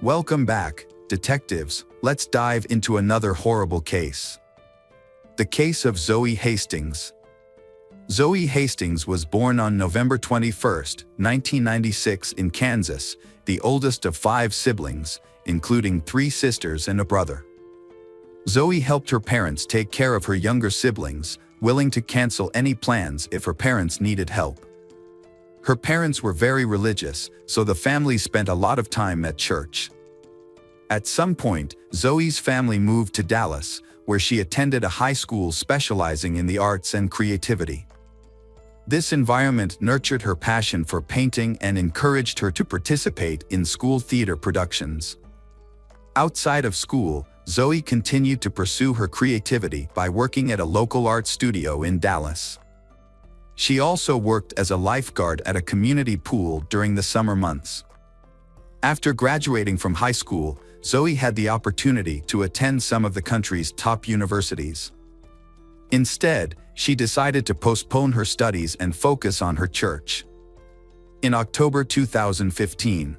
Welcome back, detectives. Let's dive into another horrible case. The case of Zoe Hastings. Zoe Hastings was born on November 21, 1996 in Kansas, the oldest of 5 siblings, including 3 sisters and a brother. Zoe helped her parents take care of her younger siblings, willing to cancel any plans if her parents needed help. Her parents were very religious, so the family spent a lot of time at church. At some point, Zoe's family moved to Dallas, where she attended a high school specializing in the arts and creativity. This environment nurtured her passion for painting and encouraged her to participate in school theater productions. Outside of school, Zoe continued to pursue her creativity by working at a local art studio in Dallas. She also worked as a lifeguard at a community pool during the summer months. After graduating from high school, Zoe had the opportunity to attend some of the country's top universities. Instead, she decided to postpone her studies and focus on her church. In October 2015,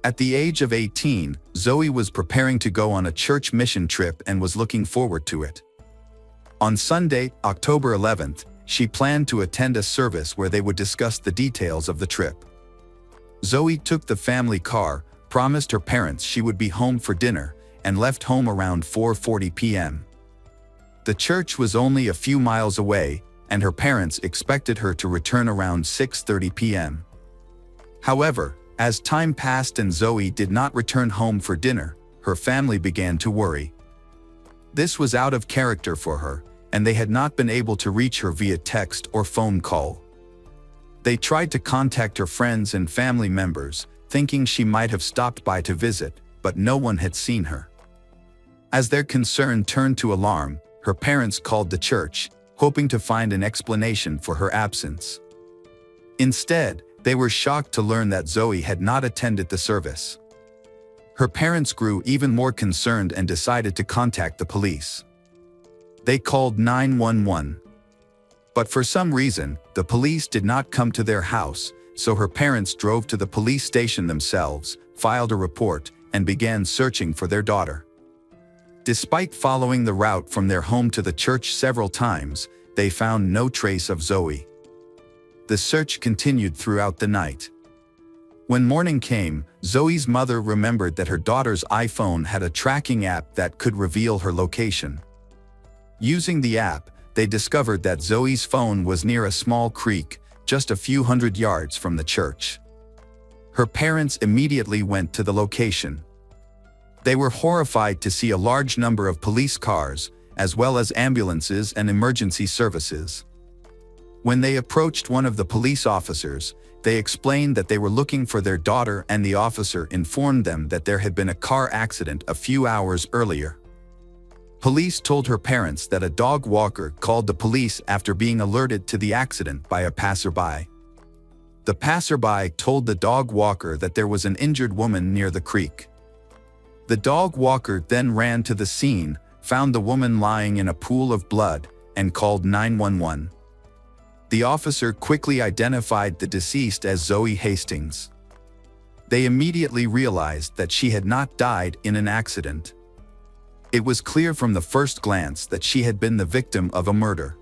at the age of 18, Zoe was preparing to go on a church mission trip and was looking forward to it. On Sunday, October 11th, she planned to attend a service where they would discuss the details of the trip. Zoe took the family car, promised her parents she would be home for dinner, and left home around 4:40 p.m. The church was only a few miles away, and her parents expected her to return around 6:30 p.m. However, as time passed and Zoe did not return home for dinner, her family began to worry. This was out of character for her, and they had not been able to reach her via text or phone call. They tried to contact her friends and family members, thinking she might have stopped by to visit, but no one had seen her. As their concern turned to alarm, her parents called the church, hoping to find an explanation for her absence. Instead, they were shocked to learn that Zoe had not attended the service. Her parents grew even more concerned and decided to contact the police. They called 911. But for some reason, the police did not come to their house, so her parents drove to the police station themselves, filed a report, and began searching for their daughter. Despite following the route from their home to the church several times, they found no trace of Zoe. The search continued throughout the night. When morning came, Zoe's mother remembered that her daughter's iPhone had a tracking app that could reveal her location. Using the app, they discovered that Zoe's phone was near a small creek, just a few hundred yards from the church. Her parents immediately went to the location. They were horrified to see a large number of police cars, as well as ambulances and emergency services. When they approached one of the police officers, they explained that they were looking for their daughter, and the officer informed them that there had been a car accident a few hours earlier. Police told her parents that a dog walker called the police after being alerted to the accident by a passerby. The passerby told the dog walker that there was an injured woman near the creek. The dog walker then ran to the scene, found the woman lying in a pool of blood, and called 911. The officer quickly identified the deceased as Zoe Hastings. They immediately realized that she had not died in an accident. It was clear from the first glance that she had been the victim of a murder.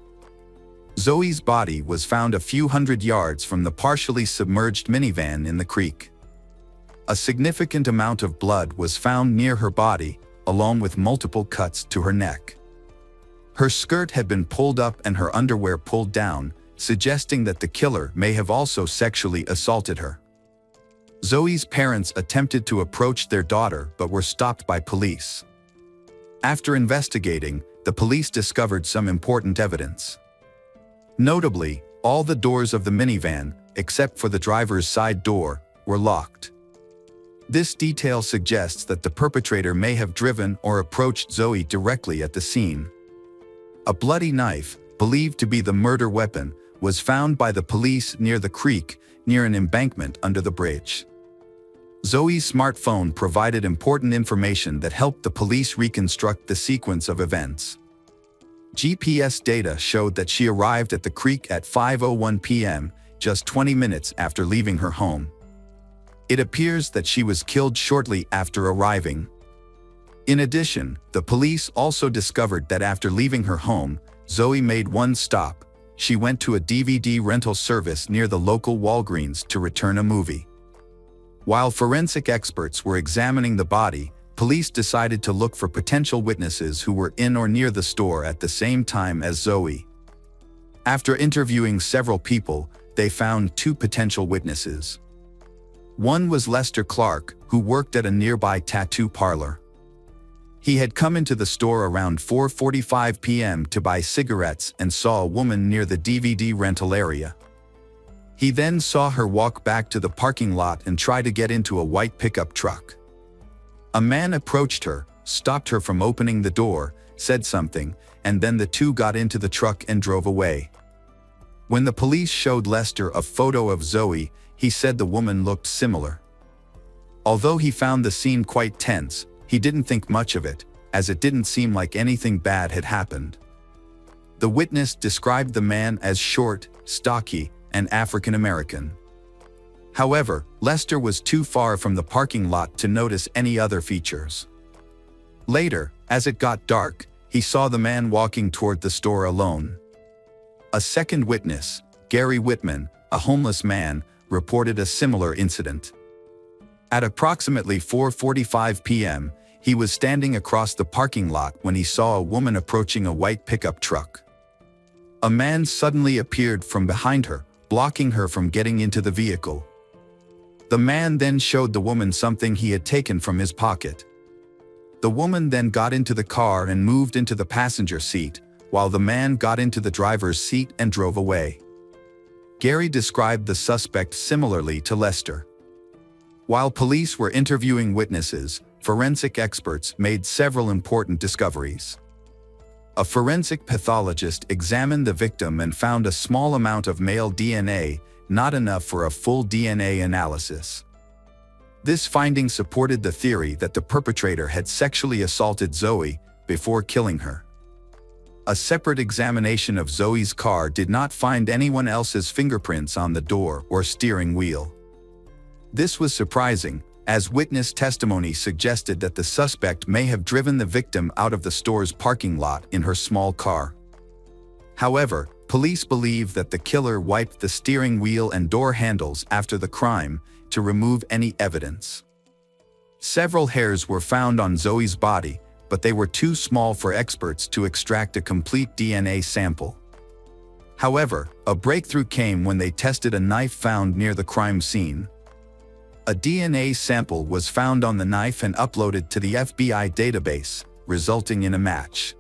Zoe's body was found a few hundred yards from the partially submerged minivan in the creek. A significant amount of blood was found near her body, along with multiple cuts to her neck. Her skirt had been pulled up and her underwear pulled down, suggesting that the killer may have also sexually assaulted her. Zoe's parents attempted to approach their daughter but were stopped by police. After investigating, the police discovered some important evidence. Notably, all the doors of the minivan, except for the driver's side door, were locked. This detail suggests that the perpetrator may have driven or approached Zoe directly at the scene. A bloody knife, believed to be the murder weapon, was found by the police near the creek, near an embankment under the bridge. Zoe's smartphone provided important information that helped the police reconstruct the sequence of events. GPS data showed that she arrived at the creek at 5:01 p.m., just 20 minutes after leaving her home. It appears that she was killed shortly after arriving. In addition, the police also discovered that after leaving her home, Zoe made one stop. She went to a DVD rental service near the local Walgreens to return a movie. While forensic experts were examining the body, police decided to look for potential witnesses who were in or near the store at the same time as Zoe. After interviewing several people, they found two potential witnesses. One was Lester Clark, who worked at a nearby tattoo parlor. He had come into the store around 4:45 p.m. to buy cigarettes and saw a woman near the DVD rental area. He then saw her walk back to the parking lot and try to get into a white pickup truck. A man approached her, stopped her from opening the door, said something, and then the two got into the truck and drove away. When the police showed Lester a photo of Zoe, he said the woman looked similar. Although he found the scene quite tense, he didn't think much of it, as it didn't seem like anything bad had happened. The witness described the man as short, stocky, and African American. However, Lester was too far from the parking lot to notice any other features. Later, as it got dark, he saw the man walking toward the store alone. A second witness, Gary Whitman, a homeless man, reported a similar incident. At approximately 4:45 p.m., he was standing across the parking lot when he saw a woman approaching a white pickup truck. A man suddenly appeared from behind her, blocking her from getting into the vehicle. The man then showed the woman something he had taken from his pocket. The woman then got into the car and moved into the passenger seat, while the man got into the driver's seat and drove away. Gary described the suspect similarly to Lester. While police were interviewing witnesses, forensic experts made several important discoveries. A forensic pathologist examined the victim and found a small amount of male DNA, not enough for a full DNA analysis. This finding supported the theory that the perpetrator had sexually assaulted Zoe before killing her. A separate examination of Zoe's car did not find anyone else's fingerprints on the door or steering wheel. This was surprising, as witness testimony suggested that the suspect may have driven the victim out of the store's parking lot in her small car. However, police believe that the killer wiped the steering wheel and door handles after the crime to remove any evidence. Several hairs were found on Zoe's body, but they were too small for experts to extract a complete DNA sample. However, a breakthrough came when they tested a knife found near the crime scene. A DNA sample was found on the knife and uploaded to the FBI database, resulting in a match.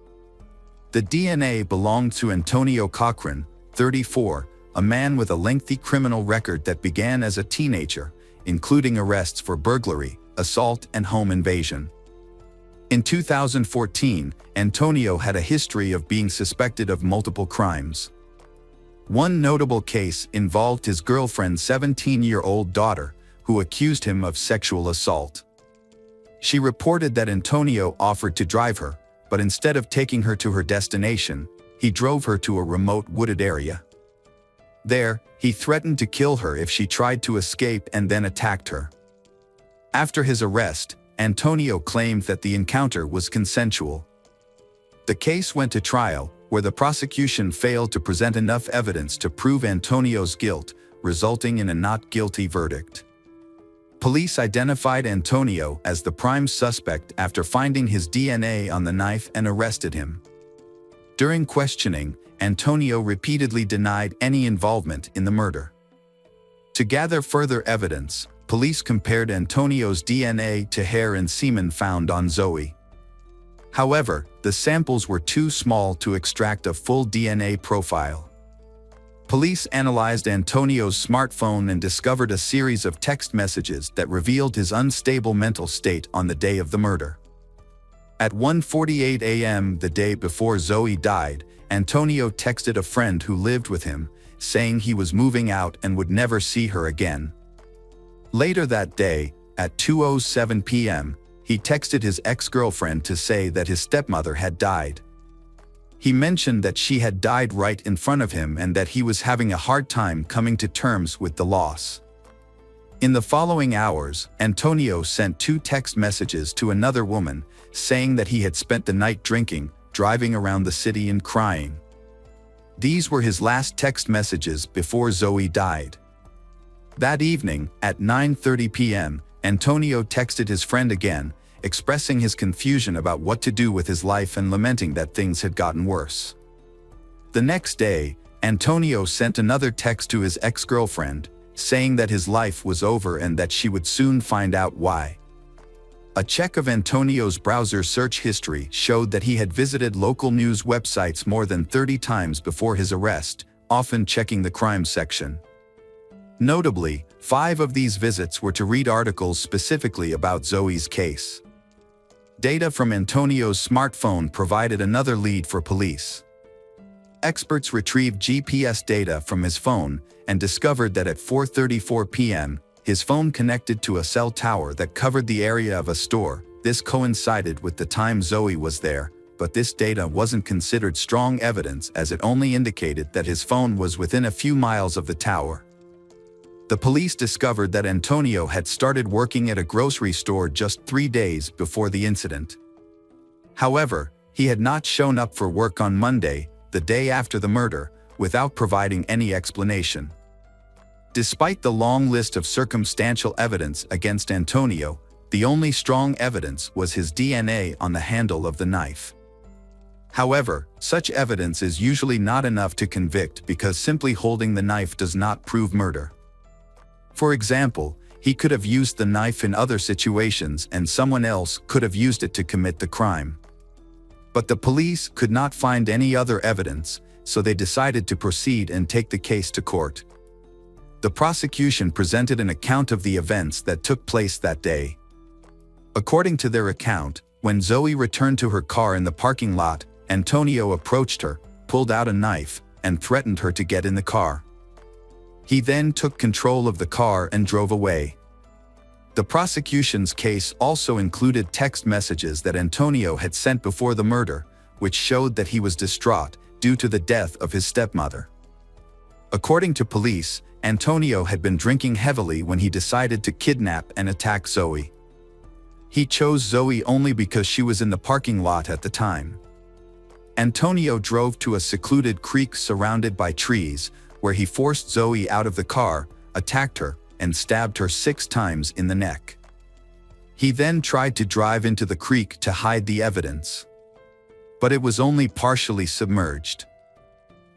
The DNA belonged to Antonio Cochran, 34, a man with a lengthy criminal record that began as a teenager, including arrests for burglary, assault, and home invasion. In 2014, Antonio had a history of being suspected of multiple crimes. One notable case involved his girlfriend's 17-year-old daughter, who accused him of sexual assault. She reported that Antonio offered to drive her, but instead of taking her to her destination, he drove her to a remote wooded area. There, he threatened to kill her if she tried to escape and then attacked her. After his arrest, Antonio claimed that the encounter was consensual. The case went to trial, where the prosecution failed to present enough evidence to prove Antonio's guilt, resulting in a not guilty verdict. Police identified Antonio as the prime suspect after finding his DNA on the knife and arrested him. During questioning, Antonio repeatedly denied any involvement in the murder. To gather further evidence, police compared Antonio's DNA to hair and semen found on Zoe. However, the samples were too small to extract a full DNA profile. Police analyzed Antonio's smartphone and discovered a series of text messages that revealed his unstable mental state on the day of the murder. At 1:48 a.m. the day before Zoe died, Antonio texted a friend who lived with him, saying he was moving out and would never see her again. Later that day, at 2:07 p.m., he texted his ex-girlfriend to say that his stepmother had died. He mentioned that she had died right in front of him and that he was having a hard time coming to terms with the loss. In the following hours, Antonio sent 2 text messages to another woman, saying that he had spent the night drinking, driving around the city and crying. These were his last text messages before Zoe died. That evening, at 9:30 p.m., Antonio texted his friend again, expressing his confusion about what to do with his life and lamenting that things had gotten worse. The next day, Antonio sent another text to his ex-girlfriend, saying that his life was over and that she would soon find out why. A check of Antonio's browser search history showed that he had visited local news websites more than 30 times before his arrest, often checking the crime section. Notably, 5 of these visits were to read articles specifically about Zoe's case. Data from Antonio's smartphone provided another lead for police. Experts retrieved GPS data from his phone and discovered that at 4:34 p.m., his phone connected to a cell tower that covered the area of a store. This coincided with the time Zoe was there, but this data wasn't considered strong evidence as it only indicated that his phone was within a few miles of the tower. The police discovered that Antonio had started working at a grocery store just 3 days before the incident. However, he had not shown up for work on Monday, the day after the murder, without providing any explanation. Despite the long list of circumstantial evidence against Antonio, the only strong evidence was his DNA on the handle of the knife. However, such evidence is usually not enough to convict because simply holding the knife does not prove murder. For example, he could have used the knife in other situations and someone else could have used it to commit the crime. But the police could not find any other evidence, so they decided to proceed and take the case to court. The prosecution presented an account of the events that took place that day. According to their account, when Zoe returned to her car in the parking lot, Antonio approached her, pulled out a knife, and threatened her to get in the car. He then took control of the car and drove away. The prosecution's case also included text messages that Antonio had sent before the murder, which showed that he was distraught due to the death of his stepmother. According to police, Antonio had been drinking heavily when he decided to kidnap and attack Zoe. He chose Zoe only because she was in the parking lot at the time. Antonio drove to a secluded creek surrounded by trees, where he forced Zoe out of the car, attacked her, and stabbed her 6 times in the neck. He then tried to drive into the creek to hide the evidence. But it was only partially submerged.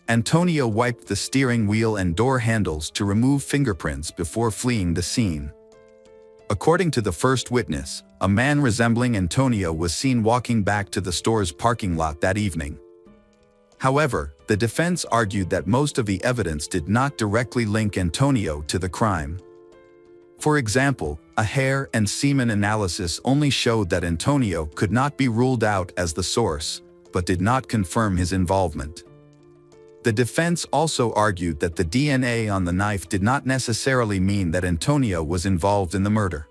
Antonio wiped the steering wheel and door handles to remove fingerprints before fleeing the scene. According to the first witness, a man resembling Antonio was seen walking back to the store's parking lot that evening. However, the defense argued that most of the evidence did not directly link Antonio to the crime. For example, a hair and semen analysis only showed that Antonio could not be ruled out as the source, but did not confirm his involvement. The defense also argued that the DNA on the knife did not necessarily mean that Antonio was involved in the murder.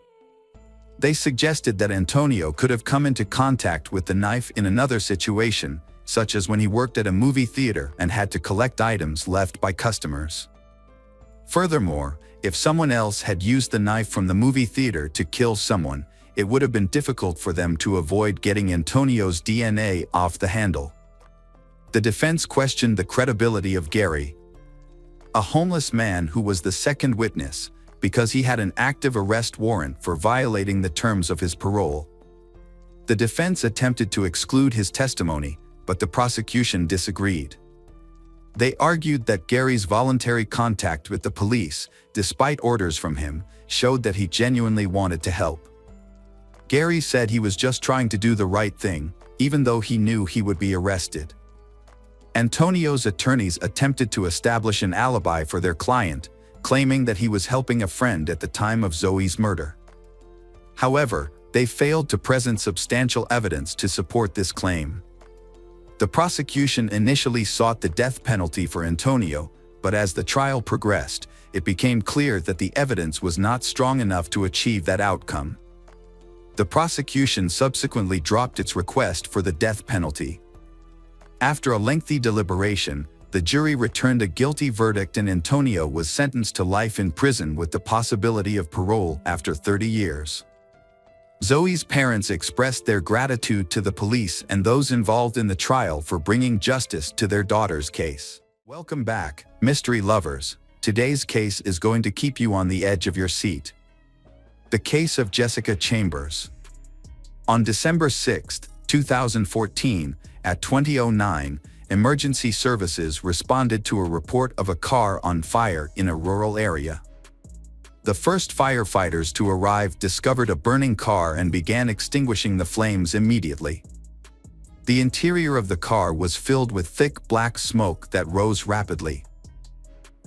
They suggested that Antonio could have come into contact with the knife in another situation, such as when he worked at a movie theater and had to collect items left by customers. Furthermore, if someone else had used the knife from the movie theater to kill someone, it would have been difficult for them to avoid getting Antonio's DNA off the handle. The defense questioned the credibility of Gary, a homeless man who was the second witness, because he had an active arrest warrant for violating the terms of his parole. The defense attempted to exclude his testimony, but the prosecution disagreed. They argued that Gary's voluntary contact with the police, despite orders from him, showed that he genuinely wanted to help. Gary said he was just trying to do the right thing, even though he knew he would be arrested. Antonio's attorneys attempted to establish an alibi for their client, claiming that he was helping a friend at the time of Zoe's murder. However, they failed to present substantial evidence to support this claim. The prosecution initially sought the death penalty for Antonio, but as the trial progressed, it became clear that the evidence was not strong enough to achieve that outcome. The prosecution subsequently dropped its request for the death penalty. After a lengthy deliberation, the jury returned a guilty verdict and Antonio was sentenced to life in prison with the possibility of parole after 30 years. Zoe's parents expressed their gratitude to the police and those involved in the trial for bringing justice to their daughter's case. Welcome back, mystery lovers. Today's case is going to keep you on the edge of your seat. The case of Jessica Chambers. On December 6, 2014, at 20:09, emergency services responded to a report of a car on fire in a rural area. The first firefighters to arrive discovered a burning car and began extinguishing the flames immediately. The interior of the car was filled with thick black smoke that rose rapidly.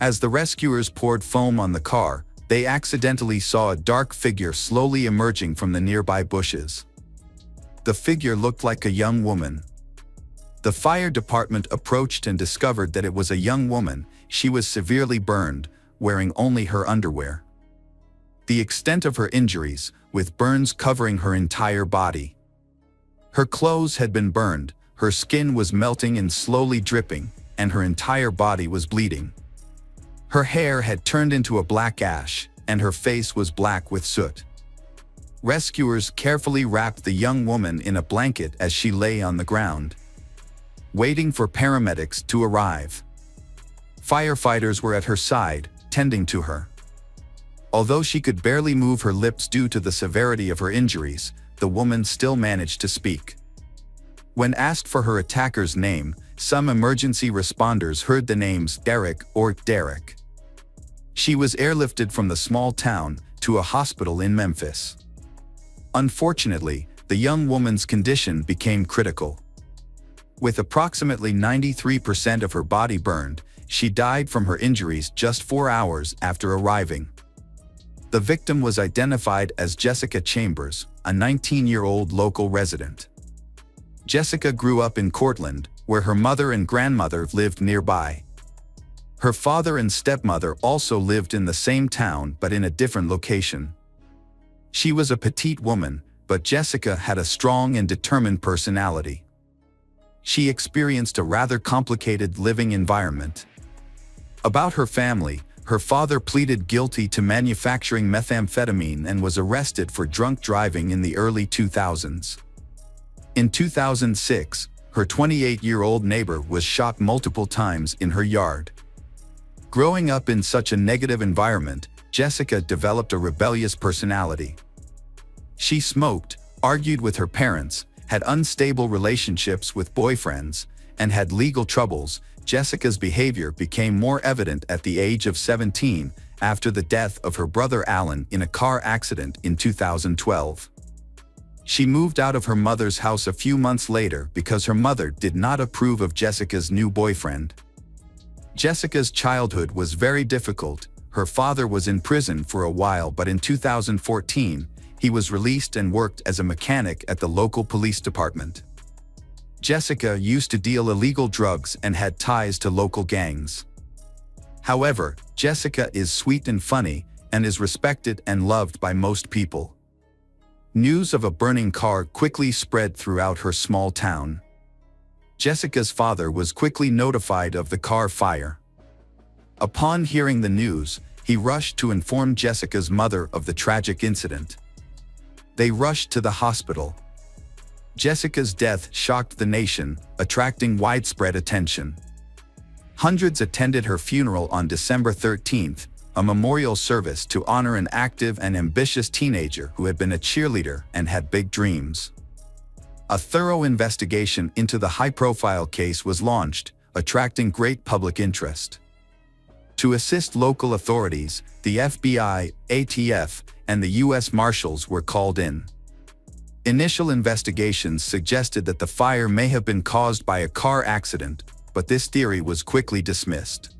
As the rescuers poured foam on the car, they accidentally saw a dark figure slowly emerging from the nearby bushes. The figure looked like a young woman. The fire department approached and discovered that it was a young woman. She was severely burned, wearing only her underwear. The extent of her injuries, with burns covering her entire body. Her clothes had been burned, her skin was melting and slowly dripping, and her entire body was bleeding. Her hair had turned into a black ash, and her face was black with soot. Rescuers carefully wrapped the young woman in a blanket as she lay on the ground, waiting for paramedics to arrive. Firefighters were at her side, tending to her. Although she could barely move her lips due to the severity of her injuries, the woman still managed to speak. When asked for her attacker's name, some emergency responders heard the names Derek or Derek. She was airlifted from the small town to a hospital in Memphis. Unfortunately, the young woman's condition became critical. With approximately 93% of her body burned, she died from her injuries just 4 hours after arriving. The victim was identified as Jessica Chambers, a 19-year-old local resident. Jessica grew up in Cortland, where her mother and grandmother lived nearby. Her father and stepmother also lived in the same town but in a different location. She was a petite woman, but Jessica had a strong and determined personality. She experienced a rather complicated living environment. About her family, her father pleaded guilty to manufacturing methamphetamine and was arrested for drunk driving in the early 2000s. In 2006, her 28-year-old neighbor was shot multiple times in her yard. Growing up in such a negative environment, Jessica developed a rebellious personality. She smoked, argued with her parents, had unstable relationships with boyfriends, and had legal troubles. Jessica's behavior became more evident at the age of 17 after the death of her brother Alan in a car accident in 2012. She moved out of her mother's house a few months later because her mother did not approve of Jessica's new boyfriend. Jessica's childhood was very difficult. Her father was in prison for a while, but in 2014, he was released and worked as a mechanic at the local police department. Jessica used to deal illegal drugs and had ties to local gangs. However, Jessica is sweet and funny and is respected and loved by most people. News of a burning car quickly spread throughout her small town. Jessica's father was quickly notified of the car fire. Upon hearing the news, he rushed to inform Jessica's mother of the tragic incident. They rushed to the hospital. Jessica's death shocked the nation, attracting widespread attention. Hundreds attended her funeral on December 13th, a memorial service to honor an active and ambitious teenager who had been a cheerleader and had big dreams. A thorough investigation into the high-profile case was launched, attracting great public interest. To assist local authorities, the FBI, ATF, and the U.S. Marshals were called in. Initial investigations suggested that the fire may have been caused by a car accident, but this theory was quickly dismissed.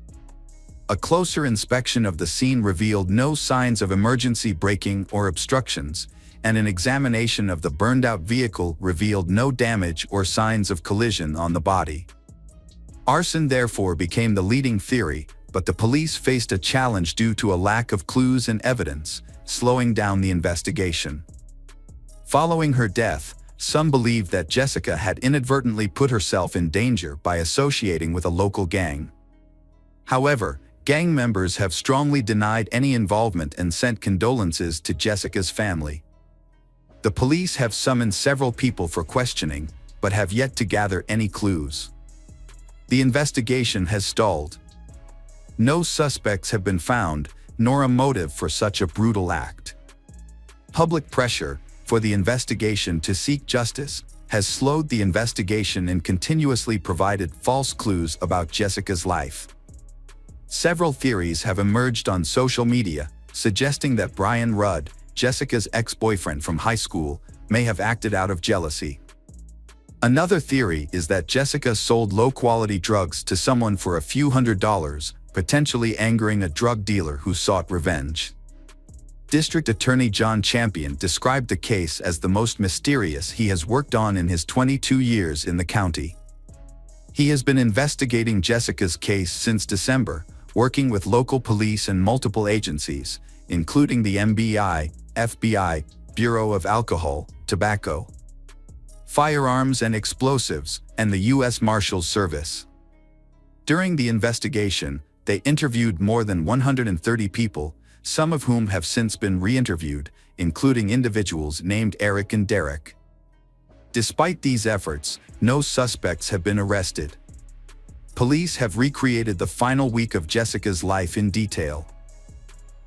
A closer inspection of the scene revealed no signs of emergency braking or obstructions, and an examination of the burned-out vehicle revealed no damage or signs of collision on the body. Arson therefore became the leading theory, but the police faced a challenge due to a lack of clues and evidence, slowing down the investigation. Following her death, some believed that Jessica had inadvertently put herself in danger by associating with a local gang. However, gang members have strongly denied any involvement and sent condolences to Jessica's family. The police have summoned several people for questioning, but have yet to gather any clues. The investigation has stalled. No suspects have been found, nor a motive for such a brutal act. Public pressure for the investigation to seek justice has slowed the investigation and continuously provided false clues about Jessica's life. Several theories have emerged on social media, suggesting that Brian Rudd, Jessica's ex-boyfriend from high school, may have acted out of jealousy. Another theory is that Jessica sold low-quality drugs to someone for a few $100s, potentially angering a drug dealer who sought revenge. District Attorney John Champion described the case as the most mysterious he has worked on in his 22 years in the county. He has been investigating Jessica's case since December, working with local police and multiple agencies, including the MBI, FBI, Bureau of Alcohol, Tobacco, Firearms and Explosives, and the U.S. Marshals Service. During the investigation, they interviewed more than 130 people, some of whom have since been re-interviewed, including individuals named Eric and Derek. Despite these efforts, no suspects have been arrested. Police have recreated the final week of Jessica's life in detail.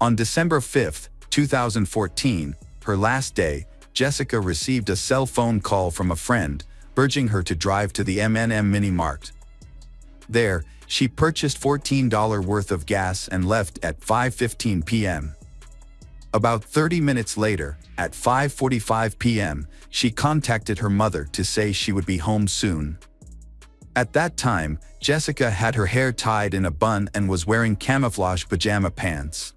On December 5, 2014, her last day, Jessica received a cell phone call from a friend, urging her to drive to the M&M Mini Mart. There, she purchased $14 worth of gas and left at 5:15 p.m. About 30 minutes later, at 5:45 p.m., she contacted her mother to say she would be home soon. At that time, Jessica had her hair tied in a bun and was wearing camouflage pajama pants.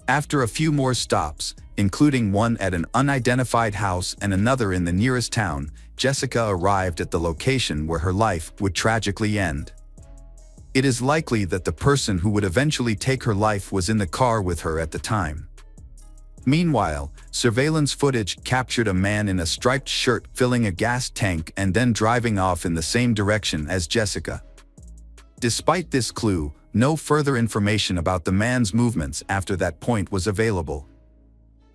After a few more stops, including one at an unidentified house and another in the nearest town, Jessica arrived at the location where her life would tragically end. It is likely that the person who would eventually take her life was in the car with her at the time. Meanwhile, surveillance footage captured a man in a striped shirt filling a gas tank and then driving off in the same direction as Jessica. Despite this clue, no further information about the man's movements after that point was available.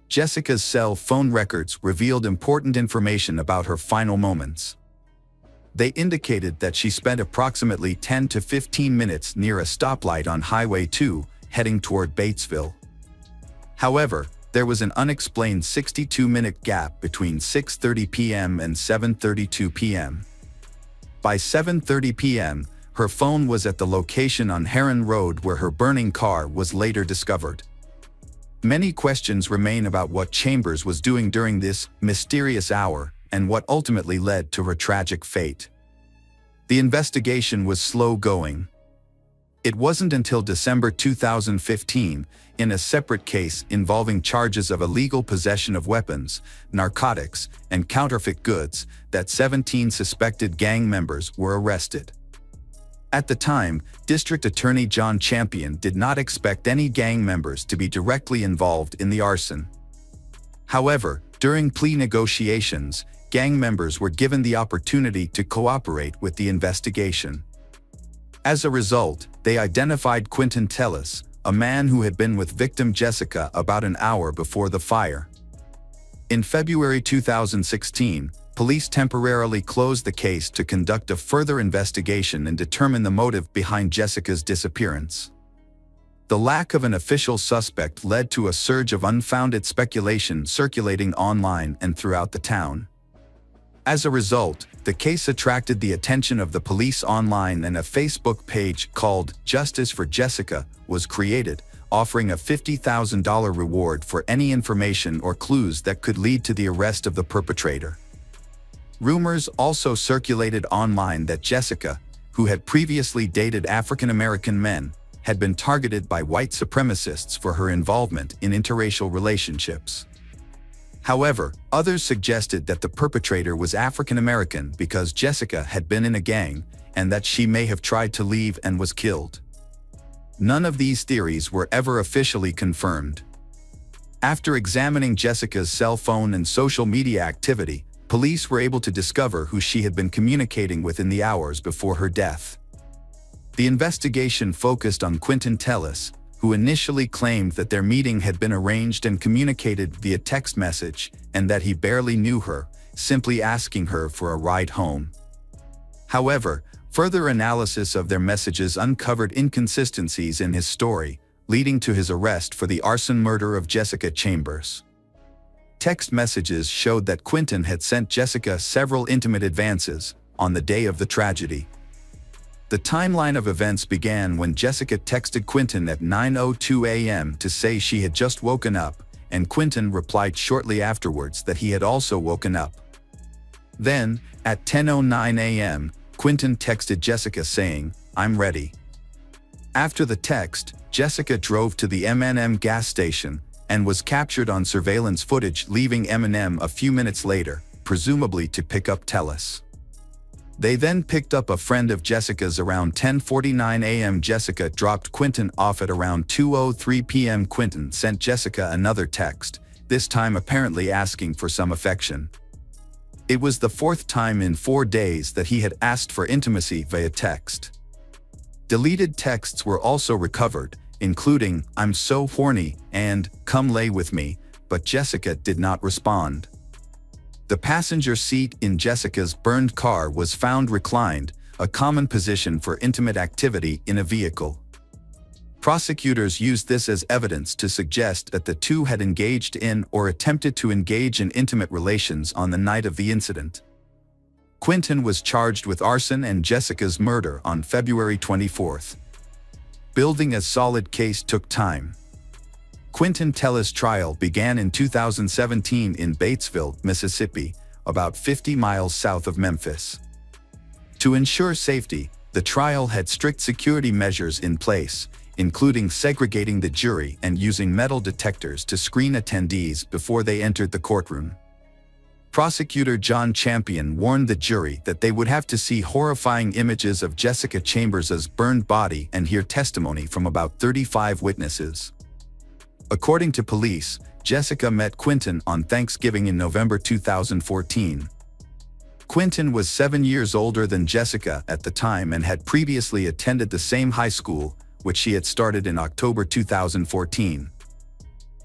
Jessica's cell phone records revealed important information about her final moments. They indicated that she spent approximately 10 to 15 minutes near a stoplight on Highway 2, heading toward Batesville. However, there was an unexplained 62-minute gap between 6:30 p.m. and 7:32 p.m. By 7:30 p.m., her phone was at the location on Heron Road where her burning car was later discovered. Many questions remain about what Chambers was doing during this mysterious hour and what ultimately led to her tragic fate. The investigation was slow going. It wasn't until December 2015, in a separate case involving charges of illegal possession of weapons, narcotics, and counterfeit goods, that 17 suspected gang members were arrested. At the time, District Attorney John Champion did not expect any gang members to be directly involved in the arson. However, during plea negotiations, gang members were given the opportunity to cooperate with the investigation. As a result, they identified Quentin Tellis, a man who had been with victim Jessica about an hour before the fire. In February 2016, police temporarily closed the case to conduct a further investigation and determine the motive behind Jessica's disappearance. The lack of an official suspect led to a surge of unfounded speculation circulating online and throughout the town. As a result, the case attracted the attention of the police online, and a Facebook page called Justice for Jessica was created, offering a $50,000 reward for any information or clues that could lead to the arrest of the perpetrator. Rumors also circulated online that Jessica, who had previously dated African American men, had been targeted by white supremacists for her involvement in interracial relationships. However, others suggested that the perpetrator was African American because Jessica had been in a gang, and that she may have tried to leave and was killed. None of these theories were ever officially confirmed. After examining Jessica's cell phone and social media activity, police were able to discover who she had been communicating with in the hours before her death. The investigation focused on Quinton Tellis, who initially claimed that their meeting had been arranged and communicated via text message and that he barely knew her, simply asking her for a ride home. However, further analysis of their messages uncovered inconsistencies in his story, leading to his arrest for the arson murder of Jessica Chambers. Text messages showed that Quinton had sent Jessica several intimate advances on the day of the tragedy. The timeline of events began when Jessica texted Quinton at 9:02 a.m. to say she had just woken up, and Quinton replied shortly afterwards that he had also woken up. Then, at 10:09 a.m., Quinton texted Jessica saying, "I'm ready." After the text, Jessica drove to the M&M gas station and was captured on surveillance footage leaving M&M a few minutes later, presumably to pick up Tellis. They then picked up a friend of Jessica's around 10:49 a.m. Jessica dropped Quinton off at around 2:03 p.m. Quinton sent Jessica another text, this time apparently asking for some affection. It was the fourth time in 4 days that he had asked for intimacy via text. Deleted texts were also recovered, including, "I'm so horny," and "Come lay with me," but Jessica did not respond. The passenger seat in Jessica's burned car was found reclined, a common position for intimate activity in a vehicle. Prosecutors used this as evidence to suggest that the two had engaged in or attempted to engage in intimate relations on the night of the incident. Quinton was charged with arson and Jessica's murder on February 24th. Building a solid case took time. Quinton Tellis' trial began in 2017 in Batesville, Mississippi, about 50 miles south of Memphis. To ensure safety, the trial had strict security measures in place, including segregating the jury and using metal detectors to screen attendees before they entered the courtroom. Prosecutor John Champion warned the jury that they would have to see horrifying images of Jessica Chambers' burned body and hear testimony from about 35 witnesses. According to police, Jessica met Quinton on Thanksgiving in November 2014. Quinton was 7 years older than Jessica at the time and had previously attended the same high school, which she had started in October 2014.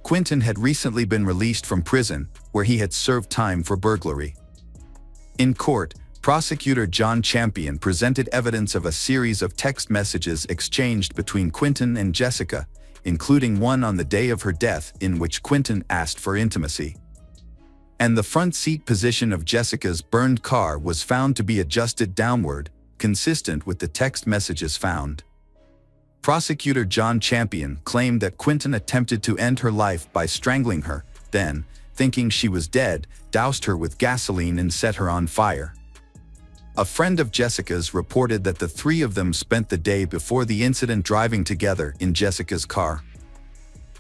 Quinton had recently been released from prison, where he had served time for burglary. In court, prosecutor John Champion presented evidence of a series of text messages exchanged between Quinton and Jessica, including one on the day of her death in which Quinton asked for intimacy. And the front seat position of Jessica's burned car was found to be adjusted downward, consistent with the text messages found. Prosecutor John Champion claimed that Quinton attempted to end her life by strangling her, then, thinking she was dead, doused her with gasoline and set her on fire. A friend of Jessica's reported that the three of them spent the day before the incident driving together in Jessica's car.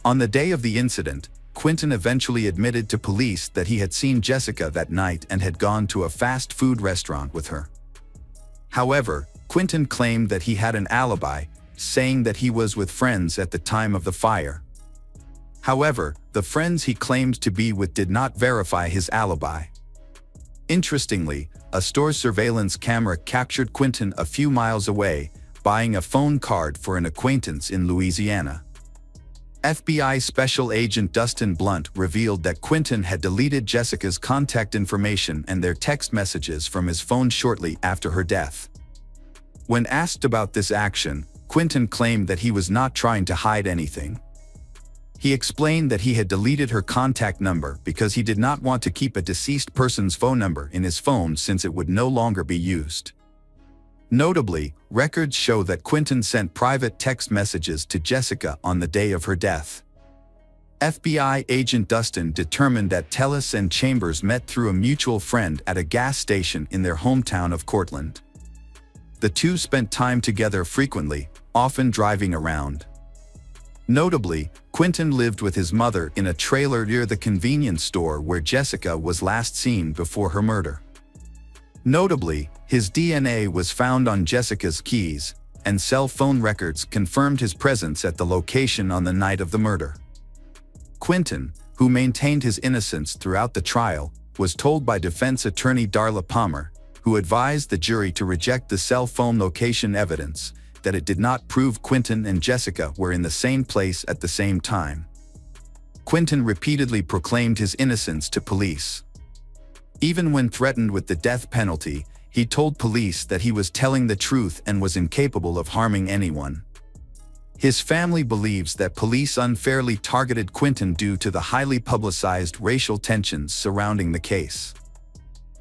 On the day of the incident, Quinton eventually admitted to police that he had seen Jessica that night and had gone to a fast food restaurant with her. However, Quinton claimed that he had an alibi, saying that he was with friends at the time of the fire. However, the friends he claimed to be with did not verify his alibi. Interestingly, a store surveillance camera captured Quinton a few miles away, buying a phone card for an acquaintance in Louisiana. FBI Special Agent Dustin Blunt revealed that Quinton had deleted Jessica's contact information and their text messages from his phone shortly after her death. When asked about this action, Quinton claimed that he was not trying to hide anything. He explained that he had deleted her contact number because he did not want to keep a deceased person's phone number in his phone since it would no longer be used. Notably, records show that Quinton sent private text messages to Jessica on the day of her death. FBI agent Dustin determined that Tellis and Chambers met through a mutual friend at a gas station in their hometown of Cortland. The two spent time together frequently, often driving around. Notably, Quinton lived with his mother in a trailer near the convenience store where Jessica was last seen before her murder. Notably, his DNA was found on Jessica's keys, and cell phone records confirmed his presence at the location on the night of the murder. Quinton, who maintained his innocence throughout the trial, was told by defense attorney Darla Palmer, who advised the jury to reject the cell phone location evidence, that it did not prove Quentin and Jessica were in the same place at the same time. Quentin repeatedly proclaimed his innocence to police. Even when threatened with the death penalty, he told police that he was telling the truth and was incapable of harming anyone. His family believes that police unfairly targeted Quentin due to the highly publicized racial tensions surrounding the case.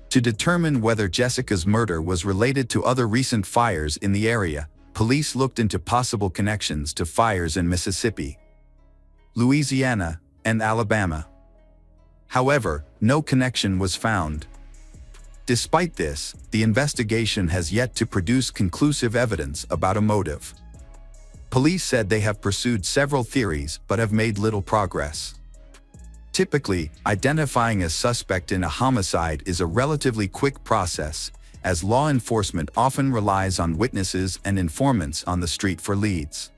To determine whether Jessica's murder was related to other recent fires in the area, police looked into possible connections to fires in Mississippi, Louisiana, and Alabama. However, no connection was found. Despite this, the investigation has yet to produce conclusive evidence about a motive. Police said they have pursued several theories but have made little progress. Typically, identifying a suspect in a homicide is a relatively quick process, as law enforcement often relies on witnesses and informants on the street for leads.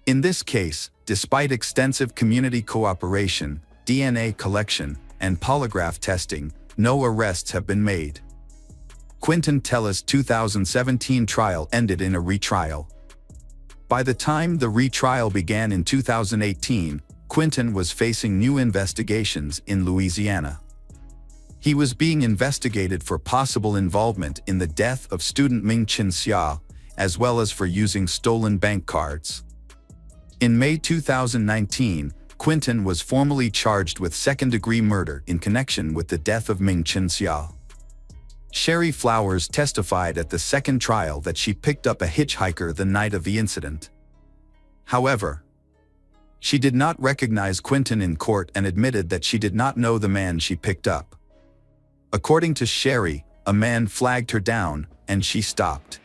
In this case, despite extensive community cooperation, DNA collection, and polygraph testing, no arrests have been made. Quentin Tellis' 2017 trial ended in a retrial. By the time the retrial began in 2018, Quentin was facing new investigations in Louisiana. He was being investigated for possible involvement in the death of student Ming Chin Xia, as well as for using stolen bank cards. In May 2019, Quentin was formally charged with second-degree murder in connection with the death of Ming Chin Xia. Sherry Flowers testified at the second trial that she picked up a hitchhiker the night of the incident. However, she did not recognize Quentin in court and admitted that she did not know the man she picked up. According to Sherry, a man flagged her down, and she stopped.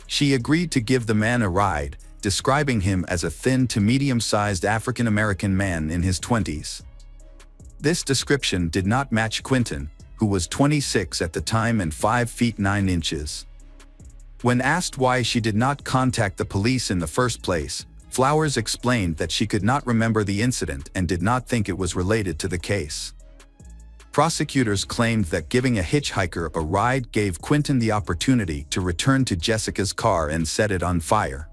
She agreed to give the man a ride, describing him as a thin to medium-sized African-American man in his 20s. This description did not match Quentin, who was 26 at the time and 5 feet 9 inches. When asked why she did not contact the police in the first place, Flowers explained that she could not remember the incident and did not think it was related to the case. Prosecutors claimed that giving a hitchhiker a ride gave Quentin the opportunity to return to Jessica's car and set it on fire.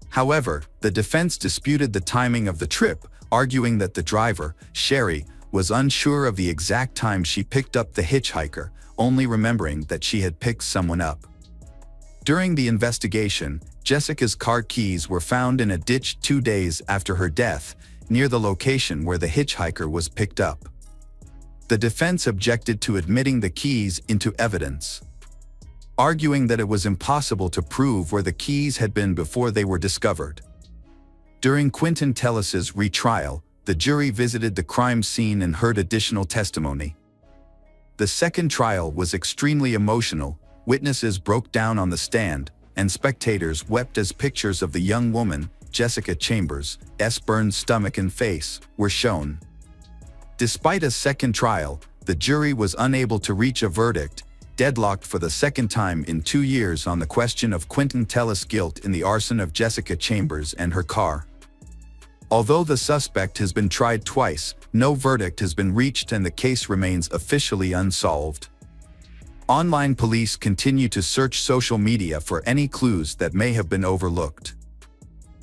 However, the defense disputed the timing of the trip, arguing that the driver, Sherry, was unsure of the exact time she picked up the hitchhiker, only remembering that she had picked someone up. During the investigation, Jessica's car keys were found in a ditch 2 days after her death, near the location where the hitchhiker was picked up. The defense objected to admitting the keys into evidence, arguing that it was impossible to prove where the keys had been before they were discovered. During Quentin Tellis' retrial, the jury visited the crime scene and heard additional testimony. The second trial was extremely emotional. Witnesses broke down on the stand, and spectators wept as pictures of the young woman, Jessica Chambers' burned stomach and face, were shown. Despite a second trial, the jury was unable to reach a verdict, deadlocked for the second time in 2 years on the question of Quentin Tellis' guilt in the arson of Jessica Chambers and her car. Although the suspect has been tried twice, no verdict has been reached and the case remains officially unsolved. Online police continue to search social media for any clues that may have been overlooked.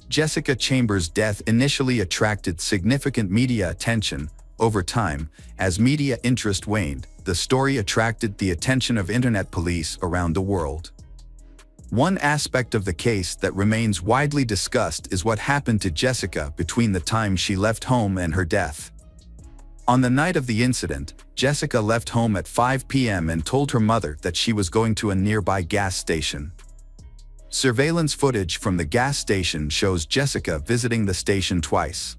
Jessica Chambers' death initially attracted significant media attention. Over time, as media interest waned, the story attracted the attention of internet police around the world. One aspect of the case that remains widely discussed is what happened to Jessica between the time she left home and her death. On the night of the incident, Jessica left home at 5 p.m. and told her mother that she was going to a nearby gas station. Surveillance footage from the gas station shows Jessica visiting the station twice.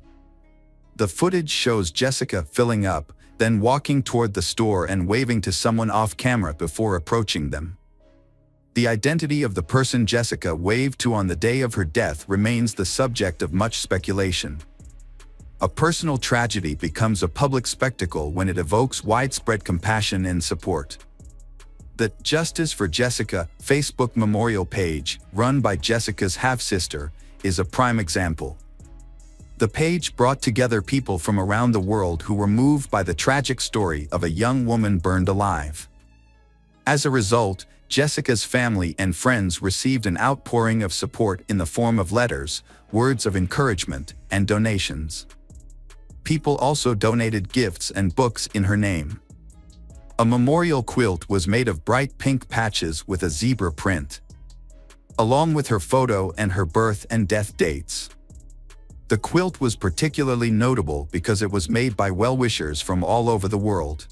The footage shows Jessica filling up, then walking toward the store and waving to someone off camera before approaching them. The identity of the person Jessica waved to on the day of her death remains the subject of much speculation. A personal tragedy becomes a public spectacle when it evokes widespread compassion and support. The Justice for Jessica Facebook memorial page, run by Jessica's half-sister, is a prime example. The page brought together people from around the world who were moved by the tragic story of a young woman burned alive. As a result, Jessica's family and friends received an outpouring of support in the form of letters, words of encouragement, and donations. People also donated gifts and books in her name. A memorial quilt was made of bright pink patches with a zebra print, along with her photo and her birth and death dates. The quilt was particularly notable because it was made by well-wishers from all over the world.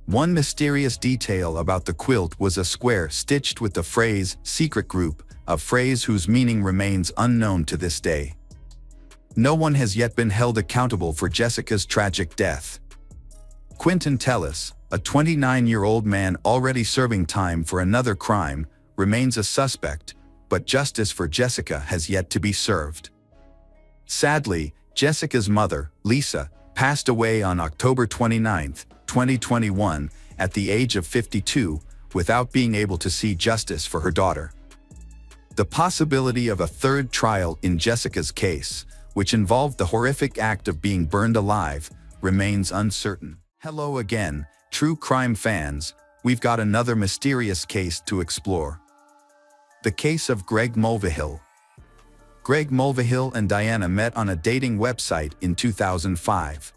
One mysterious detail about the quilt was a square stitched with the phrase "secret group," a phrase whose meaning remains unknown to this day. No one has yet been held accountable for Jessica's tragic death. Quentin Tellis, a 29-year-old man already serving time for another crime, remains a suspect, but justice for Jessica has yet to be served. Sadly, Jessica's mother, Lisa, passed away on October 29, 2021, at the age of 52, without being able to see justice for her daughter. The possibility of a third trial in Jessica's case, which involved the horrific act of being burned alive, remains uncertain. Hello again, true crime fans, we've got another mysterious case to explore. The case of Greg Mulvihill. Greg Mulvihill and Diana met on a dating website in 2005.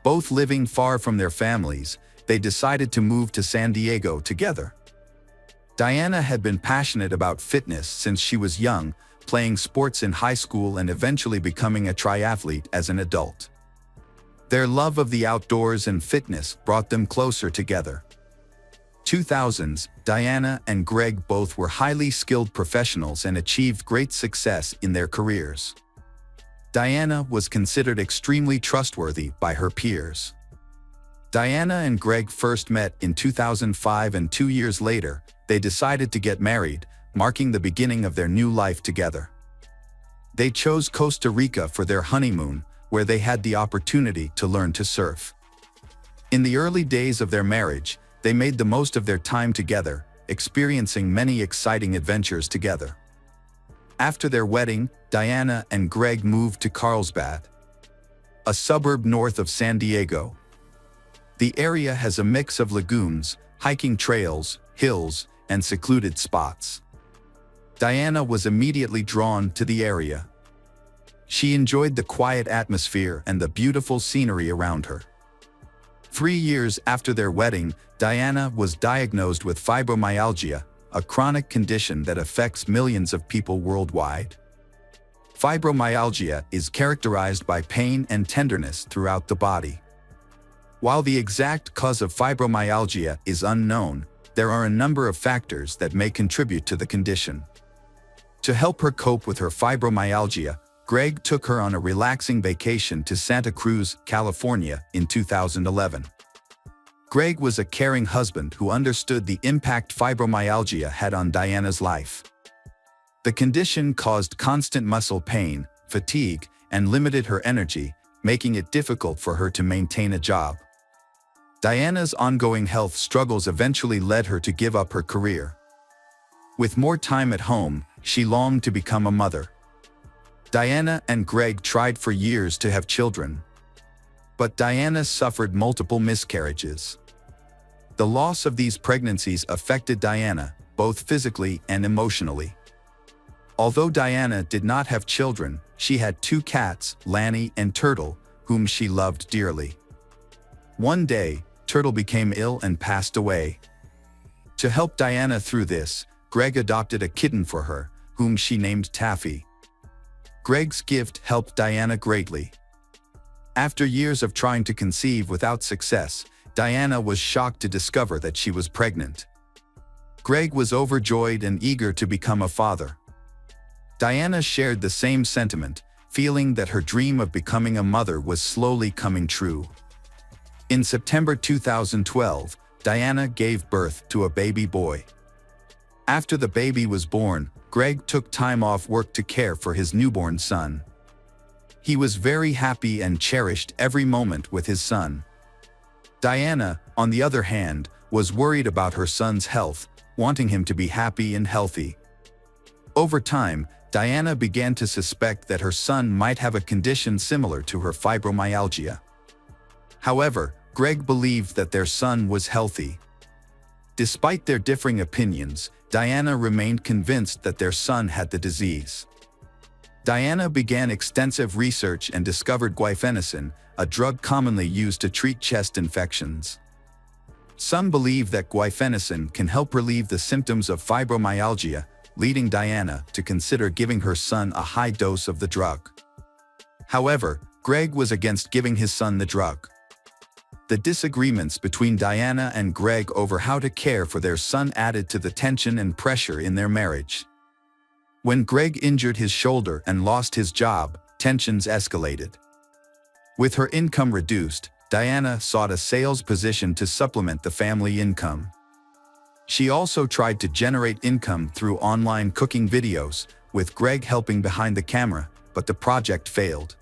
Both living far from their families, they decided to move to San Diego together. Diana had been passionate about fitness since she was young, playing sports in high school and eventually becoming a triathlete as an adult. Their love of the outdoors and fitness brought them closer together. 2000s, Diana and Greg both were highly skilled professionals and achieved great success in their careers. Diana was considered extremely trustworthy by her peers. Diana and Greg first met in 2005, and 2 years later, they decided to get married, marking the beginning of their new life together. They chose Costa Rica for their honeymoon, where they had the opportunity to learn to surf. In the early days of their marriage, they made the most of their time together, experiencing many exciting adventures together. After their wedding, Diana and Greg moved to Carlsbad, a suburb north of San Diego. The area has a mix of lagoons, hiking trails, hills, and secluded spots. Diana was immediately drawn to the area. She enjoyed the quiet atmosphere and the beautiful scenery around her. 3 years after their wedding, Diana was diagnosed with fibromyalgia, a chronic condition that affects millions of people worldwide. Fibromyalgia is characterized by pain and tenderness throughout the body. While the exact cause of fibromyalgia is unknown, there are a number of factors that may contribute to the condition. To help her cope with her fibromyalgia, Greg took her on a relaxing vacation to Santa Cruz, California in 2011. Greg was a caring husband who understood the impact fibromyalgia had on Diana's life. The condition caused constant muscle pain, fatigue, and limited her energy, making it difficult for her to maintain a job. Diana's ongoing health struggles eventually led her to give up her career. With more time at home, she longed to become a mother. Diana and Greg tried for years to have children, but Diana suffered multiple miscarriages. The loss of these pregnancies affected Diana, both physically and emotionally. Although Diana did not have children, she had 2 cats, Lanny and Turtle, whom she loved dearly. One day, Turtle became ill and passed away. To help Diana through this, Greg adopted a kitten for her, whom she named Taffy. Greg's gift helped Diana greatly. After years of trying to conceive without success, Diana was shocked to discover that she was pregnant. Greg was overjoyed and eager to become a father. Diana shared the same sentiment, feeling that her dream of becoming a mother was slowly coming true. In September 2012, Diana gave birth to a baby boy. After the baby was born, Greg took time off work to care for his newborn son. He was very happy and cherished every moment with his son. Diana, on the other hand, was worried about her son's health, wanting him to be happy and healthy. Over time, Diana began to suspect that her son might have a condition similar to her fibromyalgia. However, Greg believed that their son was healthy. Despite their differing opinions, Diana remained convinced that their son had the disease. Diana began extensive research and discovered guaifenesin, a drug commonly used to treat chest infections. Some believe that guaifenesin can help relieve the symptoms of fibromyalgia, leading Diana to consider giving her son a high dose of the drug. However, Greg was against giving his son the drug. The disagreements between Diana and Greg over how to care for their son added to the tension and pressure in their marriage. When Greg injured his shoulder and lost his job, tensions escalated. With her income reduced, Diana sought a sales position to supplement the family income. She also tried to generate income through online cooking videos, with Greg helping behind the camera, but the project failed.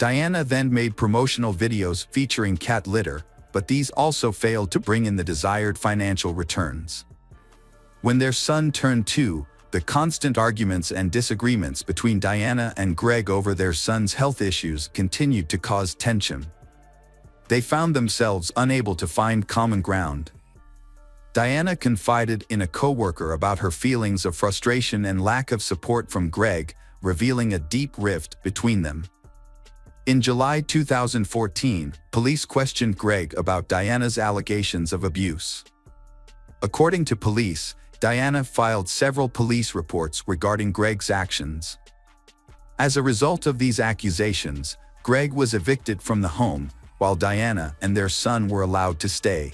Diana then made promotional videos featuring cat litter, but these also failed to bring in the desired financial returns. When their son turned 2, the constant arguments and disagreements between Diana and Greg over their son's health issues continued to cause tension. They found themselves unable to find common ground. Diana confided in a coworker about her feelings of frustration and lack of support from Greg, revealing a deep rift between them. In July 2014, police questioned Greg about Diana's allegations of abuse. According to police, Diana filed several police reports regarding Greg's actions. As a result of these accusations, Greg was evicted from the home, while Diana and their son were allowed to stay.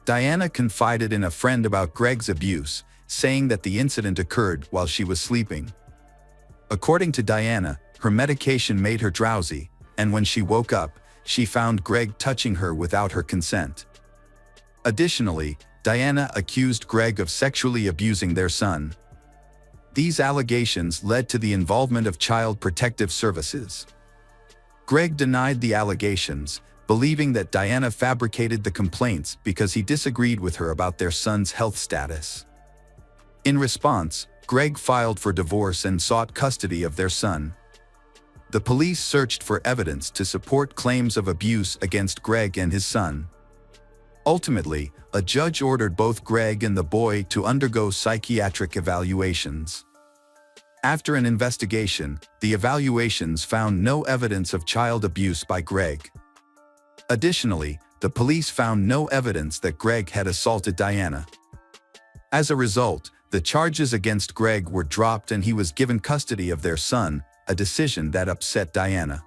Diana confided in a friend about Greg's abuse, saying that the incident occurred while she was sleeping. According to Diana, her medication made her drowsy, and when she woke up, she found Greg touching her without her consent. Additionally, Diana accused Greg of sexually abusing their son. These allegations led to the involvement of Child Protective Services. Greg denied the allegations, believing that Diana fabricated the complaints because he disagreed with her about their son's health status. In response, Greg filed for divorce and sought custody of their son. The police searched for evidence to support claims of abuse against Greg and his son. Ultimately, a judge ordered both Greg and the boy to undergo psychiatric evaluations. After an investigation, the evaluations found no evidence of child abuse by Greg. Additionally, the police found no evidence that Greg had assaulted Diana. As a result, the charges against Greg were dropped and he was given custody of their son, a decision that upset Diana.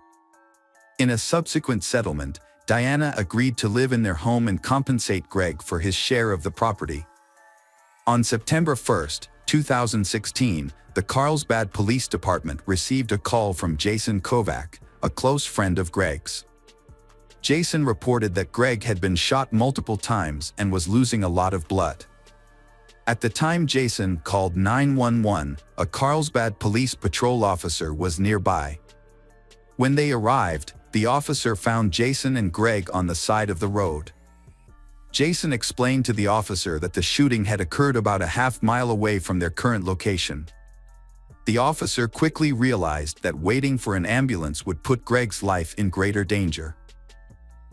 In a subsequent settlement, Diana agreed to live in their home and compensate Greg for his share of the property. On September 1, 2016, the Carlsbad Police Department received a call from Jason Kovac, a close friend of Greg's. Jason reported that Greg had been shot multiple times and was losing a lot of blood. At the time Jason called 911, a Carlsbad police patrol officer was nearby. When they arrived, the officer found Jason and Greg on the side of the road. Jason explained to the officer that the shooting had occurred about a half-mile away from their current location. The officer quickly realized that waiting for an ambulance would put Greg's life in greater danger.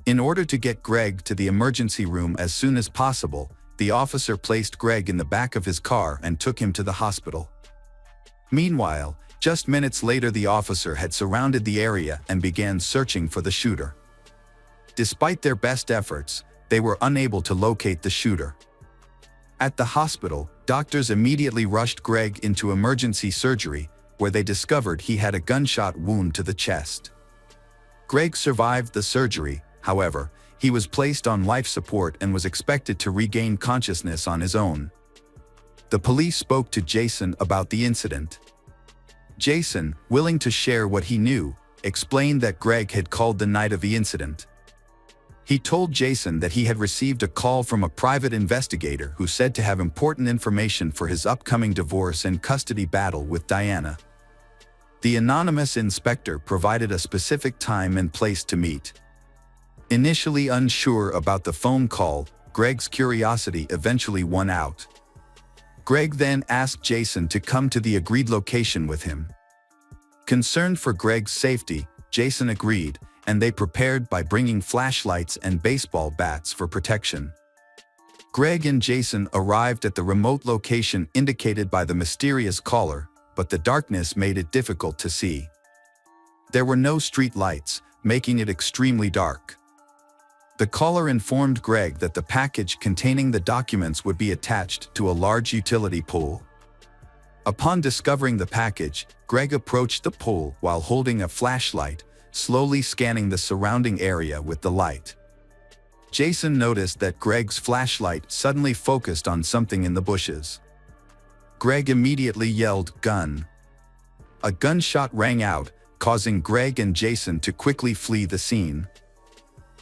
In order to get Greg to the emergency room as soon as possible, the officer placed Greg in the back of his car and took him to the hospital. Meanwhile, just minutes later the officer had surrounded the area and began searching for the shooter. Despite their best efforts, they were unable to locate the shooter. At the hospital, doctors immediately rushed Greg into emergency surgery, where they discovered he had a gunshot wound to the chest. Greg survived the surgery, however. He was placed on life support and was expected to regain consciousness on his own. The police spoke to Jason about the incident. Jason, willing to share what he knew, explained that Greg had called the night of the incident. He told Jason that he had received a call from a private investigator who said to have important information for his upcoming divorce and custody battle with Diana. The anonymous inspector provided a specific time and place to meet. Initially unsure about the phone call, Greg's curiosity eventually won out. Greg then asked Jason to come to the agreed location with him. Concerned for Greg's safety, Jason agreed, and they prepared by bringing flashlights and baseball bats for protection. Greg and Jason arrived at the remote location indicated by the mysterious caller, but the darkness made it difficult to see. There were no street lights, making it extremely dark. The caller informed Greg that the package containing the documents would be attached to a large utility pole. Upon discovering the package, Greg approached the pole while holding a flashlight, slowly scanning the surrounding area with the light. Jason noticed that Greg's flashlight suddenly focused on something in the bushes. Greg immediately yelled, "Gun!" A gunshot rang out, causing Greg and Jason to quickly flee the scene.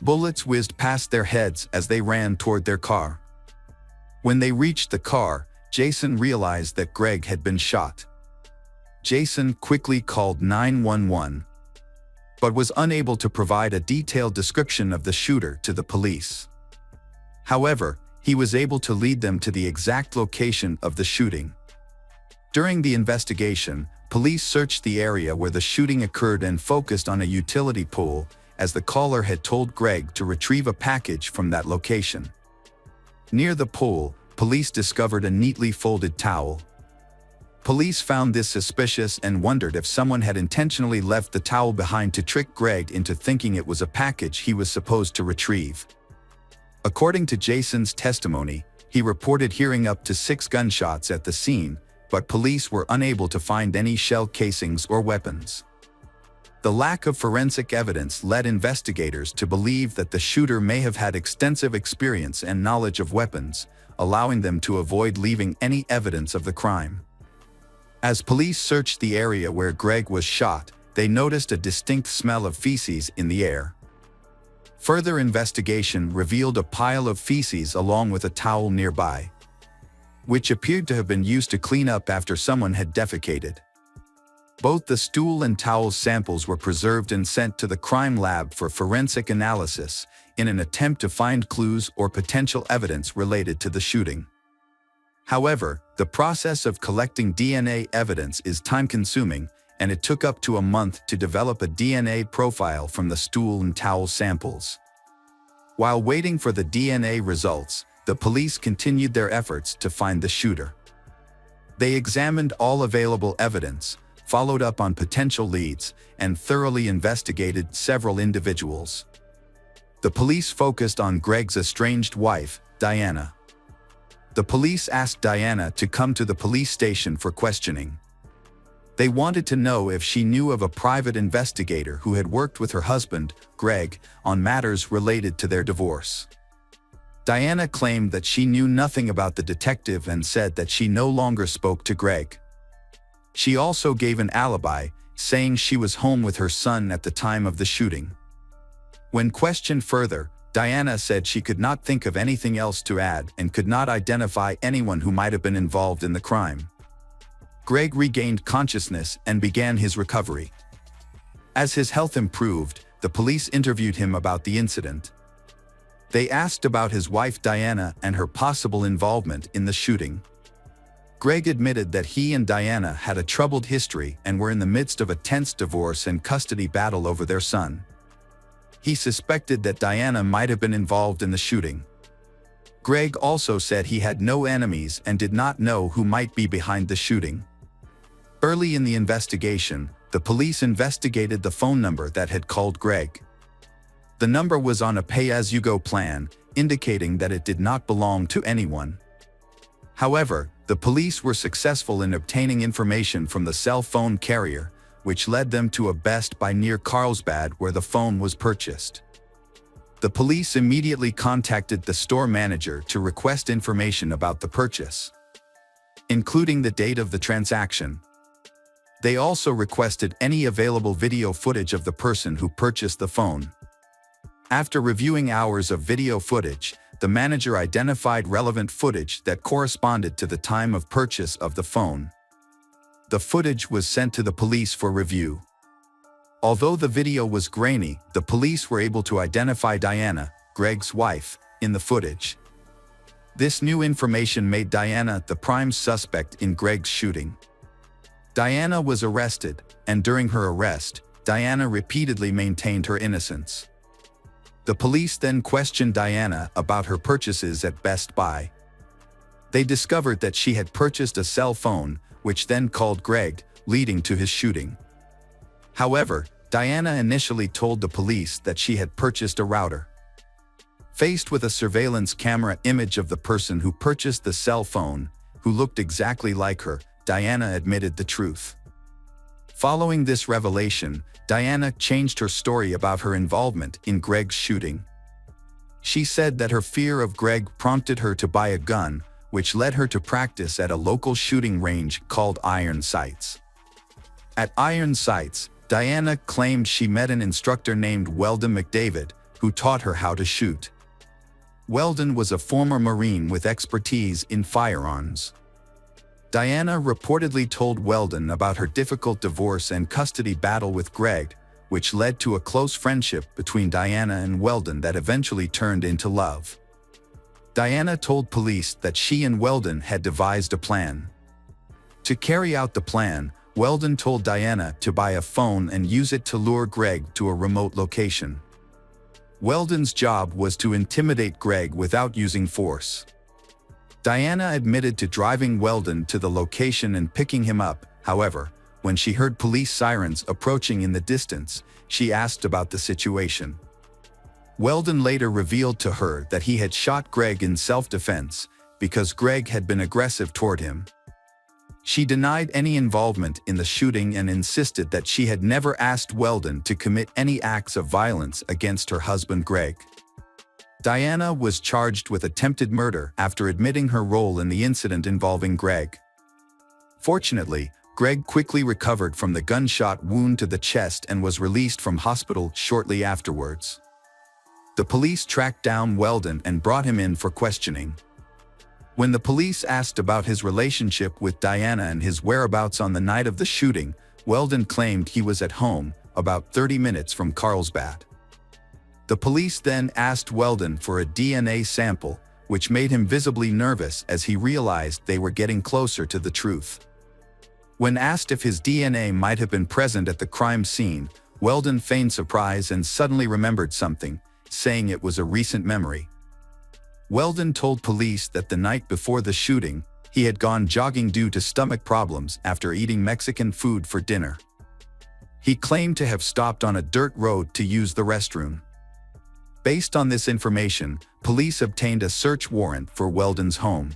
Bullets whizzed past their heads as they ran toward their car. When they reached the car, Jason realized that Greg had been shot. Jason quickly called 911, but was unable to provide a detailed description of the shooter to the police. However, he was able to lead them to the exact location of the shooting. During the investigation, police searched the area where the shooting occurred and focused on a utility pole, as the caller had told Greg to retrieve a package from that location. Near the pole, police discovered a neatly folded towel. Police found this suspicious and wondered if someone had intentionally left the towel behind to trick Greg into thinking it was a package he was supposed to retrieve. According to Jason's testimony, he reported hearing up to 6 gunshots at the scene, but police were unable to find any shell casings or weapons. The lack of forensic evidence led investigators to believe that the shooter may have had extensive experience and knowledge of weapons, allowing them to avoid leaving any evidence of the crime. As police searched the area where Greg was shot, they noticed a distinct smell of feces in the air. Further investigation revealed a pile of feces along with a towel nearby, which appeared to have been used to clean up after someone had defecated. Both the stool and towel samples were preserved and sent to the crime lab for forensic analysis in an attempt to find clues or potential evidence related to the shooting. However, the process of collecting DNA evidence is time-consuming, and it took up to a month to develop a DNA profile from the stool and towel samples. While waiting for the DNA results, the police continued their efforts to find the shooter. They examined all available evidence, followed up on potential leads, and thoroughly investigated several individuals. The police focused on Greg's estranged wife, Diana. The police asked Diana to come to the police station for questioning. They wanted to know if she knew of a private investigator who had worked with her husband, Greg, on matters related to their divorce. Diana claimed that she knew nothing about the detective and said that she no longer spoke to Greg. She also gave an alibi, saying she was home with her son at the time of the shooting. When questioned further, Diana said she could not think of anything else to add and could not identify anyone who might have been involved in the crime. Greg regained consciousness and began his recovery. As his health improved, the police interviewed him about the incident. They asked about his wife Diana and her possible involvement in the shooting. Greg admitted that he and Diana had a troubled history and were in the midst of a tense divorce and custody battle over their son. He suspected that Diana might have been involved in the shooting. Greg also said he had no enemies and did not know who might be behind the shooting. Early in the investigation, the police investigated the phone number that had called Greg. The number was on a pay-as-you-go plan, indicating that it did not belong to anyone. However, the police were successful in obtaining information from the cell phone carrier, which led them to a Best Buy near Carlsbad where the phone was purchased. The police immediately contacted the store manager to request information about the purchase, including the date of the transaction. They also requested any available video footage of the person who purchased the phone. After reviewing hours of video footage, the manager identified relevant footage that corresponded to the time of purchase of the phone. The footage was sent to the police for review. Although the video was grainy, the police were able to identify Diana, Greg's wife, in the footage. This new information made Diana the prime suspect in Greg's shooting. Diana was arrested, and during her arrest, Diana repeatedly maintained her innocence. The police then questioned Diana about her purchases at Best Buy. They discovered that she had purchased a cell phone, which then called Greg, leading to his shooting. However, Diana initially told the police that she had purchased a router. Faced with a surveillance camera image of the person who purchased the cell phone, who looked exactly like her, Diana admitted the truth. Following this revelation, Diana changed her story about her involvement in Greg's shooting. She said that her fear of Greg prompted her to buy a gun, which led her to practice at a local shooting range called Iron Sights. At Iron Sights, Diana claimed she met an instructor named Weldon McDavid, who taught her how to shoot. Weldon was a former Marine with expertise in firearms. Diana reportedly told Weldon about her difficult divorce and custody battle with Greg, which led to a close friendship between Diana and Weldon that eventually turned into love. Diana told police that she and Weldon had devised a plan. To carry out the plan, Weldon told Diana to buy a phone and use it to lure Greg to a remote location. Weldon's job was to intimidate Greg without using force. Diana admitted to driving Weldon to the location and picking him up. However, when she heard police sirens approaching in the distance, she asked about the situation. Weldon later revealed to her that he had shot Greg in self-defense because Greg had been aggressive toward him. She denied any involvement in the shooting and insisted that she had never asked Weldon to commit any acts of violence against her husband Greg. Diana was charged with attempted murder after admitting her role in the incident involving Greg. Fortunately, Greg quickly recovered from the gunshot wound to the chest and was released from hospital shortly afterwards. The police tracked down Weldon and brought him in for questioning. When the police asked about his relationship with Diana and his whereabouts on the night of the shooting, Weldon claimed he was at home, about 30 minutes from Carlsbad. The police then asked Weldon for a DNA sample, which made him visibly nervous as he realized they were getting closer to the truth. When asked if his DNA might have been present at the crime scene, Weldon feigned surprise and suddenly remembered something, saying it was a recent memory. Weldon told police that the night before the shooting, he had gone jogging due to stomach problems after eating Mexican food for dinner. He claimed to have stopped on a dirt road to use the restroom. Based on this information, police obtained a search warrant for Weldon's home.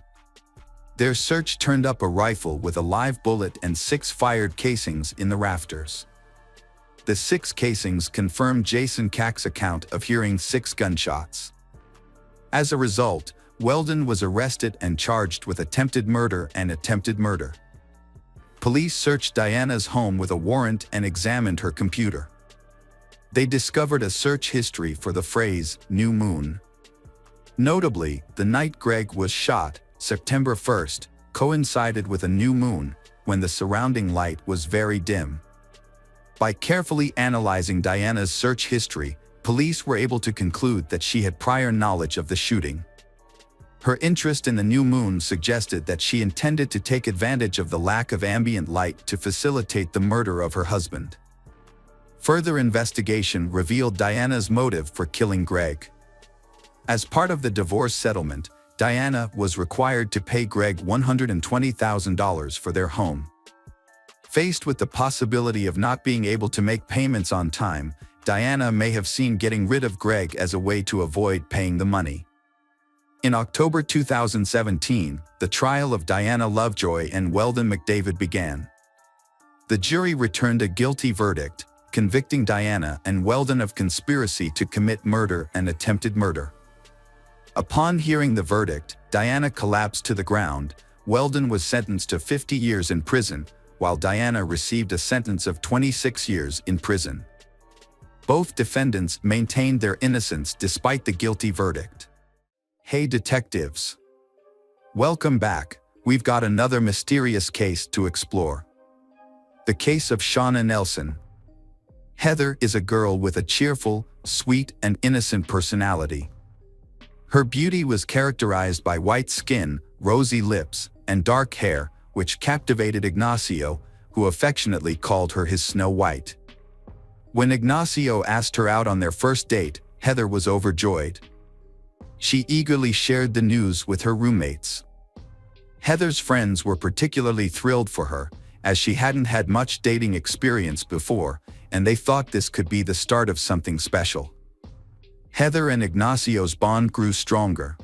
Their search turned up a rifle with a live bullet and 6 fired casings in the rafters. The 6 casings confirmed Jason Kack's account of hearing 6 gunshots. As a result, Weldon was arrested and charged with attempted murder and attempted murder. Police searched Diana's home with a warrant and examined her computer. They discovered a search history for the phrase "new moon." Notably, the night Greg was shot, September 1st, coincided with a new moon, when the surrounding light was very dim. By carefully analyzing Diana's search history, police were able to conclude that she had prior knowledge of the shooting. Her interest in the new moon suggested that she intended to take advantage of the lack of ambient light to facilitate the murder of her husband. Further investigation revealed Diana's motive for killing Greg. As part of the divorce settlement, Diana was required to pay Greg $120,000 for their home. Faced with the possibility of not being able to make payments on time, Diana may have seen getting rid of Greg as a way to avoid paying the money. In October 2017, the trial of Diana Lovejoy and Weldon McDavid began. The jury returned a guilty verdict, convicting Diana and Weldon of conspiracy to commit murder and attempted murder. Upon hearing the verdict, Diana collapsed to the ground. Weldon was sentenced to 50 years in prison, while Diana received a sentence of 26 years in prison. Both defendants maintained their innocence despite the guilty verdict. Hey detectives! Welcome back. We've got another mysterious case to explore. The case of Shauna Nelson. Heather is a girl with a cheerful, sweet, and innocent personality. Her beauty was characterized by white skin, rosy lips, and dark hair, which captivated Ignacio, who affectionately called her his Snow White. When Ignacio asked her out on their first date, Heather was overjoyed. She eagerly shared the news with her roommates. Heather's friends were particularly thrilled for her, as she hadn't had much dating experience before, and they thought this could be the start of something special. Heather and Ignacio's bond grew stronger.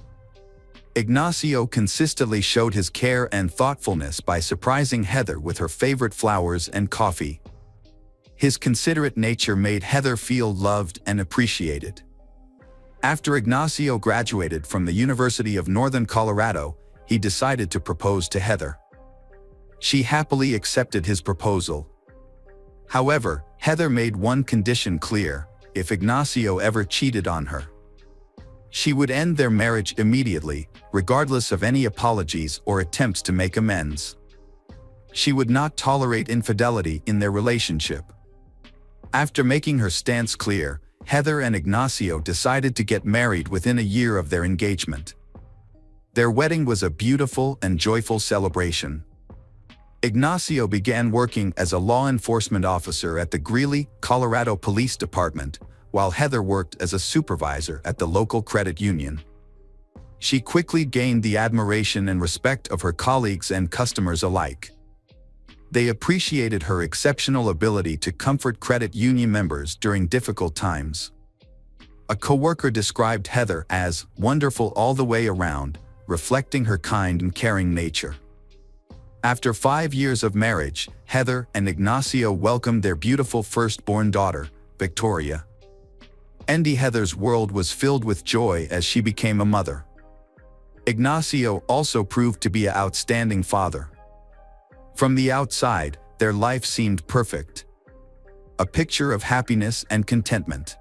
Ignacio consistently showed his care and thoughtfulness by surprising Heather with her favorite flowers and coffee. His considerate nature made Heather feel loved and appreciated. After Ignacio graduated from the University of Northern Colorado, he decided to propose to Heather. She happily accepted his proposal. However, Heather made one condition clear: if Ignacio ever cheated on her, she would end their marriage immediately, regardless of any apologies or attempts to make amends. She would not tolerate infidelity in their relationship. After making her stance clear, Heather and Ignacio decided to get married within a year of their engagement. Their wedding was a beautiful and joyful celebration. Ignacio began working as a law enforcement officer at the Greeley, Colorado Police Department, while Heather worked as a supervisor at the local credit union. She quickly gained the admiration and respect of her colleagues and customers alike. They appreciated her exceptional ability to comfort credit union members during difficult times. A coworker described Heather as wonderful all the way around, reflecting her kind and caring nature. After 5 years of marriage, Heather and Ignacio welcomed their beautiful firstborn daughter, Victoria. Heather's world was filled with joy as she became a mother. Ignacio also proved to be an outstanding father. From the outside, their life seemed perfect. A picture of happiness and contentment.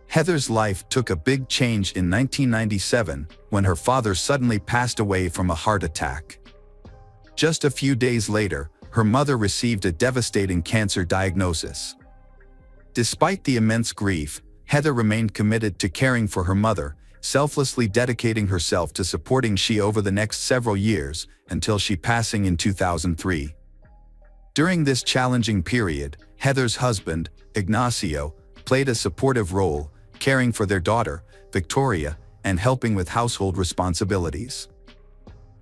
Heather's life took a big change in 1997 when her father suddenly passed away from a heart attack. Just a few days later, her mother received a devastating cancer diagnosis. Despite the immense grief, Heather remained committed to caring for her mother, selflessly dedicating herself to supporting she over the next several years until she passing in 2003. During this challenging period, Heather's husband, Ignacio, played a supportive role, caring for their daughter, Victoria, and helping with household responsibilities.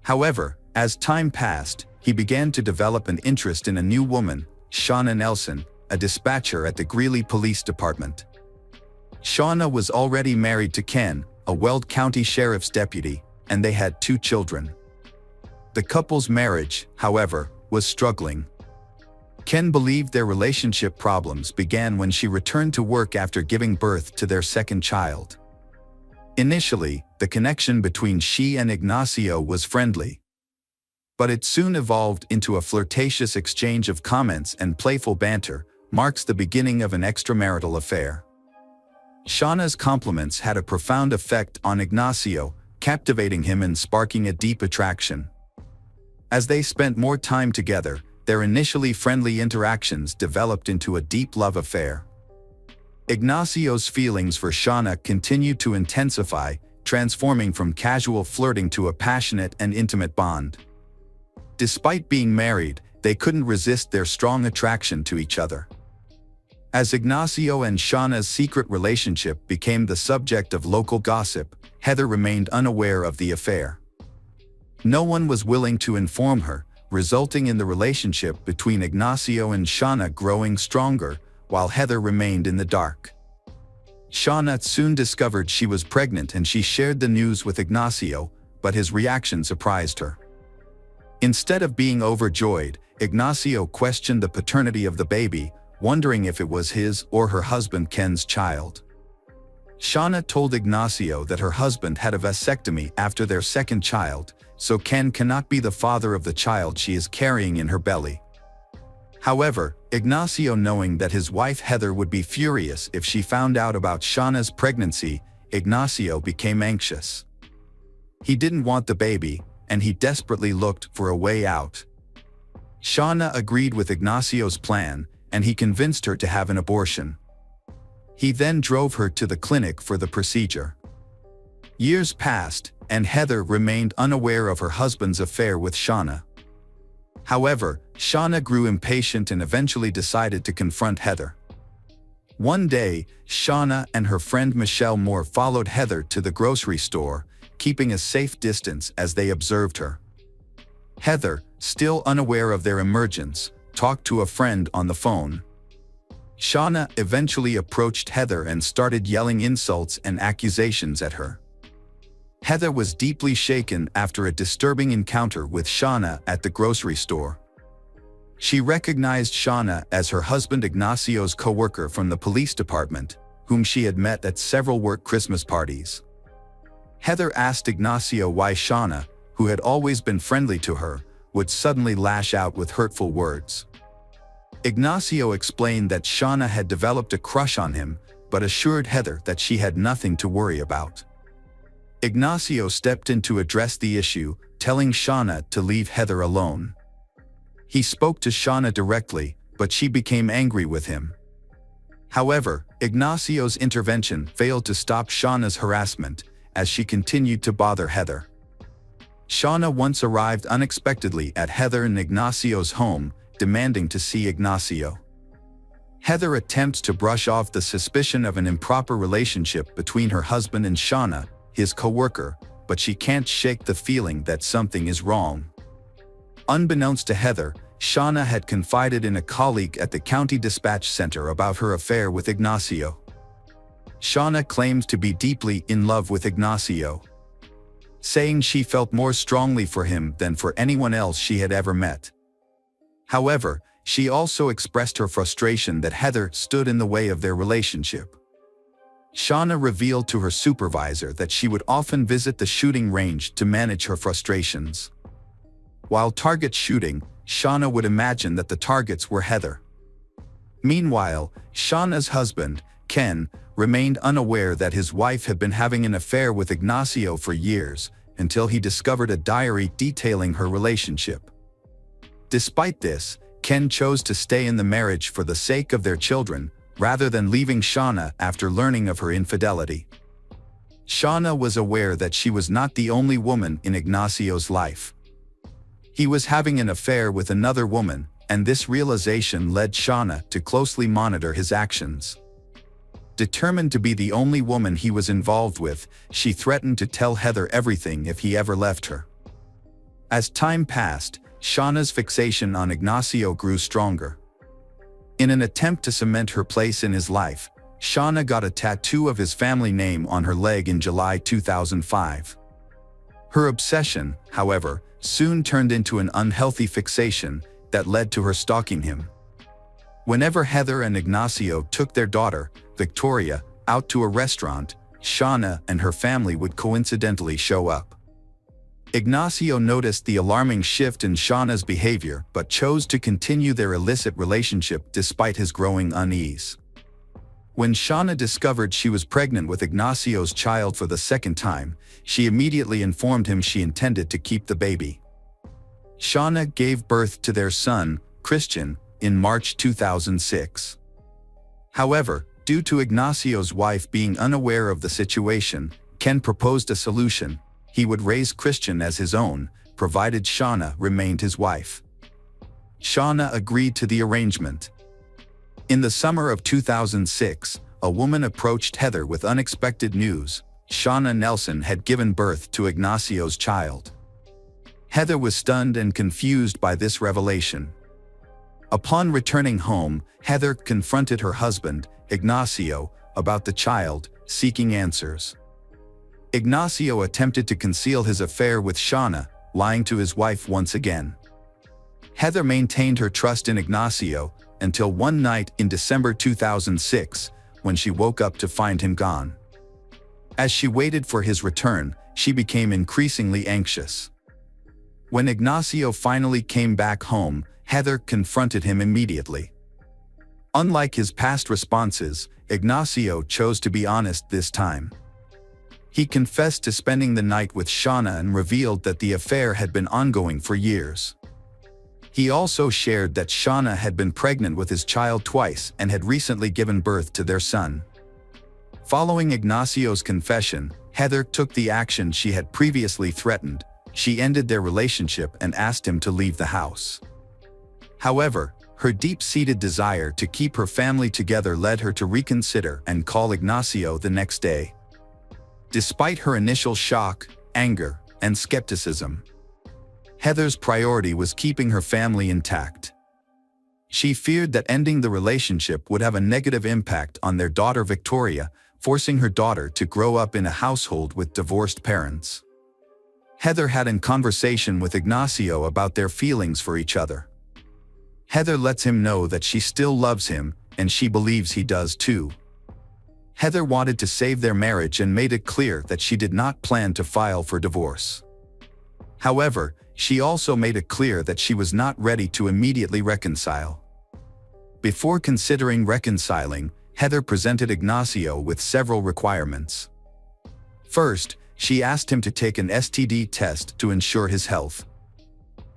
However, as time passed, he began to develop an interest in a new woman, Shauna Nelson, a dispatcher at the Greeley Police Department. Shauna was already married to Ken, a Weld County Sheriff's deputy, and they had 2 children. The couple's marriage, however, was struggling. Ken believed their relationship problems began when she returned to work after giving birth to their second child. Initially, the connection between she and Ignacio was friendly. But it soon evolved into a flirtatious exchange of comments and playful banter, marks the beginning of an extramarital affair. Shauna's compliments had a profound effect on Ignacio, captivating him and sparking a deep attraction. As they spent more time together, their initially friendly interactions developed into a deep love affair. Ignacio's feelings for Shauna continued to intensify, transforming from casual flirting to a passionate and intimate bond. Despite being married, they couldn't resist their strong attraction to each other. As Ignacio and Shauna's secret relationship became the subject of local gossip, Heather remained unaware of the affair. No one was willing to inform her, resulting in the relationship between Ignacio and Shauna growing stronger, while Heather remained in the dark. Shauna soon discovered she was pregnant and she shared the news with Ignacio, but his reaction surprised her. Instead of being overjoyed, Ignacio questioned the paternity of the baby, wondering if it was his or her husband Ken's child. Shauna told Ignacio that her husband had a vasectomy after their second child, so Ken cannot be the father of the child she is carrying in her belly. However, Ignacio, knowing that his wife Heather would be furious if she found out about Shauna's pregnancy, Ignacio became anxious. He didn't want the baby, and he desperately looked for a way out. Shauna agreed with Ignacio's plan, and he convinced her to have an abortion. He then drove her to the clinic for the procedure. Years passed, and Heather remained unaware of her husband's affair with Shauna. However, Shauna grew impatient and eventually decided to confront Heather. One day, Shauna and her friend Michelle Moore followed Heather to the grocery store, keeping a safe distance as they observed her. Heather, still unaware of their emergence, talked to a friend on the phone. Shauna eventually approached Heather and started yelling insults and accusations at her. Heather was deeply shaken after a disturbing encounter with Shauna at the grocery store. She recognized Shauna as her husband Ignacio's co-worker from the police department, whom she had met at several work Christmas parties. Heather asked Ignacio why Shauna, who had always been friendly to her, would suddenly lash out with hurtful words. Ignacio explained that Shauna had developed a crush on him, but assured Heather that she had nothing to worry about. Ignacio stepped in to address the issue, telling Shauna to leave Heather alone. He spoke to Shauna directly, but she became angry with him. However, Ignacio's intervention failed to stop Shauna's harassment, as she continued to bother Heather. Shauna once arrived unexpectedly at Heather and Ignacio's home, demanding to see Ignacio. Heather attempts to brush off the suspicion of an improper relationship between her husband and Shauna, his co-worker, but she can't shake the feeling that something is wrong. Unbeknownst to Heather, Shauna had confided in a colleague at the county dispatch center about her affair with Ignacio. Shauna claims to be deeply in love with Ignacio, saying she felt more strongly for him than for anyone else she had ever met. However, she also expressed her frustration that Heather stood in the way of their relationship. Shauna revealed to her supervisor that she would often visit the shooting range to manage her frustrations. While target shooting, Shauna would imagine that the targets were Heather. Meanwhile, Shauna's husband, Ken, remained unaware that his wife had been having an affair with Ignacio for years, until he discovered a diary detailing her relationship. Despite this, Ken chose to stay in the marriage for the sake of their children, rather than leaving Shauna after learning of her infidelity. Shauna was aware that she was not the only woman in Ignacio's life. He was having an affair with another woman, and this realization led Shauna to closely monitor his actions. Determined to be the only woman he was involved with, she threatened to tell Heather everything if he ever left her. As time passed, Shauna's fixation on Ignacio grew stronger. In an attempt to cement her place in his life, Shauna got a tattoo of his family name on her leg in July 2005. Her obsession, however, soon turned into an unhealthy fixation that led to her stalking him. Whenever Heather and Ignacio took their daughter, Victoria, out to a restaurant, Shauna and her family would coincidentally show up. Ignacio noticed the alarming shift in Shauna's behavior but chose to continue their illicit relationship despite his growing unease. When Shauna discovered she was pregnant with Ignacio's child for the second time, she immediately informed him she intended to keep the baby. Shauna gave birth to their son, Christian, in March 2006. However, due to Ignacio's wife being unaware of the situation, Ken proposed a solution. He would raise Christian as his own, provided Shauna remained his wife. Shauna agreed to the arrangement. In the summer of 2006, a woman approached Heather with unexpected news. Shauna Nelson had given birth to Ignacio's child. Heather was stunned and confused by this revelation. Upon returning home, Heather confronted her husband, Ignacio, about the child, seeking answers. Ignacio attempted to conceal his affair with Shauna, lying to his wife once again. Heather maintained her trust in Ignacio until one night in December 2006, when she woke up to find him gone. As she waited for his return, she became increasingly anxious. When Ignacio finally came back home, Heather confronted him immediately. Unlike his past responses, Ignacio chose to be honest this time. He confessed to spending the night with Shauna and revealed that the affair had been ongoing for years. He also shared that Shauna had been pregnant with his child twice and had recently given birth to their son. Following Ignacio's confession, Heather took the action she had previously threatened. She ended their relationship and asked him to leave the house. However, Her deep-seated desire to keep her family together led her to reconsider and call Ignacio the next day. Despite her initial shock, anger, and skepticism, Heather's priority was keeping her family intact. She feared that ending the relationship would have a negative impact on their daughter Victoria, forcing her daughter to grow up in a household with divorced parents. Heather had a conversation with Ignacio about their feelings for each other. Heather lets him know that she still loves him, and she believes he does too. Heather wanted to save their marriage and made it clear that she did not plan to file for divorce. However, she also made it clear that she was not ready to immediately reconcile. Before considering reconciling, Heather presented Ignacio with several requirements. First, she asked him to take an STD test to ensure his health.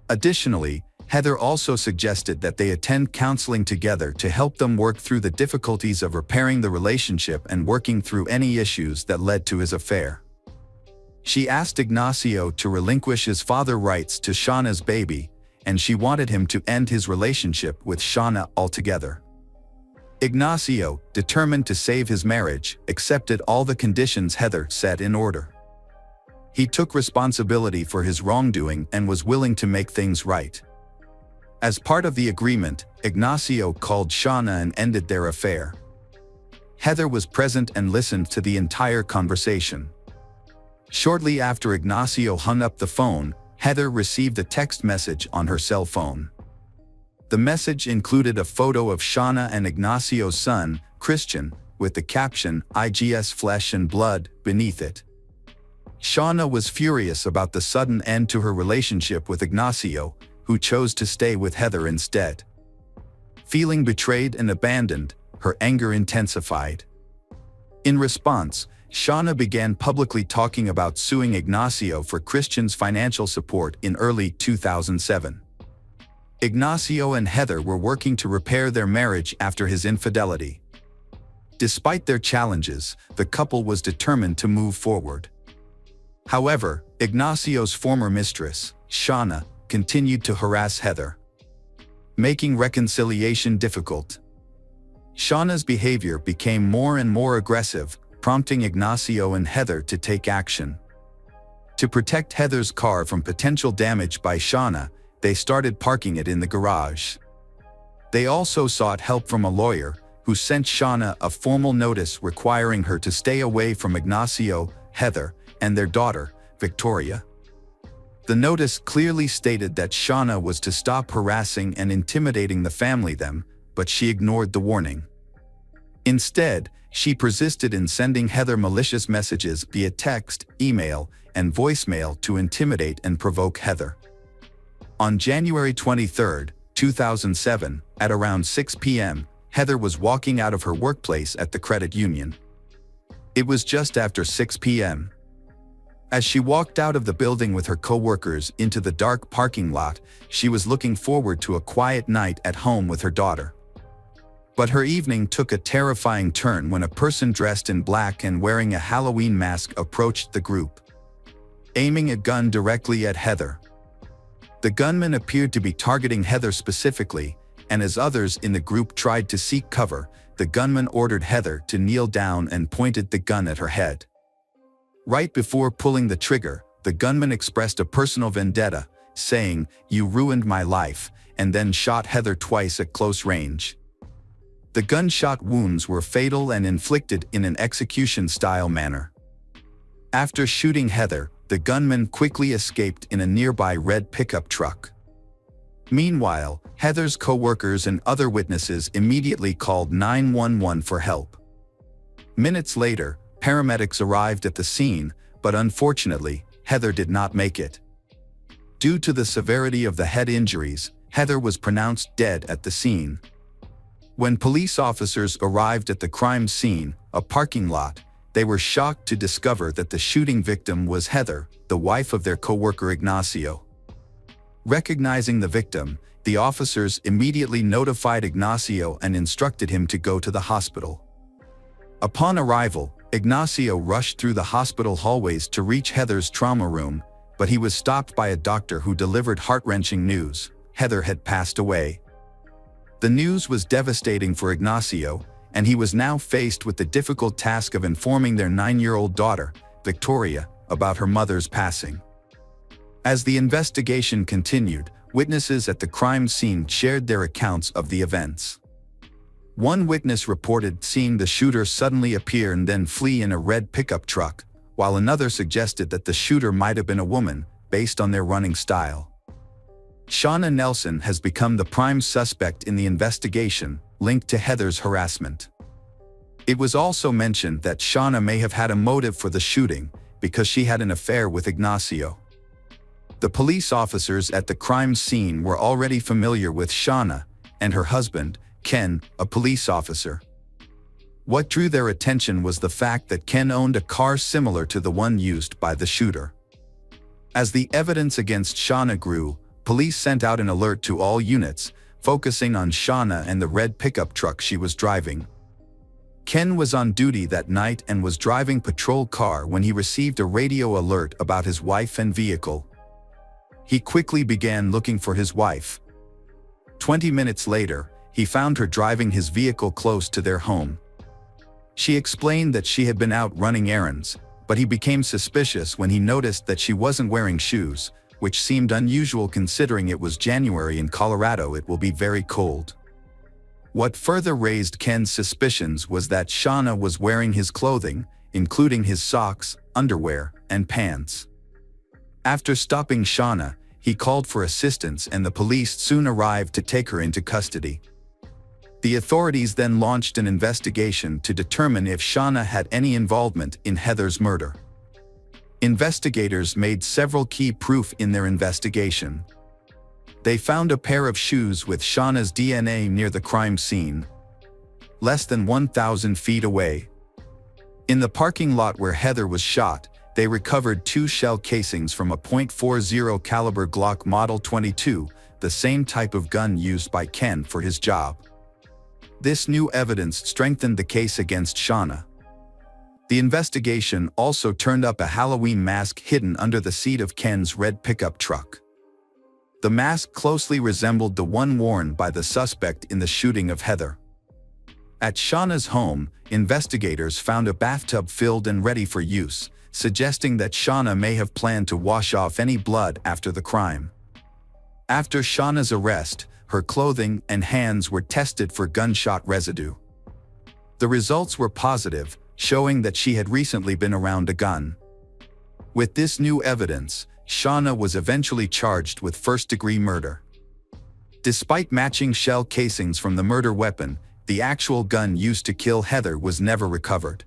Additionally, Heather also suggested that they attend counseling together to help them work through the difficulties of repairing the relationship and working through any issues that led to his affair. She asked Ignacio to relinquish his father rights to Shauna's baby, and she wanted him to end his relationship with Shauna altogether. Ignacio, determined to save his marriage, accepted all the conditions Heather set in order. He took responsibility for his wrongdoing and was willing to make things right. As part of the agreement, Ignacio called Shauna and ended their affair. Heather was present and listened to the entire conversation. Shortly after Ignacio hung up the phone, Heather received a text message on her cell phone. The message included a photo of Shauna and Ignacio's son, Christian, with the caption, "IGS Flesh and Blood," beneath it. Shauna was furious about the sudden end to her relationship with Ignacio, who chose to stay with Heather instead. Feeling betrayed and abandoned, her anger intensified. In response, Shauna began publicly talking about suing Ignacio for Christian's financial support in early 2007. Ignacio and Heather were working to repair their marriage after his infidelity. Despite their challenges, the couple was determined to move forward. However, Ignacio's former mistress, Shauna, continued to harass Heather, making reconciliation difficult. Shauna's behavior became more and more aggressive, prompting Ignacio and Heather to take action. To protect Heather's car from potential damage by Shauna, they started parking it in the garage. They also sought help from a lawyer, who sent Shauna a formal notice requiring her to stay away from Ignacio, Heather, and their daughter, Victoria. The notice clearly stated that Shauna was to stop harassing and intimidating the family but she ignored the warning. Instead, she persisted in sending Heather malicious messages via text, email, and voicemail to intimidate and provoke Heather. On January 23, 2007, at around 6 p.m., Heather was walking out of her workplace at the credit union. It was just after 6 p.m. As she walked out of the building with her co-workers into the dark parking lot, she was looking forward to a quiet night at home with her daughter. But her evening took a terrifying turn when a person dressed in black and wearing a Halloween mask approached the group, aiming a gun directly at Heather. The gunman appeared to be targeting Heather specifically, and as others in the group tried to seek cover, the gunman ordered Heather to kneel down and pointed the gun at her head. Right before pulling the trigger, the gunman expressed a personal vendetta, saying, "You ruined my life," and then shot Heather twice at close range. The gunshot wounds were fatal and inflicted in an execution-style manner. After shooting Heather, the gunman quickly escaped in a nearby red pickup truck. Meanwhile, Heather's co-workers and other witnesses immediately called 911 for help. Minutes later, paramedics arrived at the scene, but unfortunately, Heather did not make it. Due to the severity of the head injuries, Heather was pronounced dead at the scene. When police officers arrived at the crime scene, a parking lot, they were shocked to discover that the shooting victim was Heather, the wife of their co-worker Ignacio. Recognizing the victim, the officers immediately notified Ignacio and instructed him to go to the hospital. Upon arrival, Ignacio rushed through the hospital hallways to reach Heather's trauma room, but he was stopped by a doctor who delivered heart-wrenching news: Heather had passed away. The news was devastating for Ignacio, and he was now faced with the difficult task of informing their 9-year-old daughter, Victoria, about her mother's passing. As the investigation continued, witnesses at the crime scene shared their accounts of the events. One witness reported seeing the shooter suddenly appear and then flee in a red pickup truck, while another suggested that the shooter might have been a woman, based on their running style. Shauna Nelson has become the prime suspect in the investigation, linked to Heather's harassment. It was also mentioned that Shauna may have had a motive for the shooting, because she had an affair with Ignacio. The police officers at the crime scene were already familiar with Shauna and her husband, Ken, a police officer. What drew their attention was the fact that Ken owned a car similar to the one used by the shooter. As the evidence against Shauna grew, police sent out an alert to all units, focusing on Shauna and the red pickup truck she was driving. Ken was on duty that night and was driving patrol car when he received a radio alert about his wife and vehicle. He quickly began looking for his wife. 20 minutes later, he found her driving his vehicle close to their home. She explained that she had been out running errands, but he became suspicious when he noticed that she wasn't wearing shoes, which seemed unusual considering it was January in Colorado. It will be very cold. What further raised Ken's suspicions was that Shauna was wearing his clothing, including his socks, underwear, and pants. After stopping Shauna, he called for assistance and the police soon arrived to take her into custody. The authorities then launched an investigation to determine if Shauna had any involvement in Heather's murder. Investigators made several key proof in their investigation. They found a pair of shoes with Shauna's DNA near the crime scene, less than 1,000 feet away. In the parking lot where Heather was shot, they recovered 2 shell casings from a .40 caliber Glock Model 22, the same type of gun used by Ken for his job. This new evidence strengthened the case against Shauna. The investigation also turned up a Halloween mask hidden under the seat of Ken's red pickup truck. The mask closely resembled the one worn by the suspect in the shooting of Heather. At Shauna's home, investigators found a bathtub filled and ready for use, suggesting that Shauna may have planned to wash off any blood after the crime. After Shauna's arrest, her clothing and hands were tested for gunshot residue. The results were positive, showing that she had recently been around a gun. With this new evidence, Shauna was eventually charged with first-degree murder. Despite matching shell casings from the murder weapon, the actual gun used to kill Heather was never recovered.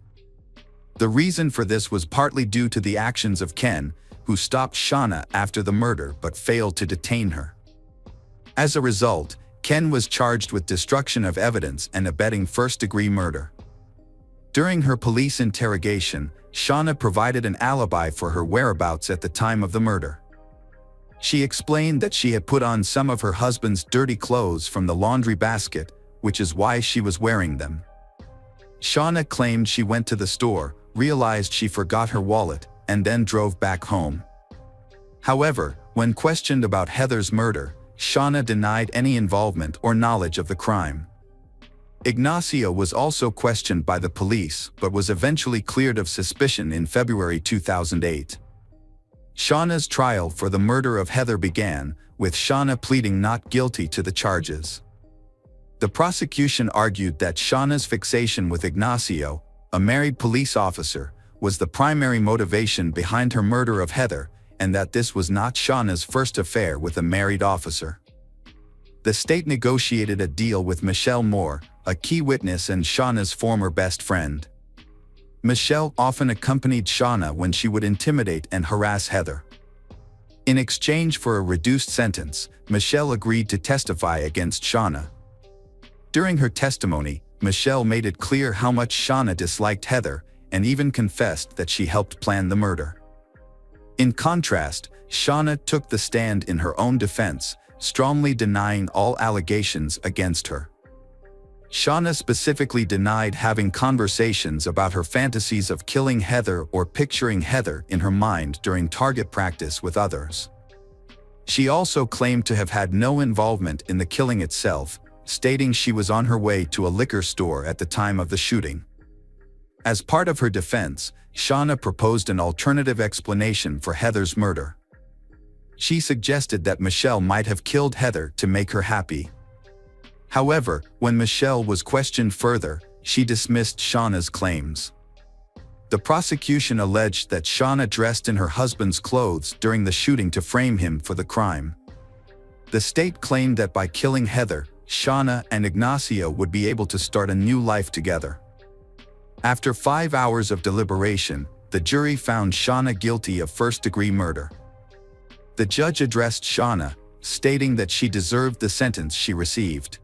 The reason for this was partly due to the actions of Ken, who stopped Shauna after the murder but failed to detain her. As a result, Ken was charged with destruction of evidence and abetting first-degree murder. During her police interrogation, Shauna provided an alibi for her whereabouts at the time of the murder. She explained that she had put on some of her husband's dirty clothes from the laundry basket, which is why she was wearing them. Shauna claimed she went to the store, realized she forgot her wallet, and then drove back home. However, when questioned about Heather's murder, Shauna denied any involvement or knowledge of the crime. Ignacio was also questioned by the police but was eventually cleared of suspicion in February 2008. Shauna's trial for the murder of Heather began, with Shauna pleading not guilty to the charges. The prosecution argued that Shauna's fixation with Ignacio, a married police officer, was the primary motivation behind her murder of Heather, and that this was not Shauna's first affair with a married officer. The state negotiated a deal with Michelle Moore, a key witness and Shauna's former best friend. Michelle often accompanied Shauna when she would intimidate and harass Heather. In exchange for a reduced sentence, Michelle agreed to testify against Shauna. During her testimony, Michelle made it clear how much Shauna disliked Heather and even confessed that she helped plan the murder. In contrast, Shauna took the stand in her own defense, strongly denying all allegations against her. Shauna specifically denied having conversations about her fantasies of killing Heather or picturing Heather in her mind during target practice with others. She also claimed to have had no involvement in the killing itself, stating she was on her way to a liquor store at the time of the shooting. As part of her defense, Shauna proposed an alternative explanation for Heather's murder. She suggested that Michelle might have killed Heather to make her happy. However, when Michelle was questioned further, she dismissed Shauna's claims. The prosecution alleged that Shauna dressed in her husband's clothes during the shooting to frame him for the crime. The state claimed that by killing Heather, Shauna and Ignacio would be able to start a new life together. After 5 hours of deliberation, the jury found Shauna guilty of first-degree murder. The judge addressed Shauna, stating that she deserved the sentence she received.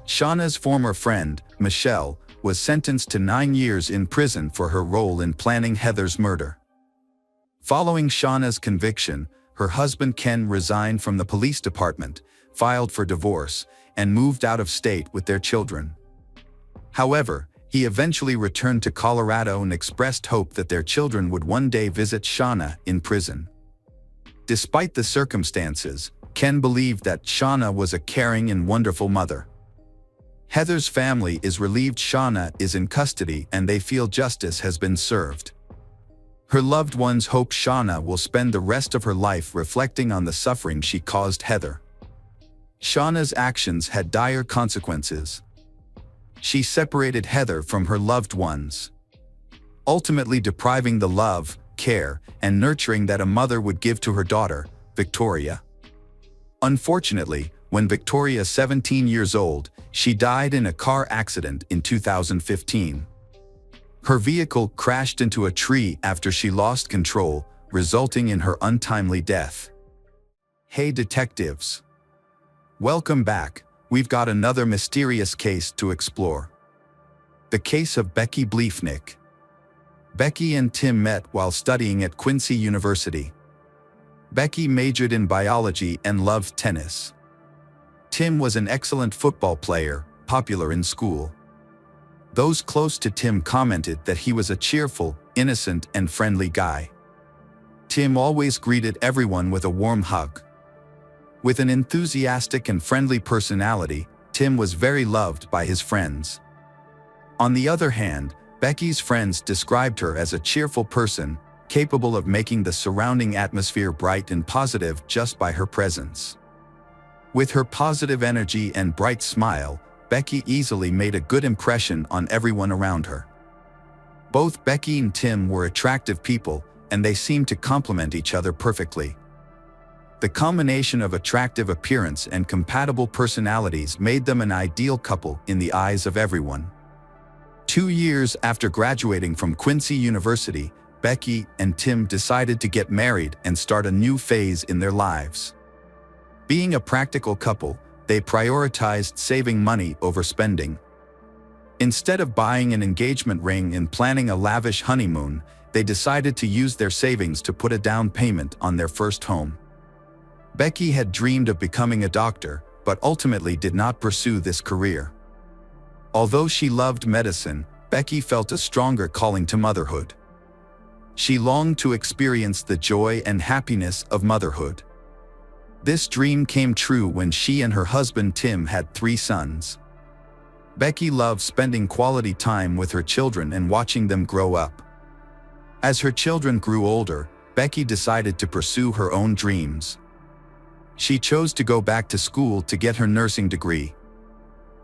Shauna's former friend, Michelle, was sentenced to 9 years in prison for her role in planning Heather's murder. Following Shauna's conviction, her husband Ken resigned from the police department, filed for divorce, and moved out of state with their children. However, he eventually returned to Colorado and expressed hope that their children would one day visit Shauna in prison. Despite the circumstances, Ken believed that Shauna was a caring and wonderful mother. Heather's family is relieved Shauna is in custody and they feel justice has been served. Her loved ones hope Shauna will spend the rest of her life reflecting on the suffering she caused Heather. Shauna's actions had dire consequences. She separated Heather from her loved ones, ultimately depriving the love, care, and nurturing that a mother would give to her daughter, Victoria. Unfortunately, when Victoria, 17 years old, she died in a car accident in 2015. Her vehicle crashed into a tree after she lost control, resulting in her untimely death. Hey detectives! Welcome back. We've got another mysterious case to explore. The case of Becky Bleefnick. Becky and Tim met while studying at Quincy University. Becky majored in biology and loved tennis. Tim was an excellent football player, popular in school. Those close to Tim commented that he was a cheerful, innocent, and friendly guy. Tim always greeted everyone with a warm hug. With an enthusiastic and friendly personality, Tim was very loved by his friends. On the other hand, Becky's friends described her as a cheerful person, capable of making the surrounding atmosphere bright and positive just by her presence. With her positive energy and bright smile, Becky easily made a good impression on everyone around her. Both Becky and Tim were attractive people, and they seemed to complement each other perfectly. The combination of attractive appearance and compatible personalities made them an ideal couple in the eyes of everyone. 2 years after graduating from Quincy University, Becky and Tim decided to get married and start a new phase in their lives. Being a practical couple, they prioritized saving money over spending. Instead of buying an engagement ring and planning a lavish honeymoon, they decided to use their savings to put a down payment on their first home. Becky had dreamed of becoming a doctor, but ultimately did not pursue this career. Although she loved medicine, Becky felt a stronger calling to motherhood. She longed to experience the joy and happiness of motherhood. This dream came true when she and her husband Tim had 3 sons. Becky loved spending quality time with her children and watching them grow up. As her children grew older, Becky decided to pursue her own dreams. She chose to go back to school to get her nursing degree.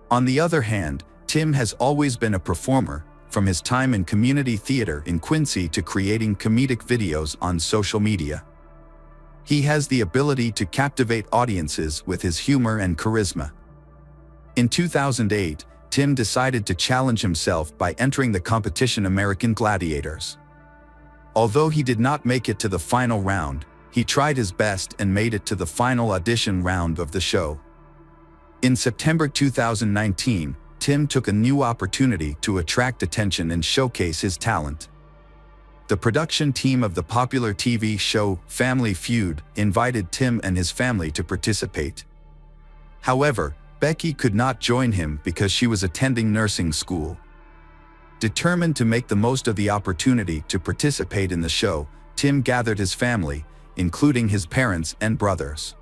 On the other hand, Tim has always been a performer, from his time in community theater in Quincy to creating comedic videos on social media. He has the ability to captivate audiences with his humor and charisma. In 2008, Tim decided to challenge himself by entering the competition American Gladiators. Although he did not make it to the final round, he tried his best and made it to the final audition round of the show. In September 2019, Tim took a new opportunity to attract attention and showcase his talent. The production team of the popular TV show Family Feud invited Tim and his family to participate. However, Becky could not join him because she was attending nursing school. Determined to make the most of the opportunity to participate in the show, Tim gathered his family, including his parents and brothers.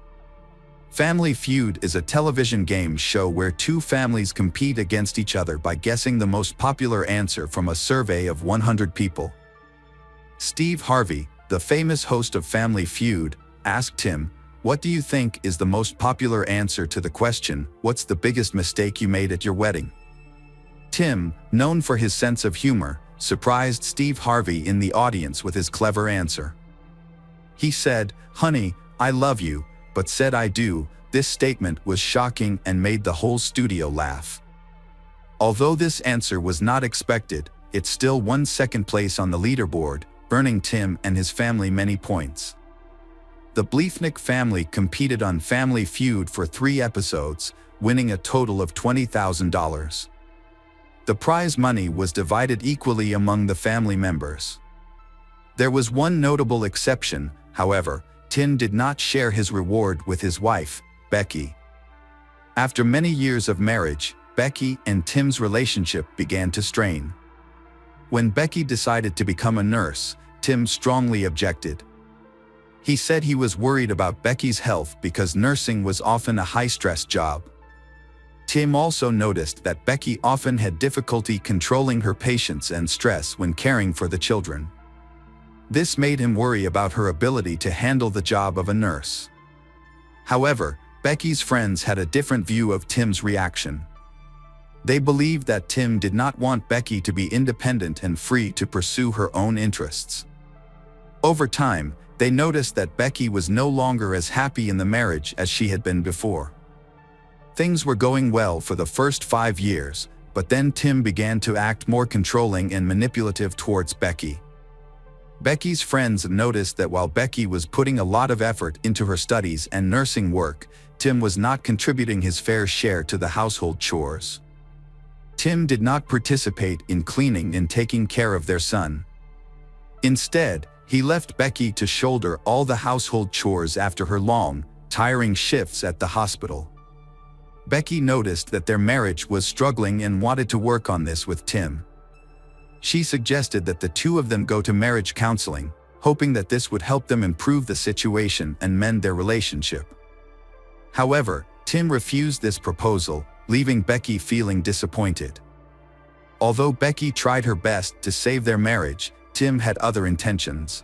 Family Feud is a television game show where two families compete against each other by guessing the most popular answer from a survey of 100 people. Steve Harvey, the famous host of Family Feud, asked Tim, "What do you think is the most popular answer to the question, 'What's the biggest mistake you made at your wedding?'" Tim, known for his sense of humor, surprised Steve Harvey in the audience with his clever answer. He said, "Honey, I love you, but said I do." This statement was shocking and made the whole studio laugh. Although this answer was not expected, it still won second place on the leaderboard, earning Tim and his family many points. The Bleefnick family competed on Family Feud for 3 episodes, winning a total of $20,000. The prize money was divided equally among the family members. There was one notable exception, however. Tim did not share his reward with his wife, Becky. After many years of marriage, Becky and Tim's relationship began to strain. When Becky decided to become a nurse, Tim strongly objected. He said he was worried about Becky's health because nursing was often a high-stress job. Tim also noticed that Becky often had difficulty controlling her patience and stress when caring for the children. This made him worry about her ability to handle the job of a nurse. However, Becky's friends had a different view of Tim's reaction. They believed that Tim did not want Becky to be independent and free to pursue her own interests. Over time, they noticed that Becky was no longer as happy in the marriage as she had been before. Things were going well for the first 5 years, but then Tim began to act more controlling and manipulative towards Becky. Becky's friends noticed that while Becky was putting a lot of effort into her studies and nursing work, Tim was not contributing his fair share to the household chores. Tim did not participate in cleaning and taking care of their son. Instead, he left Becky to shoulder all the household chores after her long, tiring shifts at the hospital. Becky noticed that their marriage was struggling and wanted to work on this with Tim. She suggested that the two of them go to marriage counseling, hoping that this would help them improve the situation and mend their relationship. However, Tim refused this proposal, leaving Becky feeling disappointed. Although Becky tried her best to save their marriage, Tim had other intentions.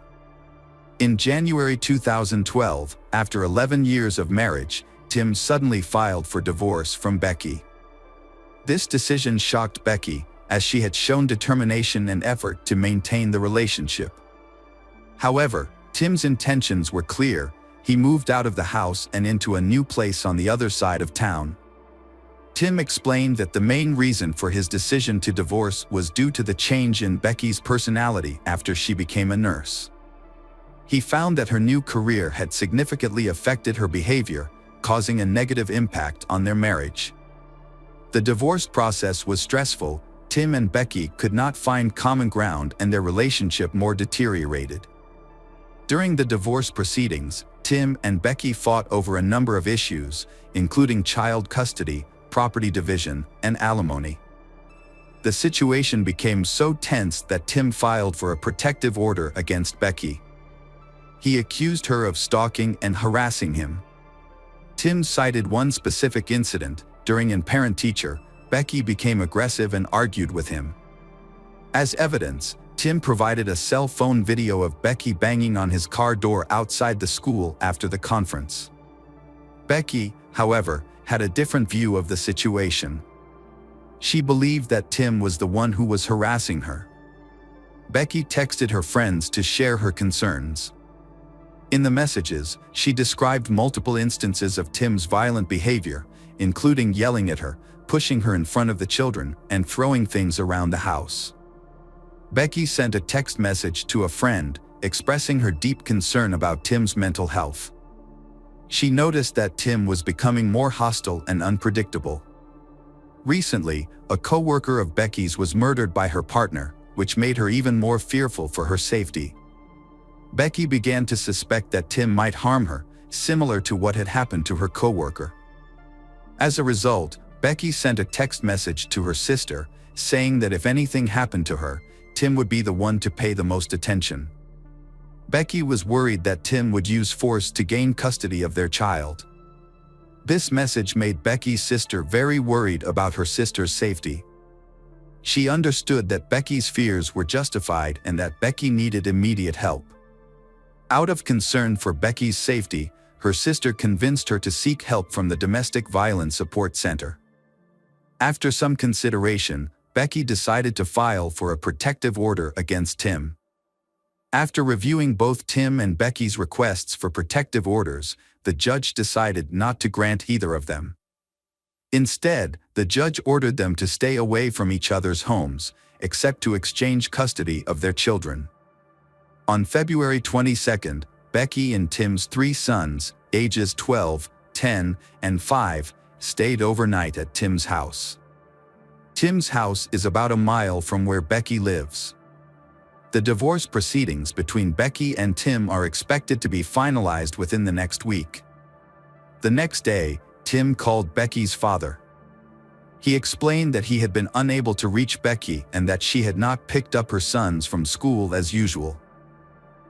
In January 2012, after 11 years of marriage, Tim suddenly filed for divorce from Becky. This decision shocked Becky, as she had shown determination and effort to maintain the relationship. However, Tim's intentions were clear. He moved out of the house and into a new place on the other side of town. Tim explained that the main reason for his decision to divorce was due to the change in Becky's personality after she became a nurse. He found that her new career had significantly affected her behavior, causing a negative impact on their marriage. The divorce process was stressful. Tim and Becky could not find common ground and their relationship more deteriorated. During the divorce proceedings, Tim and Becky fought over a number of issues, including child custody, property division, and alimony. The situation became so tense that Tim filed for a protective order against Becky. He accused her of stalking and harassing him. Tim cited one specific incident. During in parent-teacher, Becky became aggressive and argued with him. As evidence, Tim provided a cell phone video of Becky banging on his car door outside the school after the conference. Becky, however, had a different view of the situation. She believed that Tim was the one who was harassing her. Becky texted her friends to share her concerns. In the messages, she described multiple instances of Tim's violent behavior, including yelling at her, pushing her in front of the children, and throwing things around the house. Becky sent a text message to a friend, expressing her deep concern about Tim's mental health. She noticed that Tim was becoming more hostile and unpredictable. Recently, a co-worker of Becky's was murdered by her partner, which made her even more fearful for her safety. Becky began to suspect that Tim might harm her, similar to what had happened to her co-worker. As a result, Becky sent a text message to her sister, saying that if anything happened to her, Tim would be the one to pay the most attention. Becky was worried that Tim would use force to gain custody of their child. This message made Becky's sister very worried about her sister's safety. She understood that Becky's fears were justified and that Becky needed immediate help. Out of concern for Becky's safety, her sister convinced her to seek help from the Domestic Violence Support Center. After some consideration, Becky decided to file for a protective order against Tim. After reviewing both Tim and Becky's requests for protective orders, the judge decided not to grant either of them. Instead, the judge ordered them to stay away from each other's homes, except to exchange custody of their children. On February 22, Becky and Tim's 3 sons, ages 12, 10, and 5, stayed overnight at Tim's house. Tim's house is about a mile from where Becky lives. The divorce proceedings between Becky and Tim are expected to be finalized within the next week. The next day, Tim called Becky's father. He explained that he had been unable to reach Becky and that she had not picked up her sons from school as usual.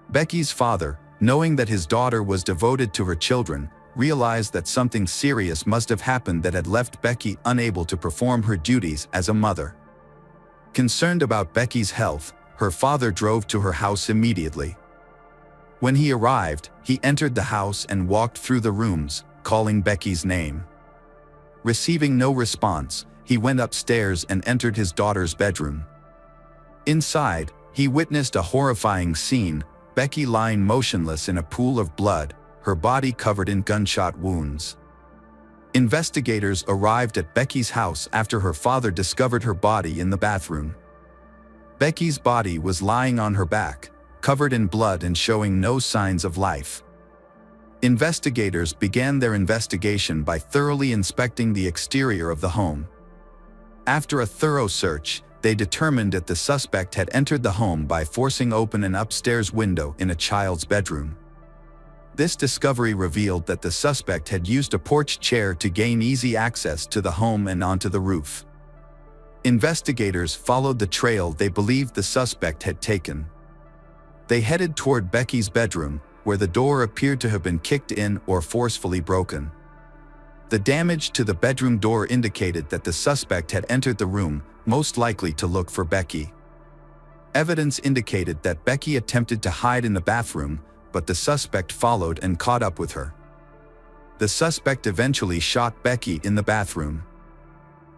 Becky's father, knowing that his daughter was devoted to her children, realized that something serious must have happened that had left Becky unable to perform her duties as a mother. Concerned about Becky's health, her father drove to her house immediately. When he arrived, he entered the house and walked through the rooms, calling Becky's name. Receiving no response, he went upstairs and entered his daughter's bedroom. Inside, he witnessed a horrifying scene: Becky lying motionless in a pool of blood, her body covered in gunshot wounds. Investigators arrived at Becky's house after her father discovered her body in the bathroom. Becky's body was lying on her back, covered in blood and showing no signs of life. Investigators began their investigation by thoroughly inspecting the exterior of the home. After a thorough search, they determined that the suspect had entered the home by forcing open an upstairs window in a child's bedroom. This discovery revealed that the suspect had used a porch chair to gain easy access to the home and onto the roof. Investigators followed the trail they believed the suspect had taken. They headed toward Becky's bedroom, where the door appeared to have been kicked in or forcefully broken. The damage to the bedroom door indicated that the suspect had entered the room, most likely to look for Becky. Evidence indicated that Becky attempted to hide in the bathroom, but the suspect followed and caught up with her. The suspect eventually shot Becky in the bathroom.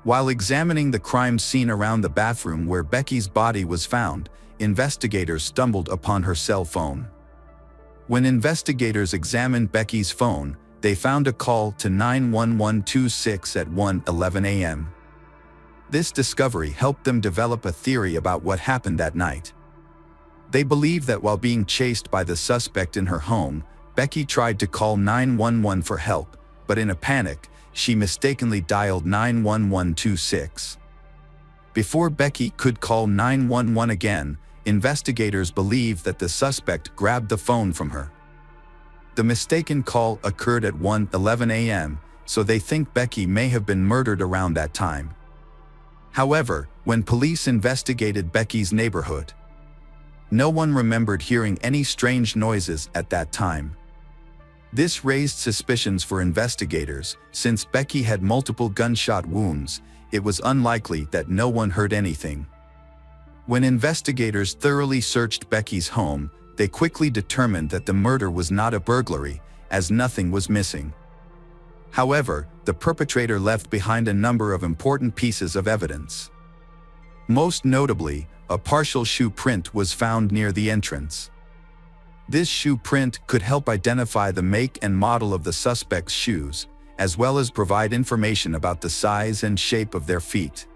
While examining the crime scene around the bathroom where Becky's body was found, investigators stumbled upon her cell phone. When investigators examined Becky's phone, they found a call to 91126 at 1:11 a.m. This discovery helped them develop a theory about what happened that night. They believe that while being chased by the suspect in her home, Becky tried to call 911 for help, but in a panic, she mistakenly dialed 91126. Before Becky could call 911 again, investigators believe that the suspect grabbed the phone from her. The mistaken call occurred at 1:11 a.m., so they think Becky may have been murdered around that time. However, when police investigated Becky's neighborhood, no one remembered hearing any strange noises at that time. This raised suspicions for investigators. Since Becky had multiple gunshot wounds, it was unlikely that no one heard anything. When investigators thoroughly searched Becky's home, they quickly determined that the murder was not a burglary, as nothing was missing. However, the perpetrator left behind a number of important pieces of evidence. Most notably, a partial shoe print was found near the entrance. This shoe print could help identify the make and model of the suspect's shoes, as well as provide information about the size and shape of their feet.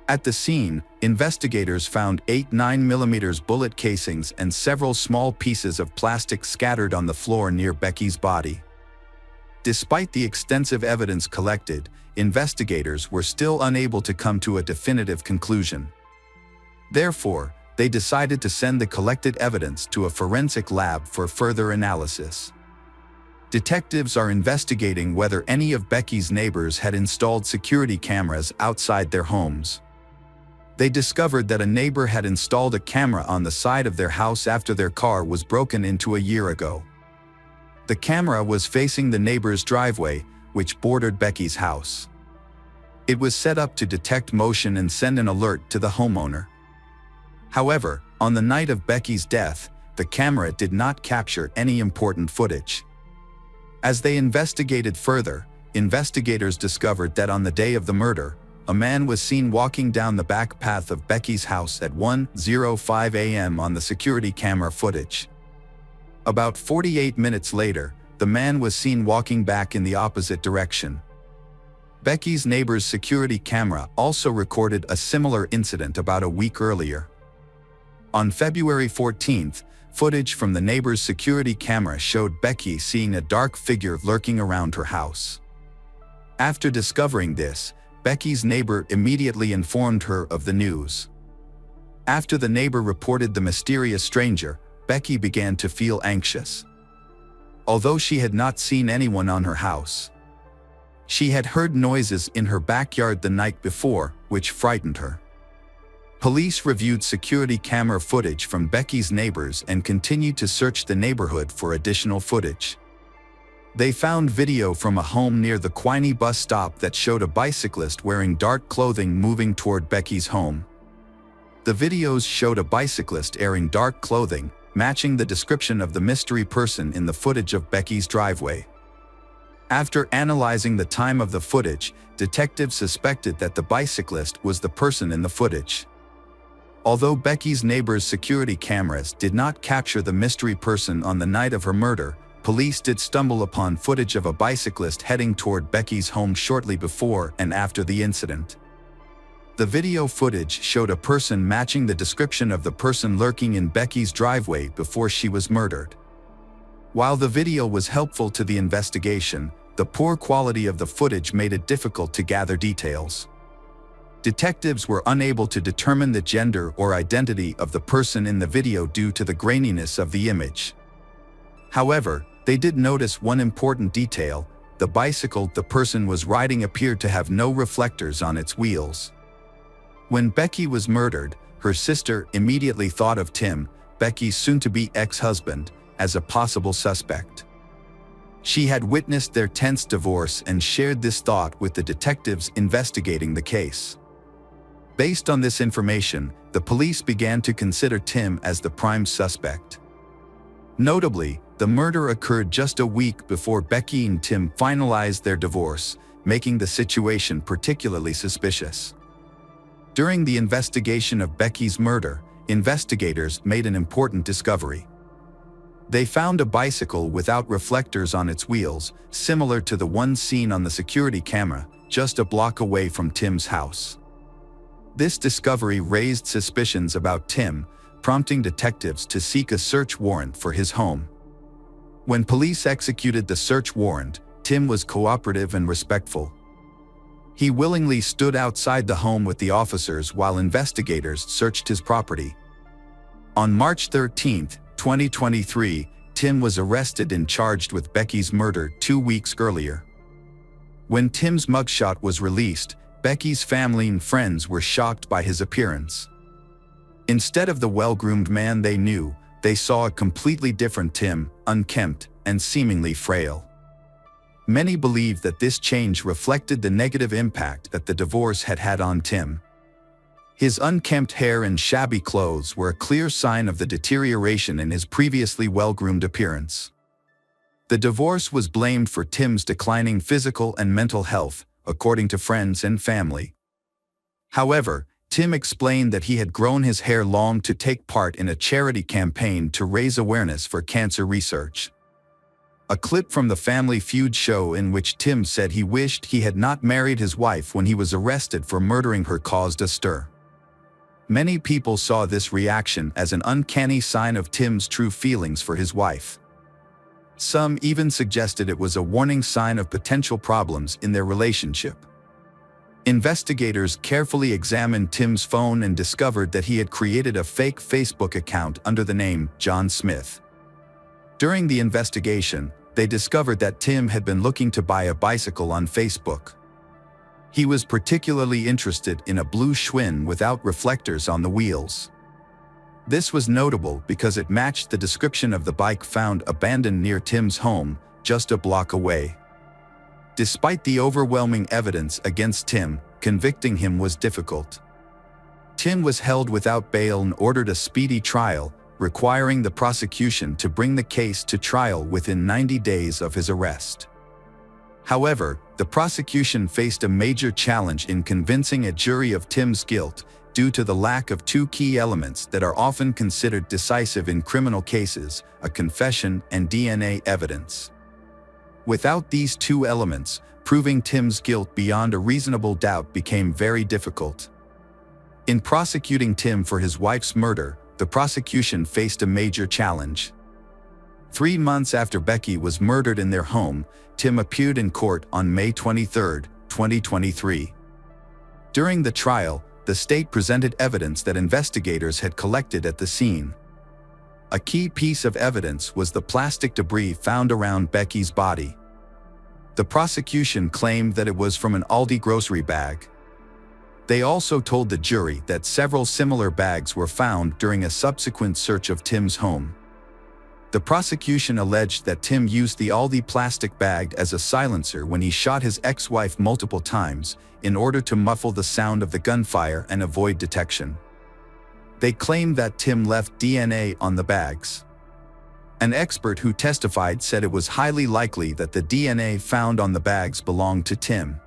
At the scene, investigators found 8 9mm bullet casings and several small pieces of plastic scattered on the floor near Becky's body. Despite the extensive evidence collected, investigators were still unable to come to a definitive conclusion. Therefore, they decided to send the collected evidence to a forensic lab for further analysis. Detectives are investigating whether any of Becky's neighbors had installed security cameras outside their homes. They discovered that a neighbor had installed a camera on the side of their house after their car was broken into a year ago. The camera was facing the neighbor's driveway, which bordered Becky's house. It was set up to detect motion and send an alert to the homeowner. However, on the night of Becky's death, the camera did not capture any important footage. As they investigated further, investigators discovered that on the day of the murder, a man was seen walking down the back path of Becky's house at 1:05 a.m. on the security camera footage. About 48 minutes later, the man was seen walking back in the opposite direction. Becky's neighbor's security camera also recorded a similar incident about a week earlier. On February 14th, footage from the neighbor's security camera showed Becky seeing a dark figure lurking around her house. After discovering this, Becky's neighbor immediately informed her of the news. After the neighbor reported the mysterious stranger, Becky began to feel anxious. Although she had not seen anyone on her house, she had heard noises in her backyard the night before, which frightened her. Police reviewed security camera footage from Becky's neighbors and continued to search the neighborhood for additional footage. They found video from a home near the Quiney bus stop that showed a bicyclist wearing dark clothing moving toward Becky's home. The videos showed a bicyclist wearing dark clothing, matching the description of the mystery person in the footage of Becky's driveway. After analyzing the time of the footage, detectives suspected that the bicyclist was the person in the footage. Although Becky's neighbor's security cameras did not capture the mystery person on the night of her murder, police did stumble upon footage of a bicyclist heading toward Becky's home shortly before and after the incident. The video footage showed a person matching the description of the person lurking in Becky's driveway before she was murdered. While the video was helpful to the investigation, the poor quality of the footage made it difficult to gather details. Detectives were unable to determine the gender or identity of the person in the video due to the graininess of the image. However, they did notice one important detail: the bicycle the person was riding appeared to have no reflectors on its wheels. When Becky was murdered, her sister immediately thought of Tim, Becky's soon-to-be ex-husband, as a possible suspect. She had witnessed their tense divorce and shared this thought with the detectives investigating the case. Based on this information, the police began to consider Tim as the prime suspect. Notably, the murder occurred just a week before Becky and Tim finalized their divorce, making the situation particularly suspicious. During the investigation of Becky's murder, investigators made an important discovery. They found a bicycle without reflectors on its wheels, similar to the one seen on the security camera, just a block away from Tim's house. This discovery raised suspicions about Tim, prompting detectives to seek a search warrant for his home. When police executed the search warrant, Tim was cooperative and respectful. He willingly stood outside the home with the officers while investigators searched his property. On March 13, 2023, Tim was arrested and charged with Becky's murder 2 weeks earlier. When Tim's mugshot was released, Becky's family and friends were shocked by his appearance. Instead of the well-groomed man they knew, they saw a completely different Tim, unkempt and seemingly frail. Many believe that this change reflected the negative impact that the divorce had had on Tim. His unkempt hair and shabby clothes were a clear sign of the deterioration in his previously well-groomed appearance. The divorce was blamed for Tim's declining physical and mental health, according to friends and family. However, Tim explained that he had grown his hair long to take part in a charity campaign to raise awareness for cancer research. A clip from the Family Feud show in which Tim said he wished he had not married his wife when he was arrested for murdering her caused a stir. Many people saw this reaction as an uncanny sign of Tim's true feelings for his wife. Some even suggested it was a warning sign of potential problems in their relationship. Investigators carefully examined Tim's phone and discovered that he had created a fake Facebook account under the name John Smith. During the investigation, they discovered that Tim had been looking to buy a bicycle on Facebook. He was particularly interested in a blue Schwinn without reflectors on the wheels. This was notable because it matched the description of the bike found abandoned near Tim's home, just a block away. Despite the overwhelming evidence against Tim, convicting him was difficult. Tim was held without bail and ordered a speedy trial, requiring the prosecution to bring the case to trial within 90 days of his arrest. However, the prosecution faced a major challenge in convincing a jury of Tim's guilt due to the lack of two key elements that are often considered decisive in criminal cases: a confession and DNA evidence. Without these two elements, proving Tim's guilt beyond a reasonable doubt became very difficult. In prosecuting Tim for his wife's murder, the prosecution faced a major challenge. 3 months after Becky was murdered in their home, Tim appeared in court on May 23, 2023. During the trial, the state presented evidence that investigators had collected at the scene. A key piece of evidence was the plastic debris found around Becky's body. The prosecution claimed that it was from an Aldi grocery bag. They also told the jury that several similar bags were found during a subsequent search of Tim's home. The prosecution alleged that Tim used the Aldi plastic bag as a silencer when he shot his ex-wife multiple times in order to muffle the sound of the gunfire and avoid detection. They claimed that Tim left DNA on the bags. An expert who testified said it was highly likely that the DNA found on the bags belonged to Tim.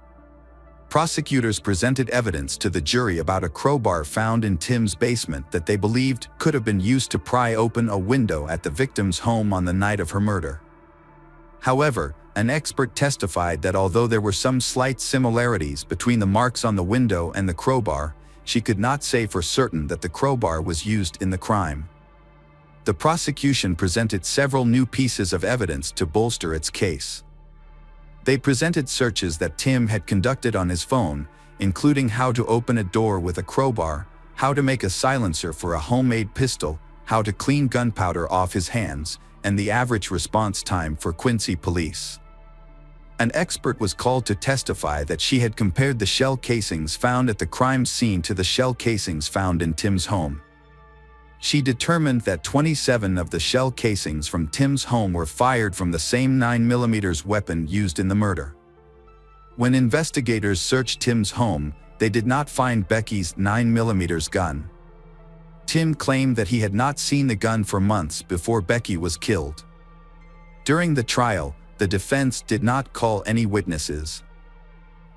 Prosecutors presented evidence to the jury about a crowbar found in Tim's basement that they believed could have been used to pry open a window at the victim's home on the night of her murder. However, an expert testified that although there were some slight similarities between the marks on the window and the crowbar, she could not say for certain that the crowbar was used in the crime. The prosecution presented several new pieces of evidence to bolster its case. They presented searches that Tim had conducted on his phone, including how to open a door with a crowbar, how to make a silencer for a homemade pistol, how to clean gunpowder off his hands, and the average response time for Quincy police. An expert was called to testify that she had compared the shell casings found at the crime scene to the shell casings found in Tim's home. She determined that 27 of the shell casings from Tim's home were fired from the same 9mm weapon used in the murder. When investigators searched Tim's home, they did not find Becky's 9mm gun. Tim claimed that he had not seen the gun for months before Becky was killed. During the trial, the defense did not call any witnesses.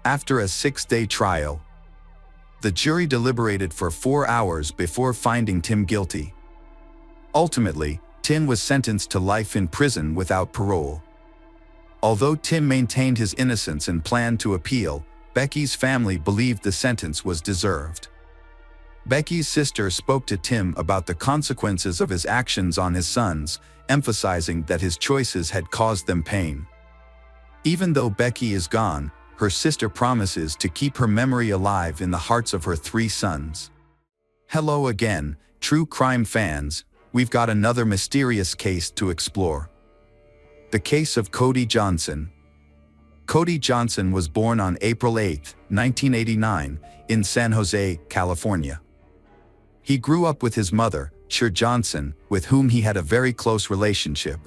After a 6-day trial, the jury deliberated for 4 hours before finding Tim guilty. Ultimately, Tim was sentenced to life in prison without parole. Although Tim maintained his innocence and planned to appeal, Becky's family believed the sentence was deserved. Becky's sister spoke to Tim about the consequences of his actions on his sons, emphasizing that his choices had caused them pain. Even though Becky is gone, her sister promises to keep her memory alive in the hearts of her 3 sons. Hello again, true crime fans, we've got another mysterious case to explore. The case of Cody Johnson. Cody Johnson was born on April 8, 1989, in San Jose, California. He grew up with his mother, Cher Johnson, with whom he had a very close relationship.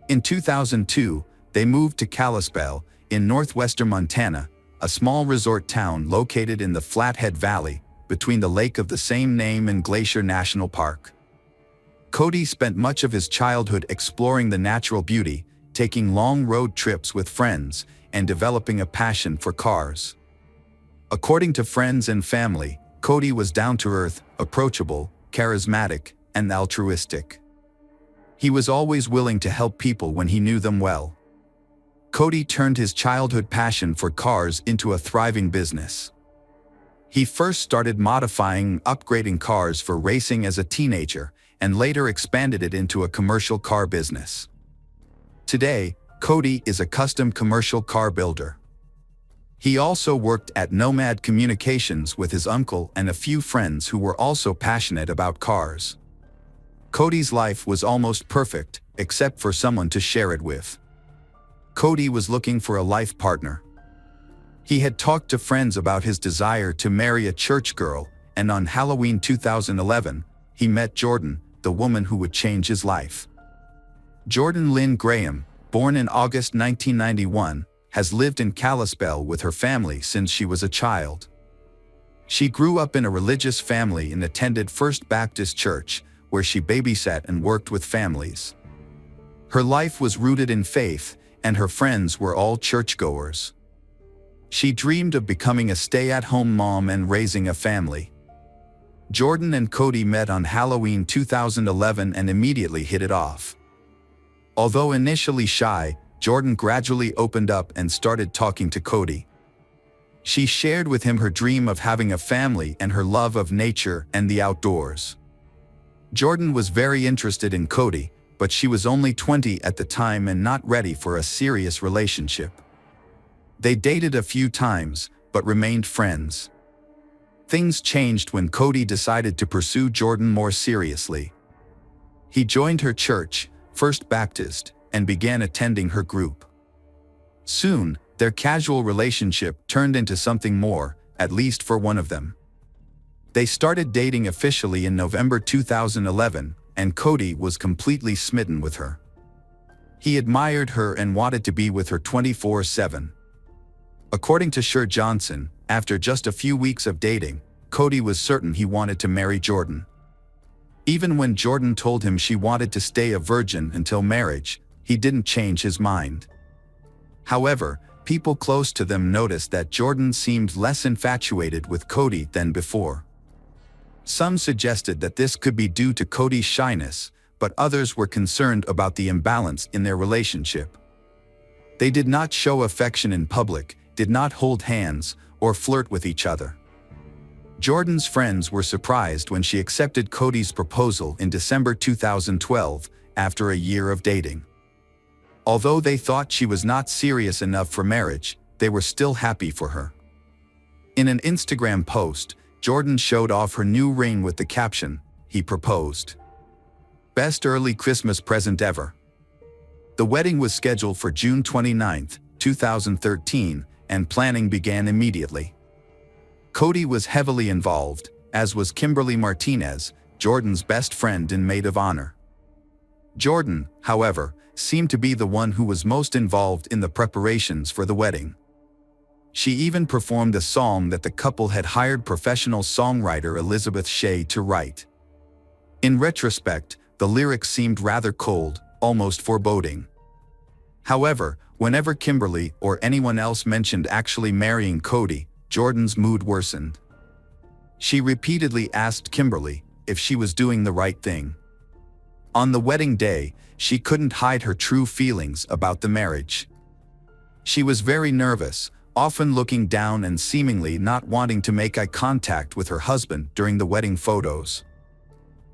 In 2002, they moved to Kalispell, in northwestern Montana, a small resort town located in the Flathead Valley, between the lake of the same name and Glacier National Park. Cody spent much of his childhood exploring the natural beauty, taking long road trips with friends, and developing a passion for cars. According to friends and family, Cody was down-to-earth, approachable, charismatic, and altruistic. He was always willing to help people when he knew them well. Cody turned his childhood passion for cars into a thriving business. He first started modifying and upgrading cars for racing as a teenager, and later expanded it into a commercial car business. Today, Cody is a custom commercial car builder. He also worked at Nomad Communications with his uncle and a few friends who were also passionate about cars. Cody's life was almost perfect, except for someone to share it with. Cody was looking for a life partner. He had talked to friends about his desire to marry a church girl, and on Halloween 2011, he met Jordan, the woman who would change his life. Jordan Lynn Graham, born in August 1991, has lived in Kalispell with her family since she was a child. She grew up in a religious family and attended First Baptist Church, where she babysat and worked with families. Her life was rooted in faith, and her friends were all churchgoers. She dreamed of becoming a stay-at-home mom and raising a family. Jordan and Cody met on Halloween 2011 and immediately hit it off. Although initially shy, Jordan gradually opened up and started talking to Cody. She shared with him her dream of having a family and her love of nature and the outdoors. Jordan was very interested in Cody, but she was only 20 at the time and not ready for a serious relationship. They dated a few times, but remained friends. Things changed when Cody decided to pursue Jordan more seriously. He joined her church, First Baptist, and began attending her group. Soon, their casual relationship turned into something more, at least for one of them. They started dating officially in November 2011, and Cody was completely smitten with her. He admired her and wanted to be with her 24/7. According to Sher Johnson, after just a few weeks of dating, Cody was certain he wanted to marry Jordan. Even when Jordan told him she wanted to stay a virgin until marriage, he didn't change his mind. However, people close to them noticed that Jordan seemed less infatuated with Cody than before. Some suggested that this could be due to Cody's shyness, but others were concerned about the imbalance in their relationship. They did not show affection in public, did not hold hands, or flirt with each other. Jordan's friends were surprised when she accepted Cody's proposal in December 2012, after a year of dating. Although they thought she was not serious enough for marriage, they were still happy for her. In an Instagram post, Jordan showed off her new ring with the caption, "He proposed. Best early Christmas present ever." The wedding was scheduled for June 29, 2013, and planning began immediately. Cody was heavily involved, as was Kimberly Martinez, Jordan's best friend and maid of honor. Jordan, however, seemed to be the one who was most involved in the preparations for the wedding. She even performed a song that the couple had hired professional songwriter Elizabeth Shea to write. In retrospect, the lyrics seemed rather cold, almost foreboding. However, whenever Kimberly or anyone else mentioned actually marrying Cody, Jordan's mood worsened. She repeatedly asked Kimberly if she was doing the right thing. On the wedding day, she couldn't hide her true feelings about the marriage. She was very nervous, often looking down and seemingly not wanting to make eye contact with her husband during the wedding photos.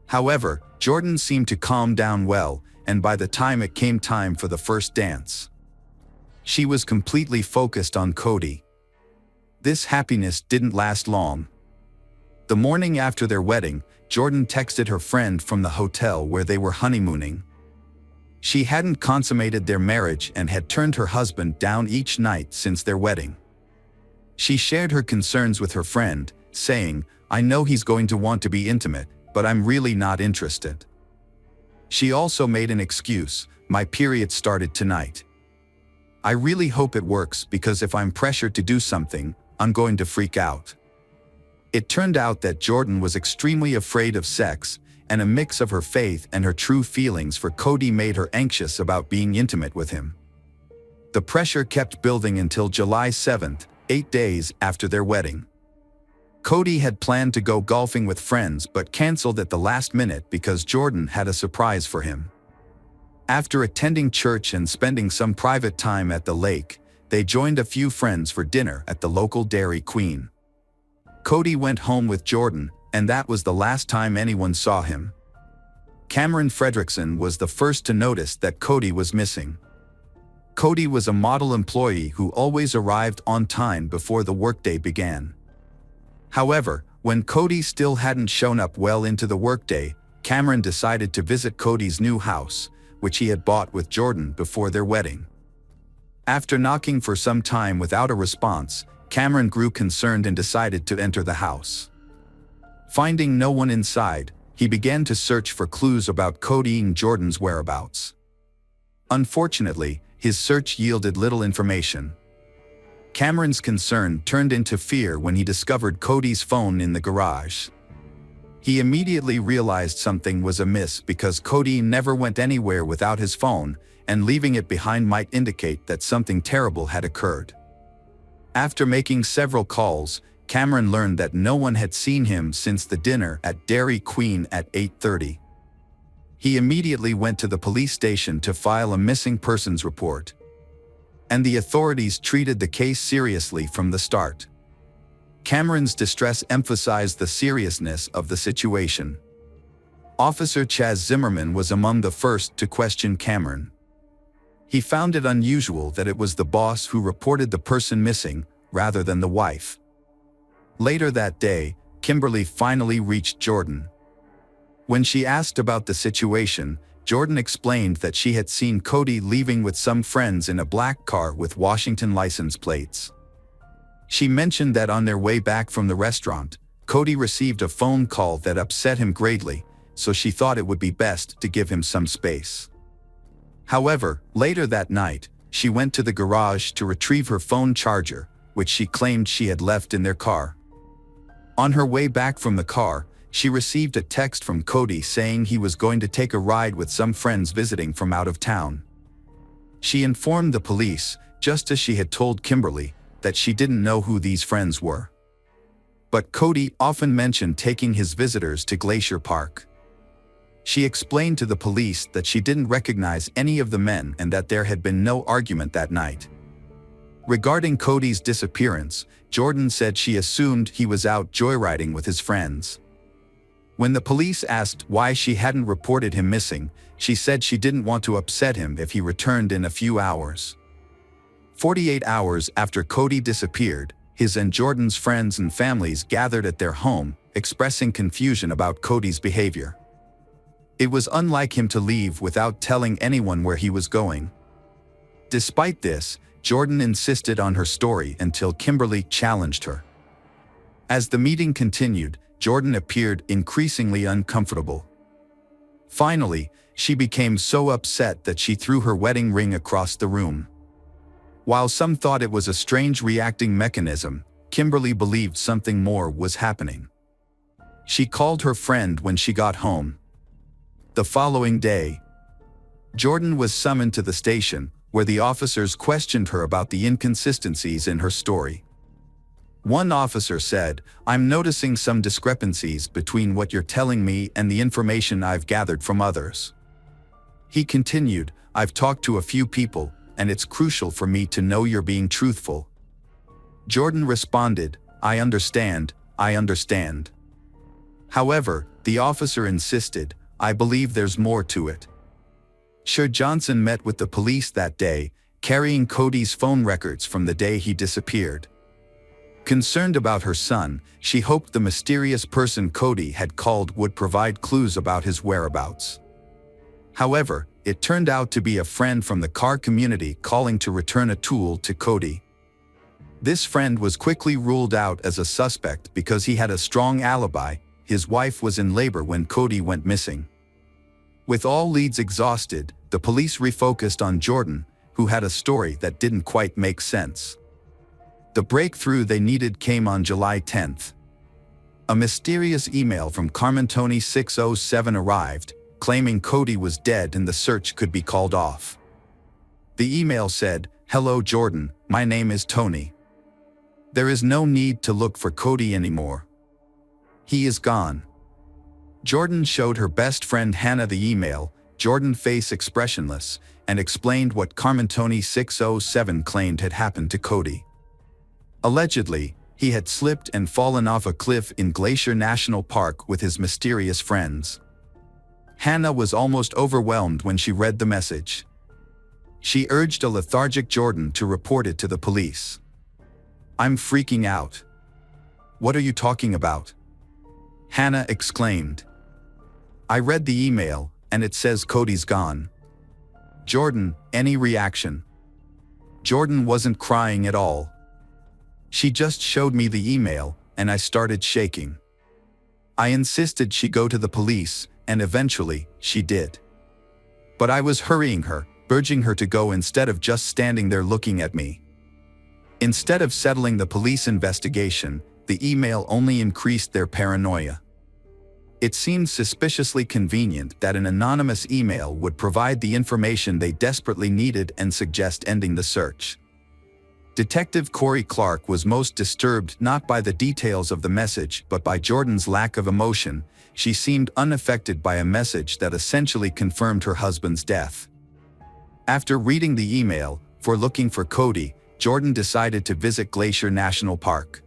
However, Jordan seemed to calm down well, and by the time it came time for the first dance, she was completely focused on Cody. This happiness didn't last long. The morning after their wedding, Jordan texted her friend from the hotel where they were honeymooning. She hadn't consummated their marriage and had turned her husband down each night since their wedding. She shared her concerns with her friend, saying, "I know he's going to want to be intimate, but I'm really not interested." She also made an excuse, "My period started tonight. I really hope it works because if I'm pressured to do something, I'm going to freak out." It turned out that Jordan was extremely afraid of sex, and a mix of her faith and her true feelings for Cody made her anxious about being intimate with him. The pressure kept building until July 7th, 8 days after their wedding. Cody had planned to go golfing with friends but canceled at the last minute because Jordan had a surprise for him. After attending church and spending some private time at the lake, they joined a few friends for dinner at the local Dairy Queen. Cody went home with Jordan, and that was the last time anyone saw him. Cameron Fredrickson was the first to notice that Cody was missing. Cody was a model employee who always arrived on time before the workday began. However, when Cody still hadn't shown up well into the workday, Cameron decided to visit Cody's new house, which he had bought with Jordan before their wedding. After knocking for some time without a response, Cameron grew concerned and decided to enter the house. Finding no one inside, he began to search for clues about Cody and Jordan's whereabouts. Unfortunately, his search yielded little information. Cameron's concern turned into fear when he discovered Cody's phone in the garage. He immediately realized something was amiss because Cody never went anywhere without his phone, and leaving it behind might indicate that something terrible had occurred. After making several calls, Cameron learned that no one had seen him since the dinner at Dairy Queen at 8:30. He immediately went to the police station to file a missing persons report. And the authorities treated the case seriously from the start. Cameron's distress emphasized the seriousness of the situation. Officer Chaz Zimmerman was among the first to question Cameron. He found it unusual that it was the boss who reported the person missing, rather than the wife. Later that day, Kimberly finally reached Jordan. When she asked about the situation, Jordan explained that she had seen Cody leaving with some friends in a black car with Washington license plates. She mentioned that on their way back from the restaurant, Cody received a phone call that upset him greatly, so she thought it would be best to give him some space. However, later that night, she went to the garage to retrieve her phone charger, which she claimed she had left in their car. On her way back from the car, she received a text from Cody saying he was going to take a ride with some friends visiting from out of town. She informed the police, just as she had told Kimberly, that she didn't know who these friends were. But Cody often mentioned taking his visitors to Glacier Park. She explained to the police that she didn't recognize any of the men and that there had been no argument that night. Regarding Cody's disappearance, Jordan said she assumed he was out joyriding with his friends. When the police asked why she hadn't reported him missing, she said she didn't want to upset him if he returned in a few hours. 48 hours after Cody disappeared, his and Jordan's friends and families gathered at their home, expressing confusion about Cody's behavior. It was unlike him to leave without telling anyone where he was going. Despite this, Jordan insisted on her story until Kimberly challenged her. As the meeting continued, Jordan appeared increasingly uncomfortable. Finally, she became so upset that she threw her wedding ring across the room. While some thought it was a strange reacting mechanism, Kimberly believed something more was happening. She called her friend when she got home. The following day, Jordan was summoned to the station, where the officers questioned her about the inconsistencies in her story. One officer said, "I'm noticing some discrepancies between what you're telling me and the information I've gathered from others." He continued, "I've talked to a few people, and it's crucial for me to know you're being truthful." Jordan responded, I understand. However, the officer insisted, "I believe there's more to it." Sher Johnson met with the police that day, carrying Cody's phone records from the day he disappeared. Concerned about her son, she hoped the mysterious person Cody had called would provide clues about his whereabouts. However, it turned out to be a friend from the car community calling to return a tool to Cody. This friend was quickly ruled out as a suspect because he had a strong alibi. His wife was in labor when Cody went missing. With all leads exhausted, the police refocused on Jordan, who had a story that didn't quite make sense. The breakthrough they needed came on July 10th. A mysterious email from Carmen Tony 607 arrived, claiming Cody was dead and the search could be called off. The email said, "Hello Jordan, my name is Tony. There is no need to look for Cody anymore. He is gone." Jordan showed her best friend Hannah the email, Jordan face expressionless, and explained what Carmen Tony 607 claimed had happened to Cody. Allegedly, he had slipped and fallen off a cliff in Glacier National Park with his mysterious friends. Hannah was almost overwhelmed when she read the message. She urged a lethargic Jordan to report it to the police. "I'm freaking out." "What are you talking about?" Hannah exclaimed. "I read the email, and it says Cody's gone." "Jordan, any reaction?" Jordan wasn't crying at all. "She just showed me the email, and I started shaking. I insisted she go to the police, and eventually, she did. But I was hurrying her, urging her to go instead of just standing there looking at me." Instead of settling the police investigation, the email only increased their paranoia. It seemed suspiciously convenient that an anonymous email would provide the information they desperately needed and suggest ending the search. Detective Corey Clark was most disturbed not by the details of the message but by Jordan's lack of emotion. She seemed unaffected by a message that essentially confirmed her husband's death. After reading the email, for looking for Cody, Jordan decided to visit Glacier National Park.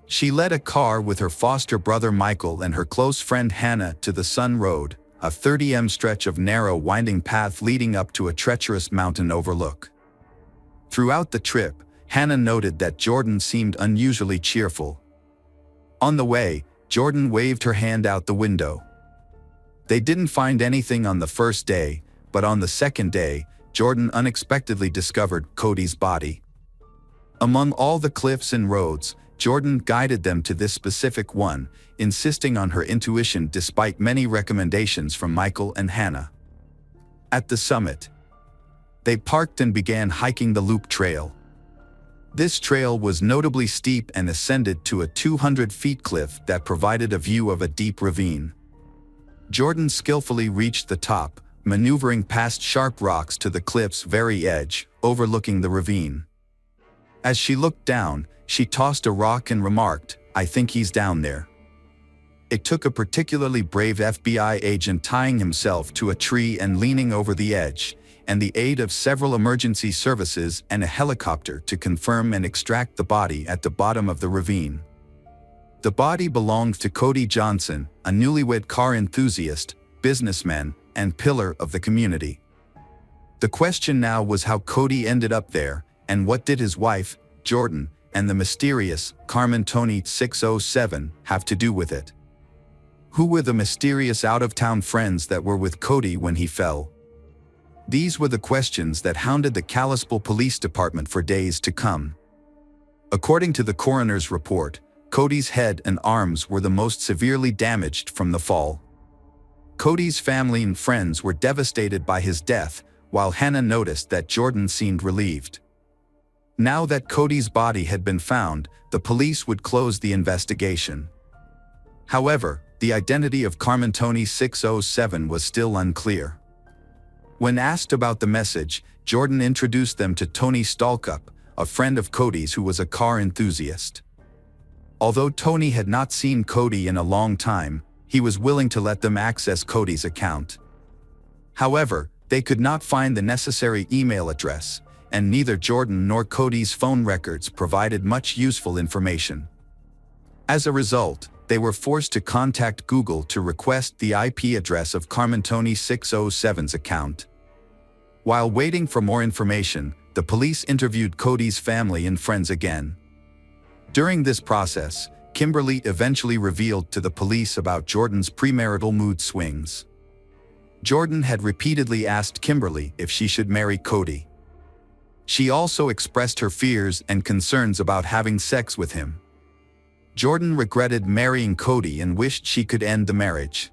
She led a car with her foster brother Michael and her close friend Hannah to the Sun Road, a 30 stretch of narrow winding path leading up to a treacherous mountain overlook. Throughout the trip, Hannah noted that Jordan seemed unusually cheerful. On the way, Jordan waved her hand out the window. They didn't find anything on the first day, but on the second day, Jordan unexpectedly discovered Cody's body. Among all the cliffs and roads, Jordan guided them to this specific one, insisting on her intuition despite many recommendations from Michael and Hannah. At the summit, they parked and began hiking the loop trail. This trail was notably steep and ascended to a 200-foot cliff that provided a view of a deep ravine. Jordan skillfully reached the top, maneuvering past sharp rocks to the cliff's very edge, overlooking the ravine. As she looked down, she tossed a rock and remarked, "I think he's down there." It took a particularly brave FBI agent tying himself to a tree and leaning over the edge, and the aid of several emergency services and a helicopter to confirm and extract the body at the bottom of the ravine. The body belonged to Cody Johnson, a newlywed car enthusiast, businessman, and pillar of the community. The question now was how Cody ended up there, and what did his wife, Jordan, and the mysterious Carmen Tony 607 have to do with it? Who were the mysterious out-of-town friends that were with Cody when he fell? These were the questions that hounded the Kalispell Police Department for days to come. According to the coroner's report, Cody's head and arms were the most severely damaged from the fall. Cody's family and friends were devastated by his death, while Hannah noticed that Jordan seemed relieved. Now that Cody's body had been found, the police would close the investigation. However, the identity of Carmen Tony 607 was still unclear. When asked about the message, Jordan introduced them to Tony Stalkup, a friend of Cody's who was a car enthusiast. Although Tony had not seen Cody in a long time, he was willing to let them access Cody's account. However, they could not find the necessary email address, and neither Jordan nor Cody's phone records provided much useful information. As a result, they were forced to contact Google to request the IP address of Carmen Tony 607's account. While waiting for more information, the police interviewed Cody's family and friends again. During this process, Kimberly eventually revealed to the police about Jordan's premarital mood swings. Jordan had repeatedly asked Kimberly if she should marry Cody. She also expressed her fears and concerns about having sex with him. Jordan regretted marrying Cody and wished she could end the marriage.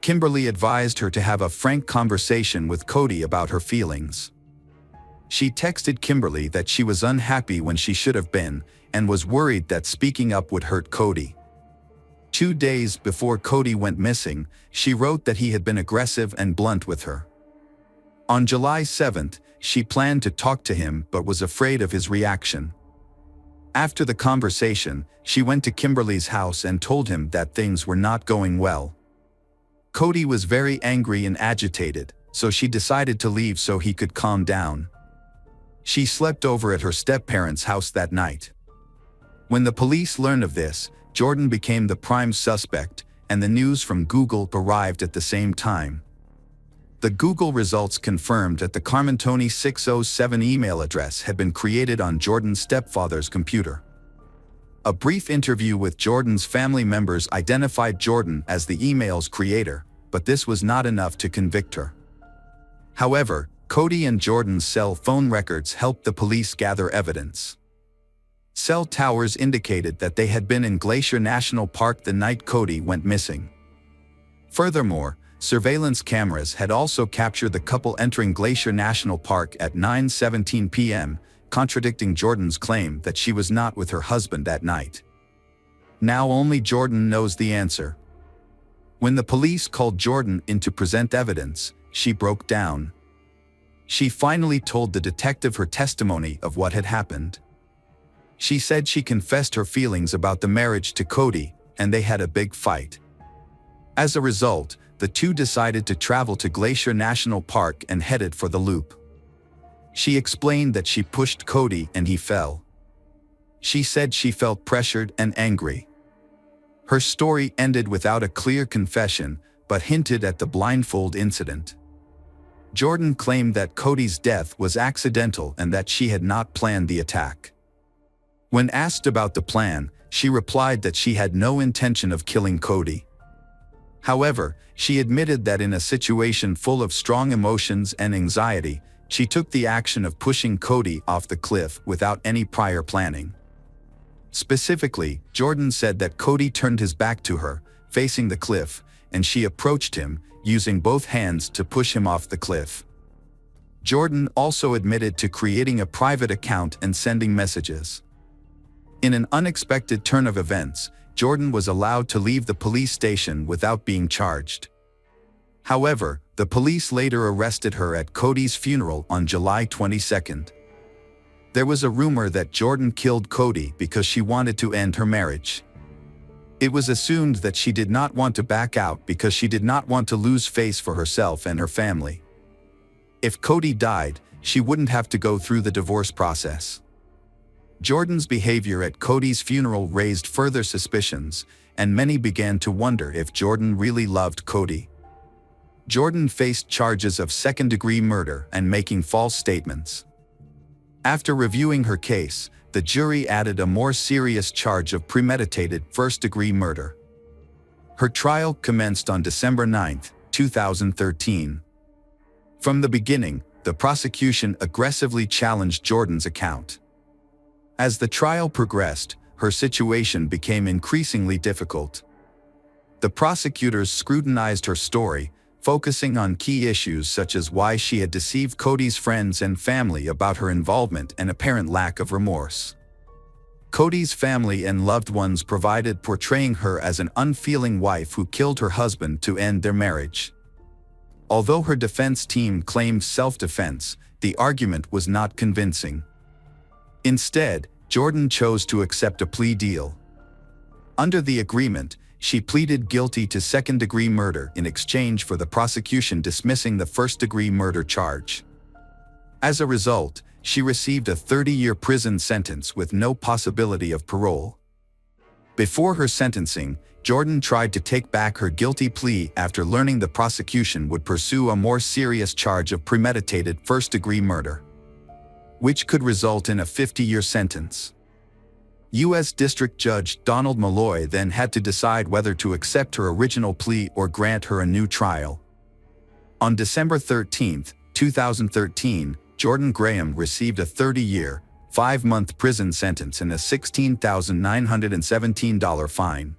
Kimberly advised her to have a frank conversation with Cody about her feelings. She texted Kimberly that she was unhappy when she should have been, and was worried that speaking up would hurt Cody. 2 days before Cody went missing, she wrote that he had been aggressive and blunt with her. On July 7th, she planned to talk to him but was afraid of his reaction. After the conversation, she went to Kimberly's house and told him that things were not going well. Cody was very angry and agitated, so she decided to leave so he could calm down. She slept over at her step-parents' house that night. When the police learned of this, Jordan became the prime suspect, and the news from Google arrived at the same time. The Google results confirmed that the Carmen Tony 607 email address had been created on Jordan's stepfather's computer. A brief interview with Jordan's family members identified Jordan as the email's creator, but this was not enough to convict her. However, Cody and Jordan's cell phone records helped the police gather evidence. Cell towers indicated that they had been in Glacier National Park the night Cody went missing. Furthermore, surveillance cameras had also captured the couple entering Glacier National Park at 9:17 p.m., contradicting Jordan's claim that she was not with her husband that night. Now only Jordan knows the answer. When the police called Jordan in to present evidence, she broke down. She finally told the detective her testimony of what had happened. She said she confessed her feelings about the marriage to Cody, and they had a big fight. As a result, the two decided to travel to Glacier National Park and headed for the loop. She explained that she pushed Cody and he fell. She said she felt pressured and angry. Her story ended without a clear confession, but hinted at the blindfold incident. Jordan claimed that Cody's death was accidental and that she had not planned the attack. When asked about the plan, she replied that she had no intention of killing Cody. However, she admitted that in a situation full of strong emotions and anxiety, she took the action of pushing Cody off the cliff without any prior planning. Specifically, Jordan said that Cody turned his back to her, facing the cliff, and she approached him, using both hands to push him off the cliff. Jordan also admitted to creating a private account and sending messages. In an unexpected turn of events, Jordan was allowed to leave the police station without being charged. However, the police later arrested her at Cody's funeral on July 22. There was a rumor that Jordan killed Cody because she wanted to end her marriage. It was assumed that she did not want to back out because she did not want to lose face for herself and her family. If Cody died, she wouldn't have to go through the divorce process. Jordan's behavior at Cody's funeral raised further suspicions, and many began to wonder if Jordan really loved Cody. Jordan faced charges of second-degree murder and making false statements. After reviewing her case, the jury added a more serious charge of premeditated first-degree murder. Her trial commenced on December 9, 2013. From the beginning, the prosecution aggressively challenged Jordan's account. As the trial progressed, her situation became increasingly difficult. The prosecutors scrutinized her story, focusing on key issues such as why she had deceived Cody's friends and family about her involvement and apparent lack of remorse. Cody's family and loved ones provided portraying her as an unfeeling wife who killed her husband to end their marriage. Although her defense team claimed self-defense, the argument was not convincing. Instead, Jordan chose to accept a plea deal. Under the agreement, she pleaded guilty to second-degree murder in exchange for the prosecution dismissing the first-degree murder charge. As a result, she received a 30-year prison sentence with no possibility of parole. Before her sentencing, Jordan tried to take back her guilty plea after learning the prosecution would pursue a more serious charge of premeditated first-degree murder, which could result in a 50-year sentence. U.S. District Judge Donald Malloy then had to decide whether to accept her original plea or grant her a new trial. On December 13, 2013, Jordan Graham received a 30-year, 5-month prison sentence and a $16,917 fine.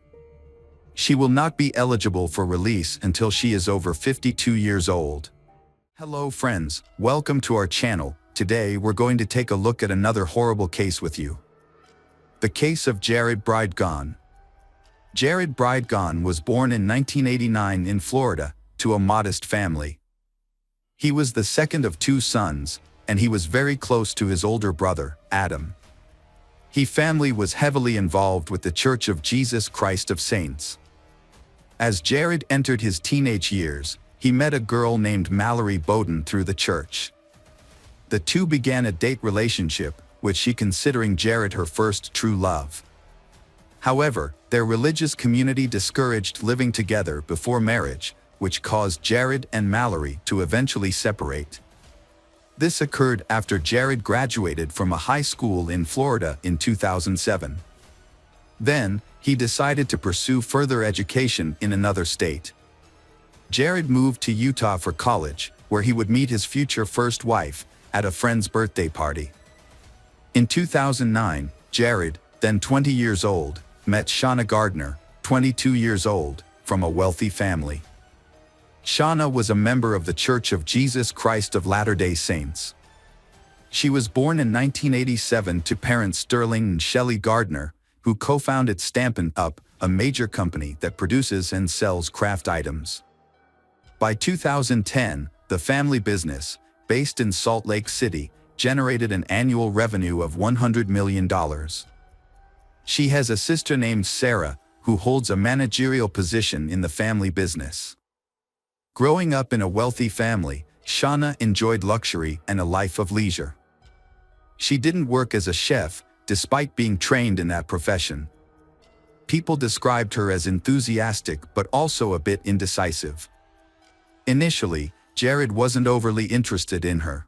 She will not be eligible for release until she is over 52 years old. Hello friends, welcome to our channel. Today we're going to take a look at another horrible case with you. The case of Jared Bridegon. Jared Bridegon was born in 1989 in Florida, to a modest family. He was the second of 2 sons, and he was very close to his older brother, Adam. His family was heavily involved with the Church of Jesus Christ of Saints. As Jared entered his teenage years, he met a girl named Mallory Bowden through the church. The two began a date relationship, with she considering Jared her first true love. However, their religious community discouraged living together before marriage, which caused Jared and Mallory to eventually separate. This occurred after Jared graduated from a high school in Florida in 2007. Then, he decided to pursue further education in another state. Jared moved to Utah for college, where he would meet his future first wife at a friend's birthday party. In 2009, Jared, then 20 years old, met Shauna Gardner, 22 years old, from a wealthy family. Shauna was a member of the Church of Jesus Christ of Latter-day Saints. She was born in 1987 to parents Sterling and Shelley Gardner, who co-founded Stampin' Up!, a major company that produces and sells craft items. By 2010, the family business, based in Salt Lake City, generated an annual revenue of $100 million. She has a sister named Sarah, who holds a managerial position in the family business. Growing up in a wealthy family, Shauna enjoyed luxury and a life of leisure. She didn't work as a chef, despite being trained in that profession. People described her as enthusiastic but also a bit indecisive. Initially, Jared wasn't overly interested in her.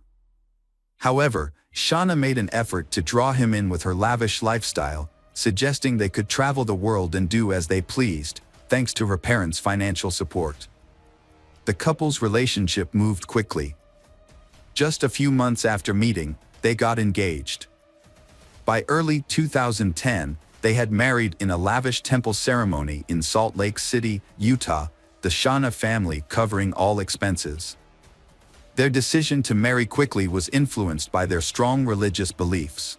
However, Shauna made an effort to draw him in with her lavish lifestyle, suggesting they could travel the world and do as they pleased, thanks to her parents' financial support. The couple's relationship moved quickly. Just a few months after meeting, they got engaged. By early 2010, they had married in a lavish temple ceremony in Salt Lake City, Utah, the Shauna family covering all expenses. Their decision to marry quickly was influenced by their strong religious beliefs.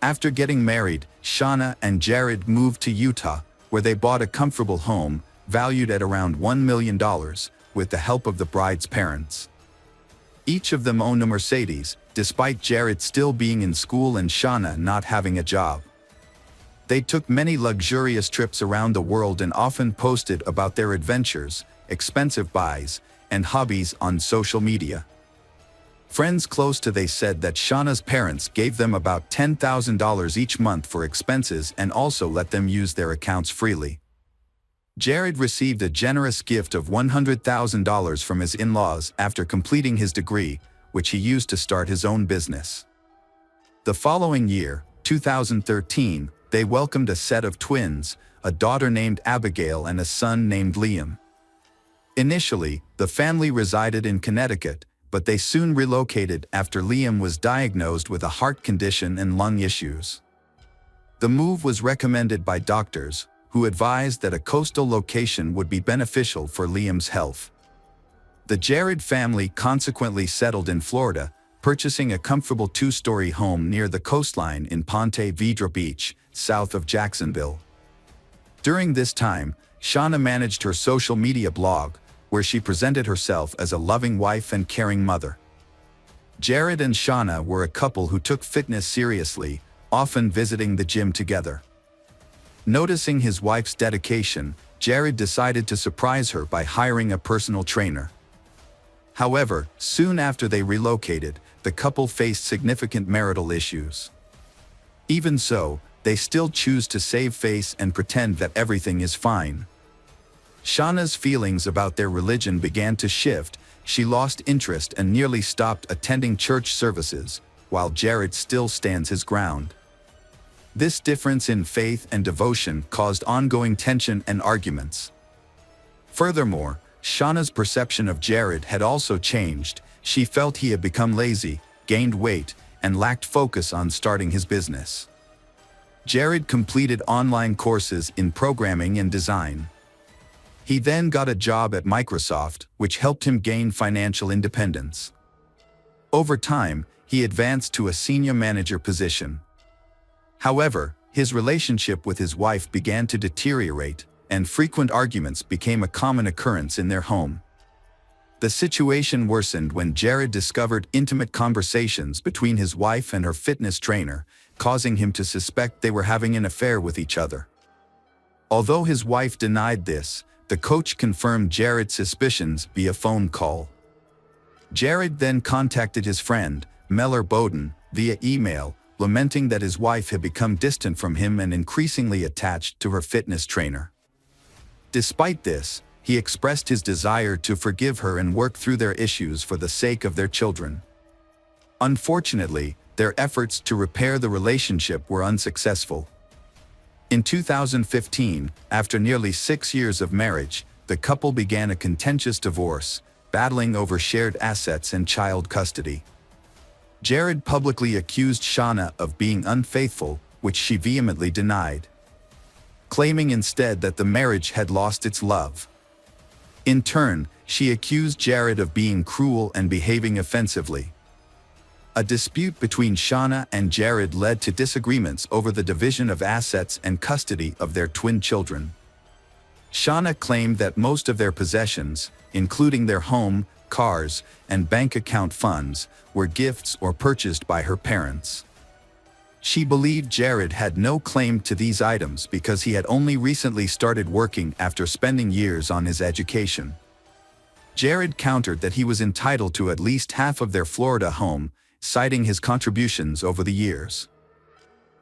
After getting married, Shauna and Jared moved to Utah, where they bought a comfortable home, valued at around $1 million, with the help of the bride's parents. Each of them owned a Mercedes, despite Jared still being in school and Shauna not having a job. They took many luxurious trips around the world and often posted about their adventures, expensive buys, and hobbies on social media. Friends close to they said that Shauna's parents gave them about $10,000 each month for expenses and also let them use their accounts freely. Jared received a generous gift of $100,000 from his in-laws after completing his degree, which he used to start his own business. The following year, 2013, they welcomed a set of twins, a daughter named Abigail and a son named Liam. Initially, the family resided in Connecticut, but they soon relocated after Liam was diagnosed with a heart condition and lung issues. The move was recommended by doctors, who advised that a coastal location would be beneficial for Liam's health. The Jared family consequently settled in Florida, purchasing a comfortable two-story home near the coastline in Ponte Vedra Beach, south of Jacksonville. During this time, Shauna managed her social media blog, where she presented herself as a loving wife and caring mother. Jared and Shauna were a couple who took fitness seriously, often visiting the gym together. Noticing his wife's dedication, Jared decided to surprise her by hiring a personal trainer. However, soon after they relocated, the couple faced significant marital issues. Even so, they still choose to save face and pretend that everything is fine. Shauna's feelings about their religion began to shift. She lost interest and nearly stopped attending church services, while Jared still stands his ground. This difference in faith and devotion caused ongoing tension and arguments. Furthermore, Shauna's perception of Jared had also changed. She felt he had become lazy, gained weight, and lacked focus on starting his business. Jared completed online courses in programming and design. He then got a job at Microsoft, which helped him gain financial independence. Over time, he advanced to a senior manager position. However, his relationship with his wife began to deteriorate, and frequent arguments became a common occurrence in their home. The situation worsened when Jared discovered intimate conversations between his wife and her fitness trainer, causing him to suspect they were having an affair with each other. Although his wife denied this, the coach confirmed Jared's suspicions via phone call. Jared then contacted his friend, Meller Bowden, via email, lamenting that his wife had become distant from him and increasingly attached to her fitness trainer. Despite this, he expressed his desire to forgive her and work through their issues for the sake of their children. Unfortunately, their efforts to repair the relationship were unsuccessful. In 2015, after nearly 6 years of marriage, the couple began a contentious divorce, battling over shared assets and child custody. Jared publicly accused Shauna of being unfaithful, which she vehemently denied, claiming instead that the marriage had lost its love. In turn, she accused Jared of being cruel and behaving offensively. A dispute between Shauna and Jared led to disagreements over the division of assets and custody of their twin children. Shauna claimed that most of their possessions, including their home, cars, and bank account funds, were gifts or purchased by her parents. She believed Jared had no claim to these items because he had only recently started working after spending years on his education. Jared countered that he was entitled to at least half of their Florida home, citing his contributions over the years.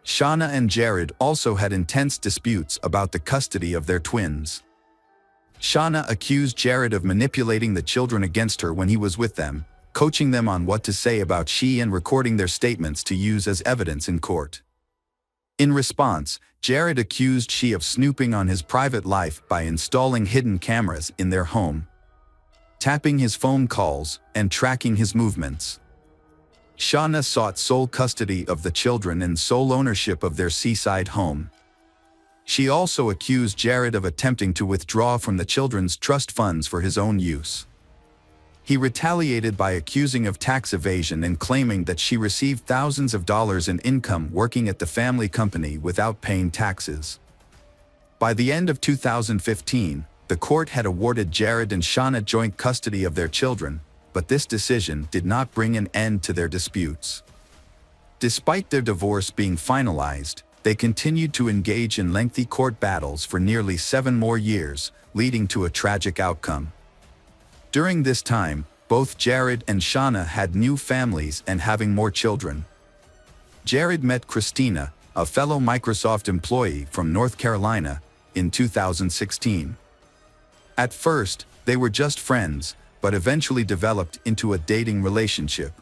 Shauna and Jared also had intense disputes about the custody of their twins. Shauna accused Jared of manipulating the children against her when he was with them, coaching them on what to say about she and recording their statements to use as evidence in court. In response, Jared accused she of snooping on his private life by installing hidden cameras in their home, tapping his phone calls, and tracking his movements. Shauna sought sole custody of the children and sole ownership of their seaside home. She also accused Jared of attempting to withdraw from the children's trust funds for his own use. He retaliated by accusing of tax evasion and claiming that she received thousands of dollars in income working at the family company without paying taxes. By the end of 2015, the court had awarded Jared and Shauna joint custody of their children, but this decision did not bring an end to their disputes. Despite their divorce being finalized, they continued to engage in lengthy court battles for nearly 7 more years, leading to a tragic outcome. During this time, both Jared and Shauna had new families and having more children. Jared met Christina, a fellow Microsoft employee from North Carolina, in 2016. At first, they were just friends, but eventually developed into a dating relationship.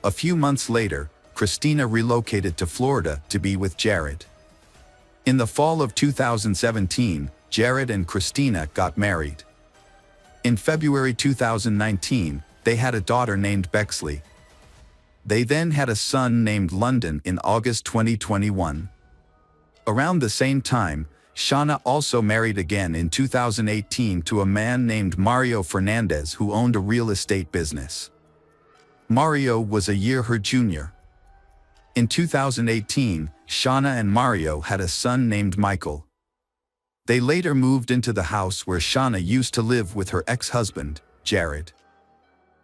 A few months later, Christina relocated to Florida to be with Jared. In the fall of 2017, Jared and Christina got married. In February 2019, they had a daughter named Bexley. They then had a son named London in August 2021. Around the same time, Shauna also married again in 2018 to a man named Mario Fernandez who owned a real estate business. Mario was a year her junior. In 2018, Shauna and Mario had a son named Michael. They later moved into the house where Shauna used to live with her ex-husband, Jared.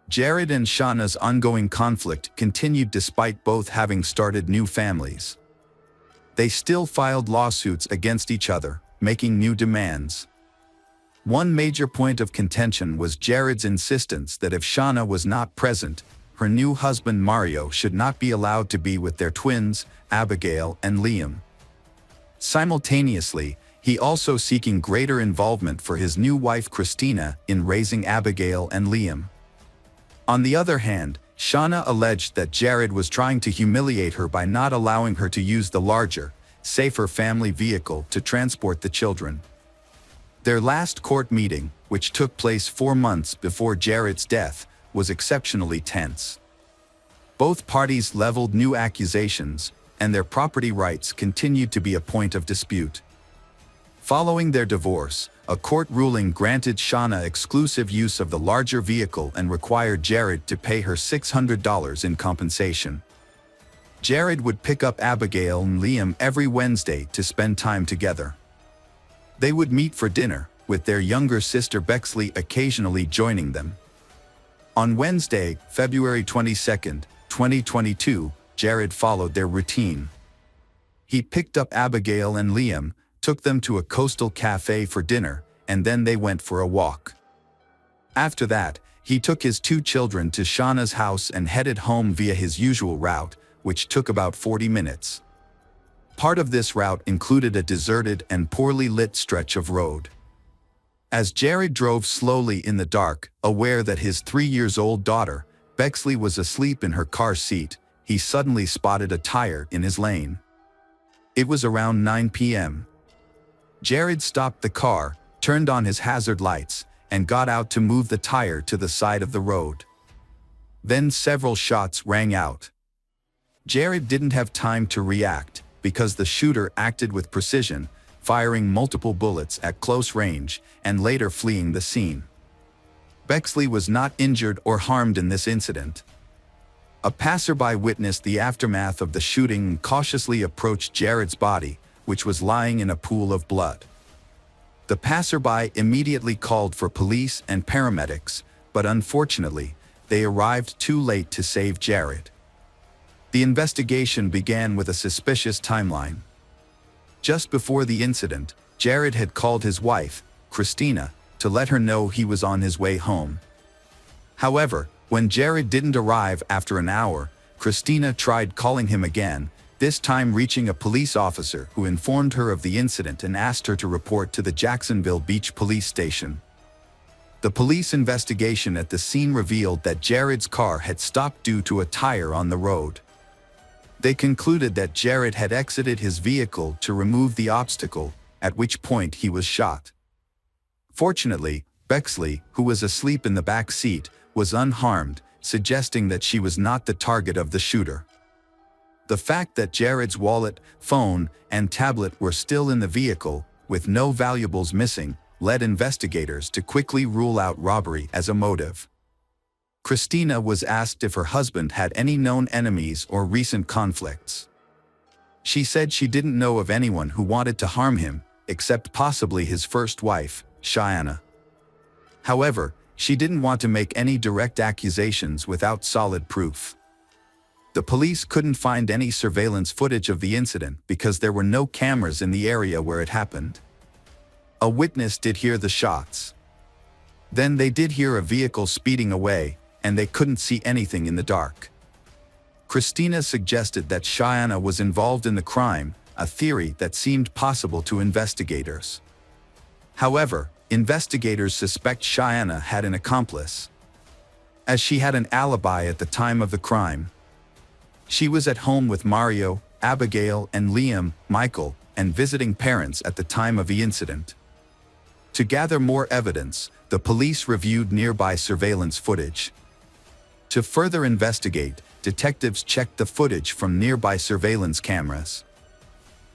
Jared and Shauna's ongoing conflict continued despite both having started new families. They still filed lawsuits against each other, making new demands. One major point of contention was Jared's insistence that if Shauna was not present, her new husband Mario should not be allowed to be with their twins, Abigail and Liam. Simultaneously, he also seeking greater involvement for his new wife Christina in raising Abigail and Liam. On the other hand, Shauna alleged that Jared was trying to humiliate her by not allowing her to use the larger, safer family vehicle to transport the children. Their last court meeting, which took place 4 months before Jared's death, was exceptionally tense. Both parties leveled new accusations, and their property rights continued to be a point of dispute. Following their divorce, a court ruling granted Shauna exclusive use of the larger vehicle and required Jared to pay her $600 in compensation. Jared would pick up Abigail and Liam every Wednesday to spend time together. They would meet for dinner, with their younger sister Bexley occasionally joining them. On Wednesday, February 22, 2022, Jared followed their routine. He picked up Abigail and Liam, took them to a coastal cafe for dinner, and then they went for a walk. After that, he took his 2 children to Shauna's house and headed home via his usual route, which took about 40 minutes. Part of this route included a deserted and poorly lit stretch of road. As Jared drove slowly in the dark, aware that his 3-year-old daughter, Bexley, was asleep in her car seat, he suddenly spotted a tire in his lane. It was around 9 p.m. Jared stopped the car, turned on his hazard lights, and got out to move the tire to the side of the road. Then several shots rang out. Jared didn't have time to react, because the shooter acted with precision, firing multiple bullets at close range, and later fleeing the scene. Bexley was not injured or harmed in this incident. A passerby witnessed the aftermath of the shooting and cautiously approached Jared's body, which was lying in a pool of blood. The passerby immediately called for police and paramedics, but unfortunately, they arrived too late to save Jared. The investigation began with a suspicious timeline. Just before the incident, Jared had called his wife, Christina, to let her know he was on his way home. However, when Jared didn't arrive after an hour, Christina tried calling him again, this time reaching a police officer who informed her of the incident and asked her to report to the Jacksonville Beach Police Station. The police investigation at the scene revealed that Jared's car had stopped due to a tire on the road. They concluded that Jared had exited his vehicle to remove the obstacle, at which point he was shot. Fortunately, Bexley, who was asleep in the back seat, was unharmed, suggesting that she was not the target of the shooter. The fact that Jared's wallet, phone, and tablet were still in the vehicle, with no valuables missing, led investigators to quickly rule out robbery as a motive. Christina was asked if her husband had any known enemies or recent conflicts. She said she didn't know of anyone who wanted to harm him, except possibly his first wife, Cheyenne. However, she didn't want to make any direct accusations without solid proof. The police couldn't find any surveillance footage of the incident because there were no cameras in the area where it happened. A witness did hear the shots. Then they did hear a vehicle speeding away, and they couldn't see anything in the dark. Christina suggested that Cheyenne was involved in the crime, a theory that seemed possible to investigators. However, investigators suspect Cheyenne had an accomplice, as she had an alibi at the time of the crime. She was at home with Mario, Abigail, and Liam, Michael, and visiting parents at the time of the incident. To gather more evidence, the police reviewed nearby surveillance footage. To further investigate, detectives checked the footage from nearby surveillance cameras.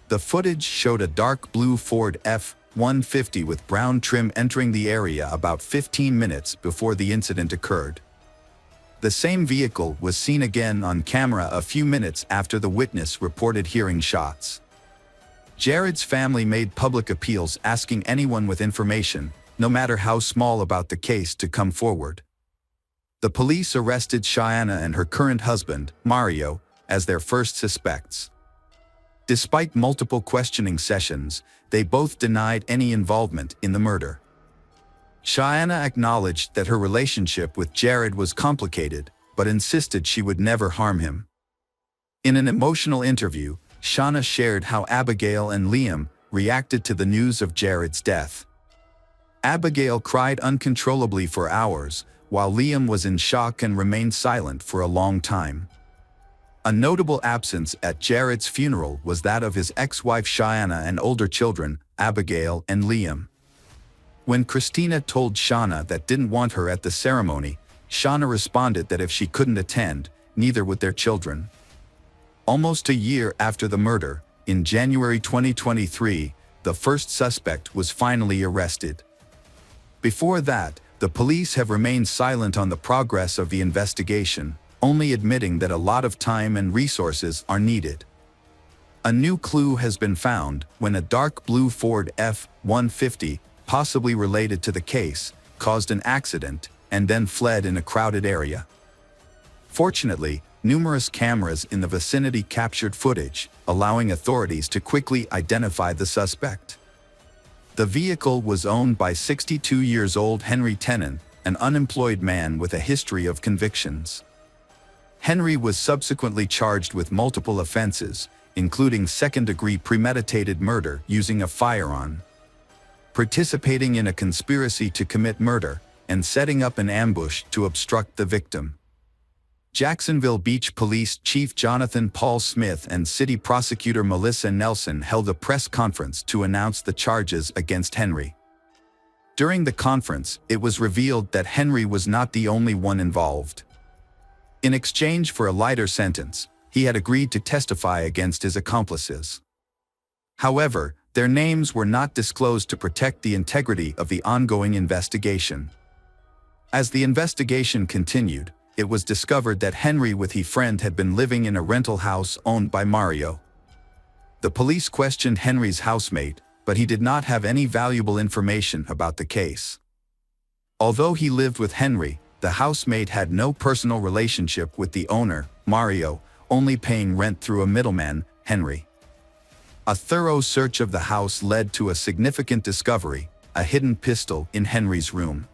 The footage showed a dark blue Ford F-150 with brown trim entering the area about 15 minutes before the incident occurred. The same vehicle was seen again on camera a few minutes after the witness reported hearing shots. Jared's family made public appeals asking anyone with information, no matter how small about the case, to come forward. The police arrested Cheyenne and her current husband, Mario, as their first suspects. Despite multiple questioning sessions, they both denied any involvement in the murder. Cheyenne acknowledged that her relationship with Jared was complicated, but insisted she would never harm him. In an emotional interview, Shauna shared how Abigail and Liam reacted to the news of Jared's death. Abigail cried uncontrollably for hours, while Liam was in shock and remained silent for a long time. A notable absence at Jared's funeral was that of his ex-wife Cheyenne and older children, Abigail and Liam. When Christina told Shauna that didn't want her at the ceremony, Shauna responded that if she couldn't attend, neither would their children. Almost a year after the murder, in January 2023, the first suspect was finally arrested. Before that, the police have remained silent on the progress of the investigation, only admitting that a lot of time and resources are needed. A new clue has been found when a dark blue Ford F-150, possibly related to the case, caused an accident and then fled in a crowded area. Fortunately, numerous cameras in the vicinity captured footage, allowing authorities to quickly identify the suspect. The vehicle was owned by 62-year-old Henry Tennant, an unemployed man with a history of convictions. Henry was subsequently charged with multiple offenses, including second-degree premeditated murder using a firearm, participating in a conspiracy to commit murder, and setting up an ambush to obstruct the victim. Jacksonville Beach Police Chief Jonathan Paul Smith and City Prosecutor Melissa Nelson held a press conference to announce the charges against Henry. During the conference, it was revealed that Henry was not the only one involved. In exchange for a lighter sentence, he had agreed to testify against his accomplices. However, their names were not disclosed to protect the integrity of the ongoing investigation. As the investigation continued, it was discovered that Henry with his friend had been living in a rental house owned by Mario. The police questioned Henry's housemate, but he did not have any valuable information about the case. Although he lived with Henry, the housemate had no personal relationship with the owner, Mario, only paying rent through a middleman, Henry. A thorough search of the house led to a significant discovery: a hidden pistol in Henry's room.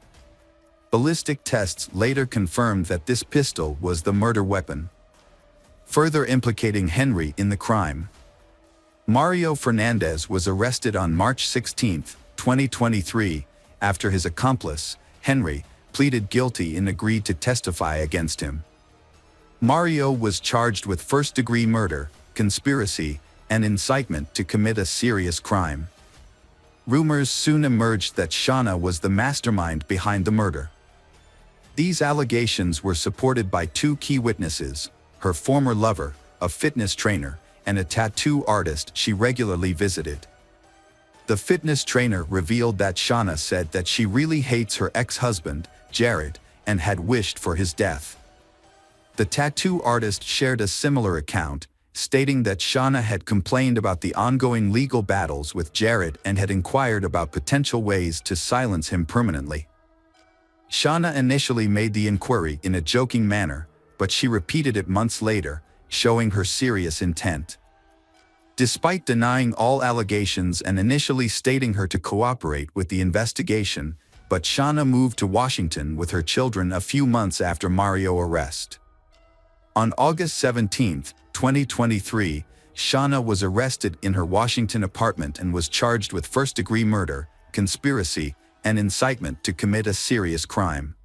Ballistic tests later confirmed that this pistol was the murder weapon, further implicating Henry in the crime. Mario Fernandez was arrested on March 16, 2023, after his accomplice, Henry, pleaded guilty and agreed to testify against him. Mario was charged with first-degree murder, conspiracy, and incitement to commit a serious crime. Rumors soon emerged that Shauna was the mastermind behind the murder. These allegations were supported by two key witnesses: her former lover, a fitness trainer, and a tattoo artist she regularly visited. The fitness trainer revealed that Shauna said that she really hates her ex-husband, Jared, and had wished for his death. The tattoo artist shared a similar account, stating that Shauna had complained about the ongoing legal battles with Jared and had inquired about potential ways to silence him permanently. Shauna initially made the inquiry in a joking manner, but she repeated it months later, showing her serious intent. Despite denying all allegations and initially stating her to cooperate with the investigation, but Shauna moved to Washington with her children a few months after Mario's arrest. On August 17, 2023, Shauna was arrested in her Washington apartment and was charged with first-degree murder, conspiracy, and incitement to commit a serious crime.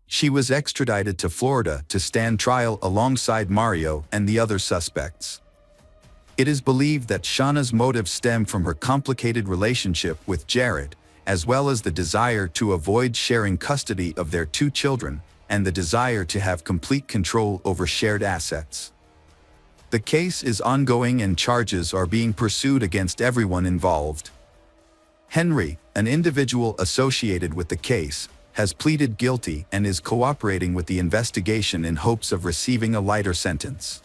She was extradited to Florida to stand trial alongside Mario and the other suspects. It is believed that Shauna's motives stem from her complicated relationship with Jared, as well as the desire to avoid sharing custody of their two children and the desire to have complete control over shared assets. The case is ongoing and charges are being pursued against everyone involved. Henry, an individual associated with the case, has pleaded guilty and is cooperating with the investigation in hopes of receiving a lighter sentence.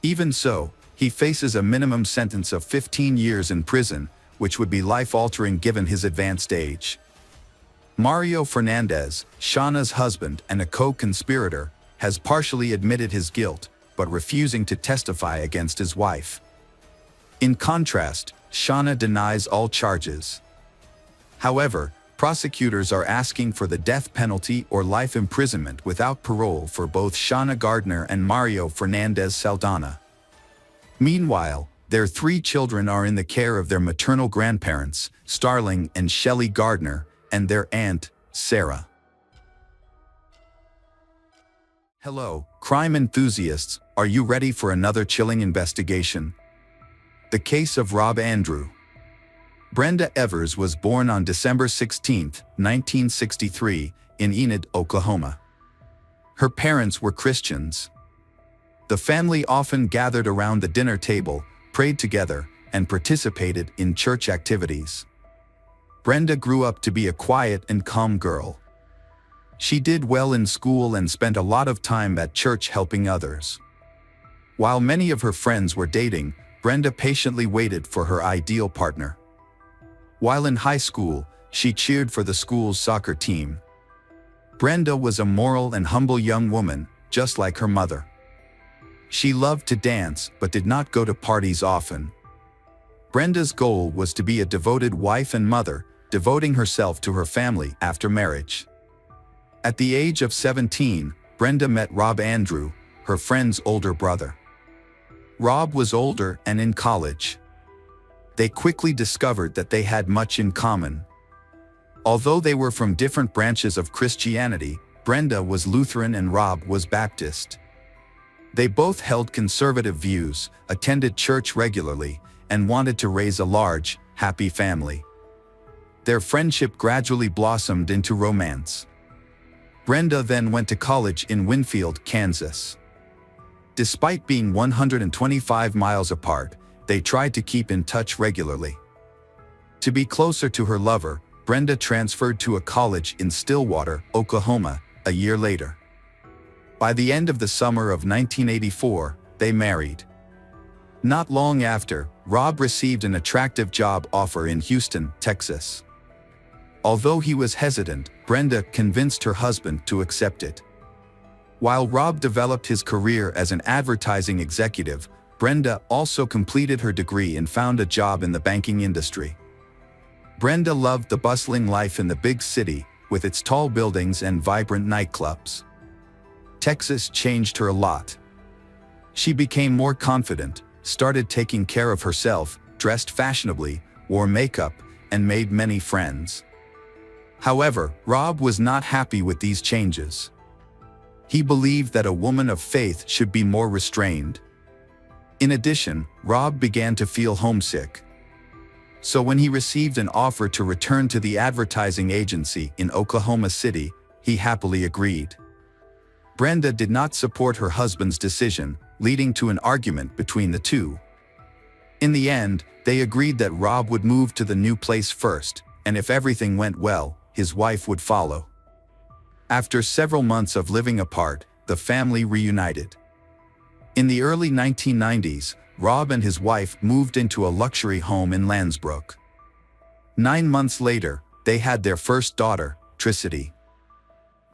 Even so, he faces a minimum sentence of 15 years in prison, which would be life-altering given his advanced age. Mario Fernandez, Shauna's husband and a co-conspirator, has partially admitted his guilt, but refusing to testify against his wife. In contrast, Shauna denies all charges. However, prosecutors are asking for the death penalty or life imprisonment without parole for both Shauna Gardner and Mario Fernandez Saldana. Meanwhile, their three children are in the care of their maternal grandparents, Starling and Shelley Gardner, and their aunt, Sarah. Hello, crime enthusiasts, are you ready for another chilling investigation? The case of Rob Andrew. Brenda Evers was born on December 16, 1963, in Enid, Oklahoma. Her parents were Christians. The family often gathered around the dinner table, prayed together, and participated in church activities. Brenda grew up to be a quiet and calm girl. She did well in school and spent a lot of time at church helping others. While many of her friends were dating, Brenda patiently waited for her ideal partner. While in high school, she cheered for the school's soccer team. Brenda was a moral and humble young woman, just like her mother. She loved to dance but did not go to parties often. Brenda's goal was to be a devoted wife and mother, devoting herself to her family after marriage. At the age of 17, Brenda met Rob Andrew, her friend's older brother. Rob was older and in college. They quickly discovered that they had much in common. Although they were from different branches of Christianity, Brenda was Lutheran and Rob was Baptist. They both held conservative views, attended church regularly, and wanted to raise a large, happy family. Their friendship gradually blossomed into romance. Brenda then went to college in Winfield, Kansas. Despite being 125 miles apart, they tried to keep in touch regularly. To be closer to her lover, Brenda transferred to a college in Stillwater, Oklahoma, a year later. By the end of the summer of 1984, they married. Not long after, Rob received an attractive job offer in Houston, Texas. Although he was hesitant, Brenda convinced her husband to accept it. While Rob developed his career as an advertising executive, Brenda also completed her degree and found a job in the banking industry. Brenda loved the bustling life in the big city, with its tall buildings and vibrant nightclubs. Texas changed her a lot. She became more confident, started taking care of herself, dressed fashionably, wore makeup, and made many friends. However, Rob was not happy with these changes. He believed that a woman of faith should be more restrained. In addition, Rob began to feel homesick. So when he received an offer to return to the advertising agency in Oklahoma City, he happily agreed. Brenda did not support her husband's decision, leading to an argument between the two. In the end, they agreed that Rob would move to the new place first, and if everything went well, his wife would follow. After several months of living apart, the family reunited. In the early 1990s, Rob and his wife moved into a luxury home in Lansbrook. 9 months later, they had their first daughter, Tricity.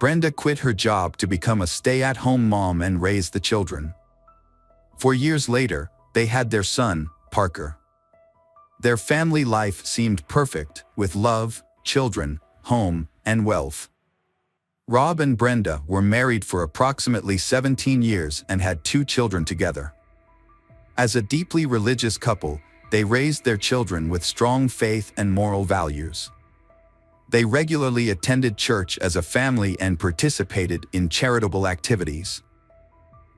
Brenda quit her job to become a stay-at-home mom and raise the children. 4 years later, they had their son, Parker. Their family life seemed perfect, with love, children, home, and wealth. Rob and Brenda were married for approximately 17 years and had 2 children together. As a deeply religious couple, they raised their children with strong faith and moral values. They regularly attended church as a family and participated in charitable activities.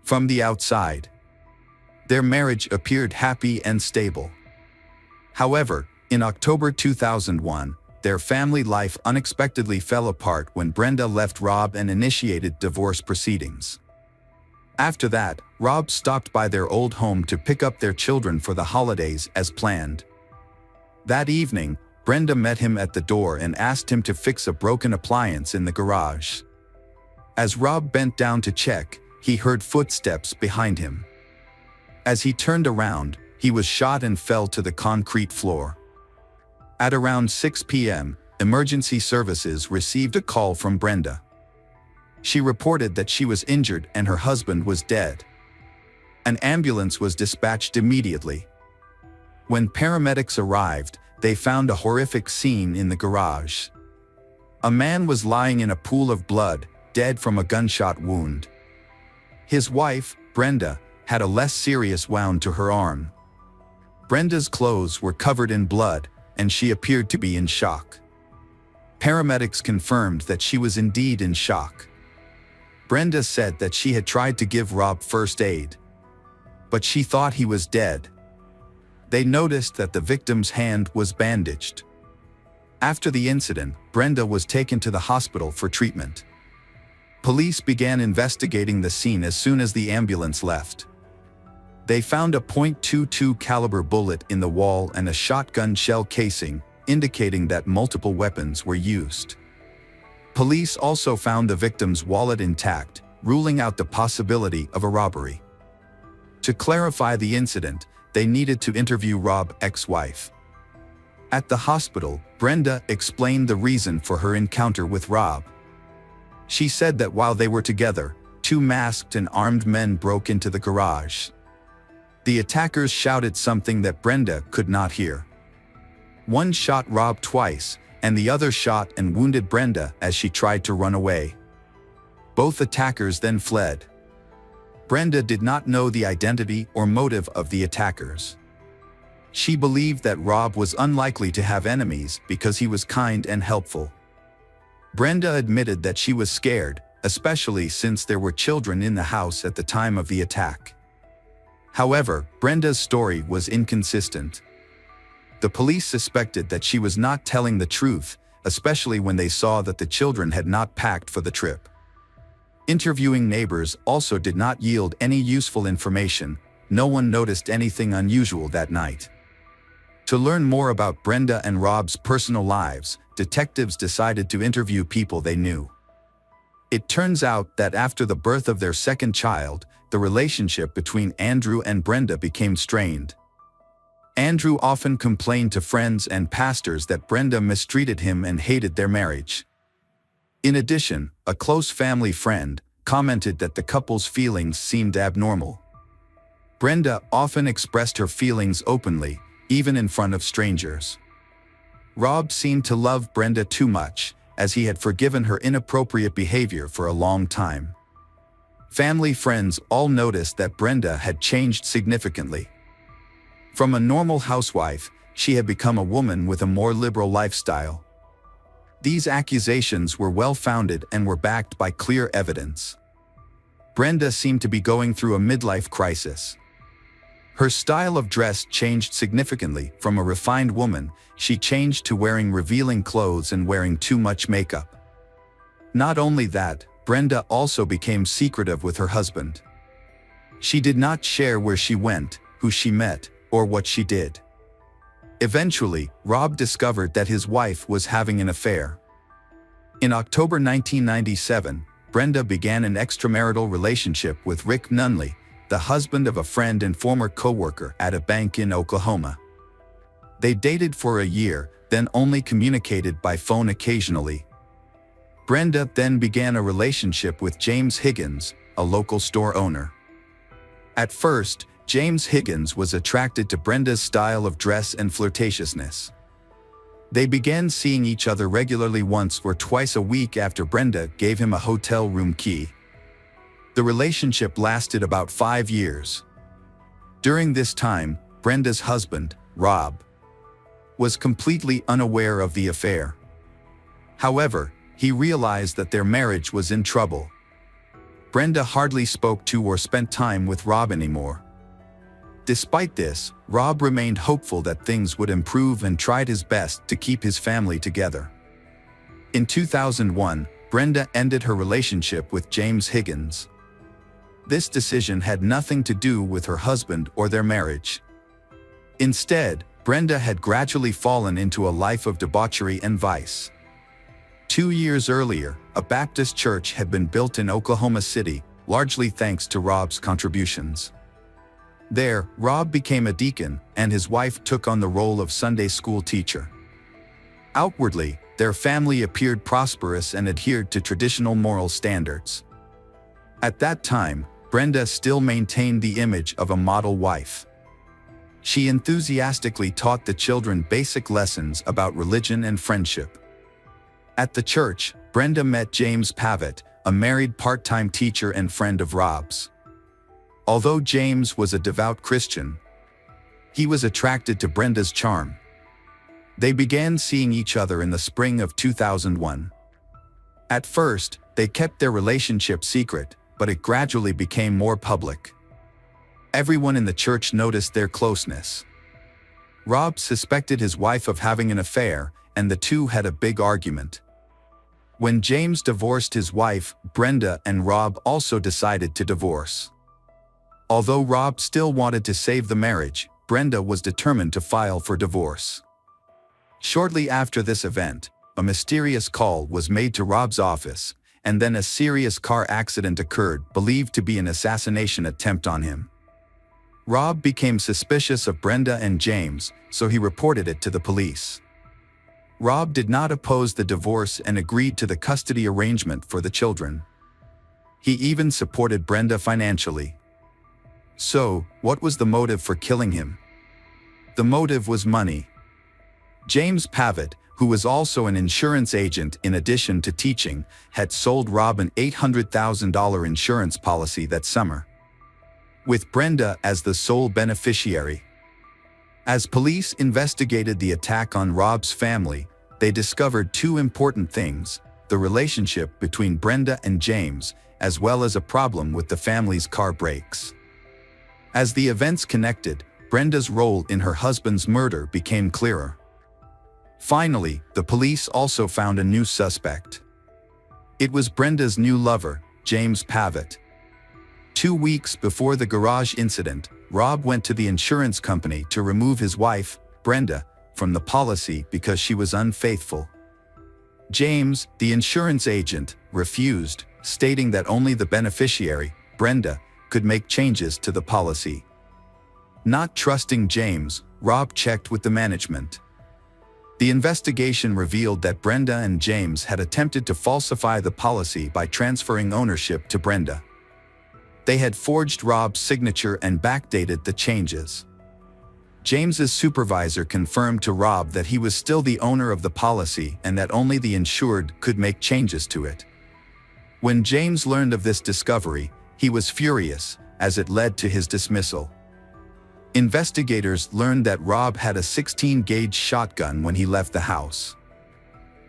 From the outside, their marriage appeared happy and stable. However, in October 2001, their family life unexpectedly fell apart when Brenda left Rob and initiated divorce proceedings. After that, Rob stopped by their old home to pick up their children for the holidays as planned. That evening, Brenda met him at the door and asked him to fix a broken appliance in the garage. As Rob bent down to check, he heard footsteps behind him. As he turned around, he was shot and fell to the concrete floor. At around 6 p.m., emergency services received a call from Brenda. She reported that she was injured and her husband was dead. An ambulance was dispatched immediately. When paramedics arrived, they found a horrific scene in the garage. A man was lying in a pool of blood, dead from a gunshot wound. His wife, Brenda, had a less serious wound to her arm. Brenda's clothes were covered in blood, and she appeared to be in shock. Paramedics confirmed that she was indeed in shock. Brenda said that she had tried to give Rob first aid, but she thought he was dead. They noticed that the victim's hand was bandaged. After the incident, Brenda was taken to the hospital for treatment. Police began investigating the scene as soon as the ambulance left. They found a .22 caliber bullet in the wall and a shotgun shell casing, indicating that multiple weapons were used. Police also found the victim's wallet intact, ruling out the possibility of a robbery. To clarify the incident, they needed to interview Rob's ex-wife. At the hospital, Brenda explained the reason for her encounter with Rob. She said that while they were together, 2 masked and armed men broke into the garage. The attackers shouted something that Brenda could not hear. One shot Rob twice, and the other shot and wounded Brenda as she tried to run away. Both attackers then fled. Brenda did not know the identity or motive of the attackers. She believed that Rob was unlikely to have enemies because he was kind and helpful. Brenda admitted that she was scared, especially since there were children in the house at the time of the attack. However, Brenda's story was inconsistent. The police suspected that she was not telling the truth, especially when they saw that the children had not packed for the trip. Interviewing neighbors also did not yield any useful information. No one noticed anything unusual that night. To learn more about Brenda and Rob's personal lives, detectives decided to interview people they knew. It turns out that after the birth of their second child, the relationship between Andrew and Brenda became strained. Andrew often complained to friends and pastors that Brenda mistreated him and hated their marriage. In addition, a close family friend commented that the couple's feelings seemed abnormal. Brenda often expressed her feelings openly, even in front of strangers. Rob seemed to love Brenda too much, as he had forgiven her inappropriate behavior for a long time. Family friends all noticed that Brenda had changed significantly. From a normal housewife, she had become a woman with a more liberal lifestyle. These accusations were well-founded and were backed by clear evidence. Brenda seemed to be going through a midlife crisis. Her style of dress changed significantly. From a refined woman, she changed to wearing revealing clothes and wearing too much makeup. Not only that, Brenda also became secretive with her husband. She did not share where she went, who she met, or what she did. Eventually, Rob discovered that his wife was having an affair. In October 1997, Brenda began an extramarital relationship with Rick Nunley, the husband of a friend and former co-worker at a bank in Oklahoma. They dated for a year, then only communicated by phone occasionally. Brenda then began a relationship with James Higgins, a local store owner. At first, James Higgins was attracted to Brenda's style of dress and flirtatiousness. They began seeing each other regularly once or twice a week after Brenda gave him a hotel room key. The relationship lasted about 5 years. During this time, Brenda's husband, Rob, was completely unaware of the affair. However, he realized that their marriage was in trouble. Brenda hardly spoke to or spent time with Rob anymore. Despite this, Rob remained hopeful that things would improve and tried his best to keep his family together. In 2001, Brenda ended her relationship with James Higgins. This decision had nothing to do with her husband or their marriage. Instead, Brenda had gradually fallen into a life of debauchery and vice. 2 years earlier, a Baptist church had been built in Oklahoma City, largely thanks to Rob's contributions. There, Rob became a deacon, and his wife took on the role of Sunday school teacher. Outwardly, their family appeared prosperous and adhered to traditional moral standards. At that time, Brenda still maintained the image of a model wife. She enthusiastically taught the children basic lessons about religion and friendship. At the church, Brenda met James Pavitt, a married part-time teacher and friend of Rob's. Although James was a devout Christian, he was attracted to Brenda's charm. They began seeing each other in the spring of 2001. At first, they kept their relationship secret, but it gradually became more public. Everyone in the church noticed their closeness. Rob suspected his wife of having an affair, and the two had a big argument. When James divorced his wife, Brenda and Rob also decided to divorce. Although Rob still wanted to save the marriage, Brenda was determined to file for divorce. Shortly after this event, a mysterious call was made to Rob's office, and then a serious car accident occurred, believed to be an assassination attempt on him. Rob became suspicious of Brenda and James, so he reported it to the police. Rob did not oppose the divorce and agreed to the custody arrangement for the children. He even supported Brenda financially. So, what was the motive for killing him? The motive was money. James Pavitt, who was also an insurance agent in addition to teaching, had sold Rob an $800,000 insurance policy that summer, with Brenda as the sole beneficiary. As police investigated the attack on Rob's family, they discovered two important things: the relationship between Brenda and James, as well as a problem with the family's car brakes. As the events connected, Brenda's role in her husband's murder became clearer. Finally, the police also found a new suspect. It was Brenda's new lover, James Pavitt. 2 weeks before the garage incident, Rob went to the insurance company to remove his wife, Brenda, from the policy because she was unfaithful. James, the insurance agent, refused. stating that only the beneficiary, Brenda, could make changes to the policy. Not trusting James, Rob checked with the management. The investigation revealed that Brenda and James had attempted to falsify the policy by transferring ownership to Brenda. They had forged Rob's signature and backdated the changes. James's supervisor confirmed to Rob that he was still the owner of the policy and that only the insured could make changes to it. When James learned of this discovery, he was furious, as it led to his dismissal. Investigators learned that Rob had a 16-gauge shotgun when he left the house.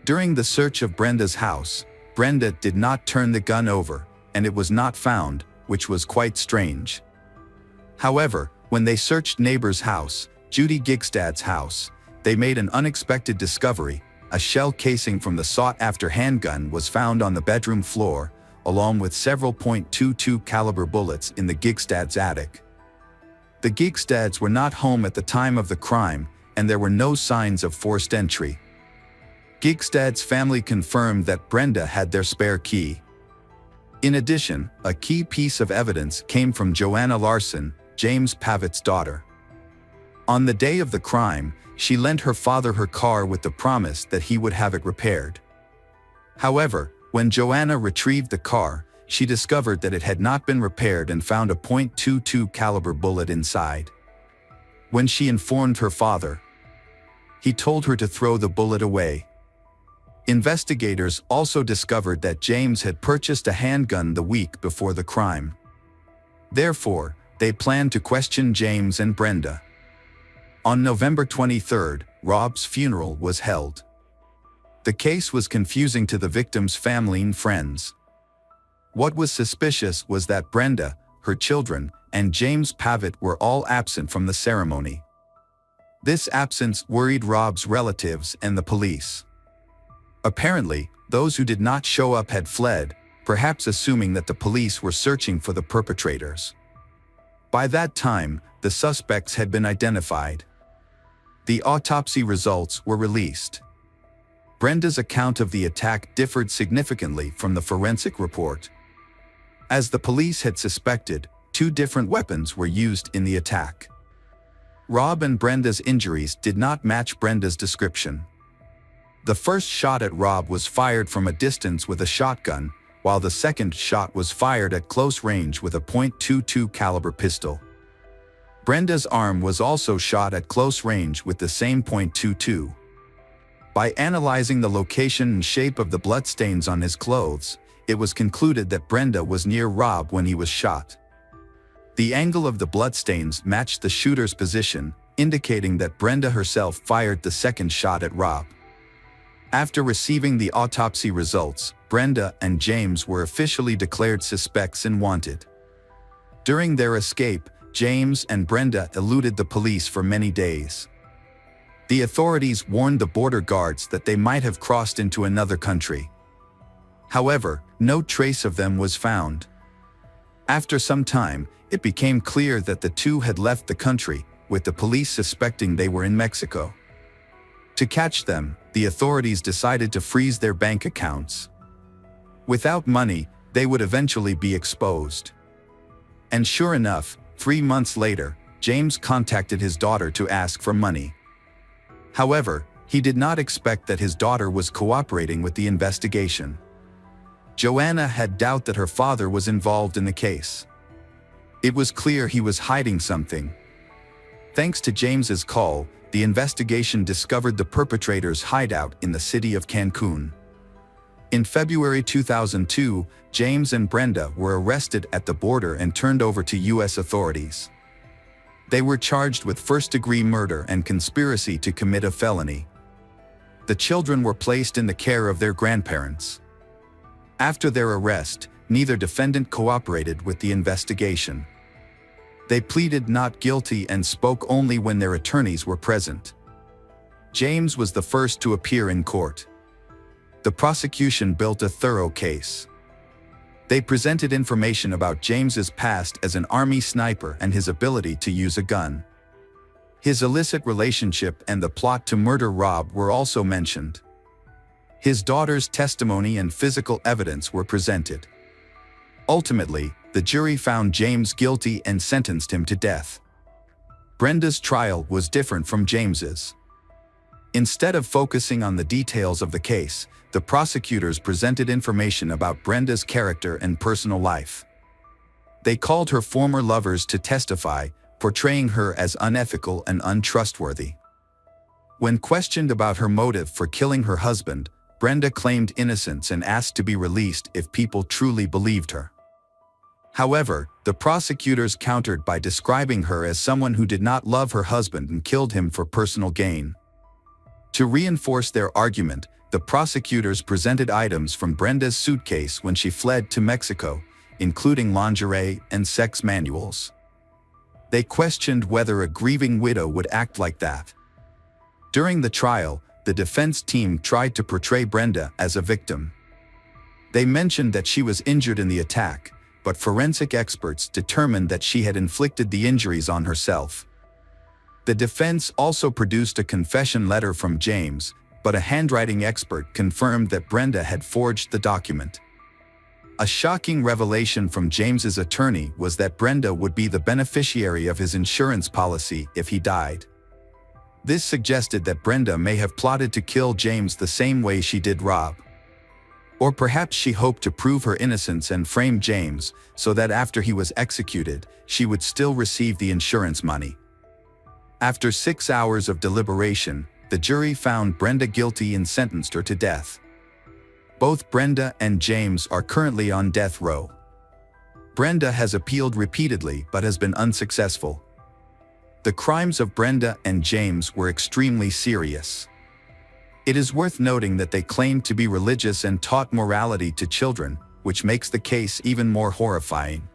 During the search of Brenda's house, Brenda did not turn the gun over, and it was not found, which was quite strange. However, when they searched neighbor's house, Judy Gigstad's house, they made an unexpected discovery. A shell casing from the sought-after handgun was found on the bedroom floor, along with several .22 caliber bullets in the Gigstad's attic. The Gigstads were not home at the time of the crime, and there were no signs of forced entry. Gigstad's family confirmed that Brenda had their spare key. In addition, a key piece of evidence came from Joanna Larson, James Pavitt's daughter. On the day of the crime, she lent her father her car with the promise that he would have it repaired. However, when Joanna retrieved the car, she discovered that it had not been repaired and found a .22 caliber bullet inside. When she informed her father, he told her to throw the bullet away. Investigators also discovered that James had purchased a handgun the week before the crime. Therefore, they planned to question James and Brenda. On November 23, Rob's funeral was held. The case was confusing to the victim's family and friends. What was suspicious was that Brenda, her children, and James Pavitt were all absent from the ceremony. This absence worried Rob's relatives and the police. Apparently, those who did not show up had fled, perhaps assuming that the police were searching for the perpetrators. By that time, the suspects had been identified. The autopsy results were released. Brenda's account of the attack differed significantly from the forensic report. As the police had suspected, 2 different weapons were used in the attack. Rob and Brenda's injuries did not match Brenda's description. The first shot at Rob was fired from a distance with a shotgun, while the second shot was fired at close range with a .22 caliber pistol. Brenda's arm was also shot at close range with the same .22. By analyzing the location and shape of the bloodstains on his clothes, it was concluded that Brenda was near Rob when he was shot. The angle of the bloodstains matched the shooter's position, indicating that Brenda herself fired the second shot at Rob. After receiving the autopsy results, Brenda and James were officially declared suspects and wanted. During their escape, James and Brenda eluded the police for many days. The authorities warned the border guards that they might have crossed into another country. However, no trace of them was found. After some time, it became clear that the two had left the country, with the police suspecting they were in Mexico. To catch them, the authorities decided to freeze their bank accounts. Without money, they would eventually be exposed. And sure enough, 3 months later, James contacted his daughter to ask for money. However, he did not expect that his daughter was cooperating with the investigation. Joanna had doubt that her father was involved in the case. It was clear he was hiding something. Thanks to James's call, the investigation discovered the perpetrator's hideout in the city of Cancun. In February 2002, James and Brenda were arrested at the border and turned over to U.S. authorities. They were charged with first-degree murder and conspiracy to commit a felony. The children were placed in the care of their grandparents. After their arrest, neither defendant cooperated with the investigation. They pleaded not guilty and spoke only when their attorneys were present. James was the first to appear in court. The prosecution built a thorough case. They presented information about James's past as an Army sniper and his ability to use a gun. His illicit relationship and the plot to murder Rob were also mentioned. His daughter's testimony and physical evidence were presented. Ultimately, the jury found James guilty and sentenced him to death. Brenda's trial was different from James's. Instead of focusing on the details of the case, the prosecutors presented information about Brenda's character and personal life. They called her former lovers to testify, portraying her as unethical and untrustworthy. When questioned about her motive for killing her husband, Brenda claimed innocence and asked to be released if people truly believed her. However, the prosecutors countered by describing her as someone who did not love her husband and killed him for personal gain. To reinforce their argument, the prosecutors presented items from Brenda's suitcase when she fled to Mexico, including lingerie and sex manuals. They questioned whether a grieving widow would act like that. During the trial, the defense team tried to portray Brenda as a victim. They mentioned that she was injured in the attack, but forensic experts determined that she had inflicted the injuries on herself. The defense also produced a confession letter from James, but a handwriting expert confirmed that Brenda had forged the document. A shocking revelation from James's attorney was that Brenda would be the beneficiary of his insurance policy if he died. This suggested that Brenda may have plotted to kill James the same way she did Rob. Or perhaps she hoped to prove her innocence and frame James, so that after he was executed, she would still receive the insurance money. After 6 hours of deliberation, the jury found Brenda guilty and sentenced her to death. Both Brenda and James are currently on death row. Brenda has appealed repeatedly but has been unsuccessful. The crimes of Brenda and James were extremely serious. It is worth noting that they claimed to be religious and taught morality to children, which makes the case even more horrifying.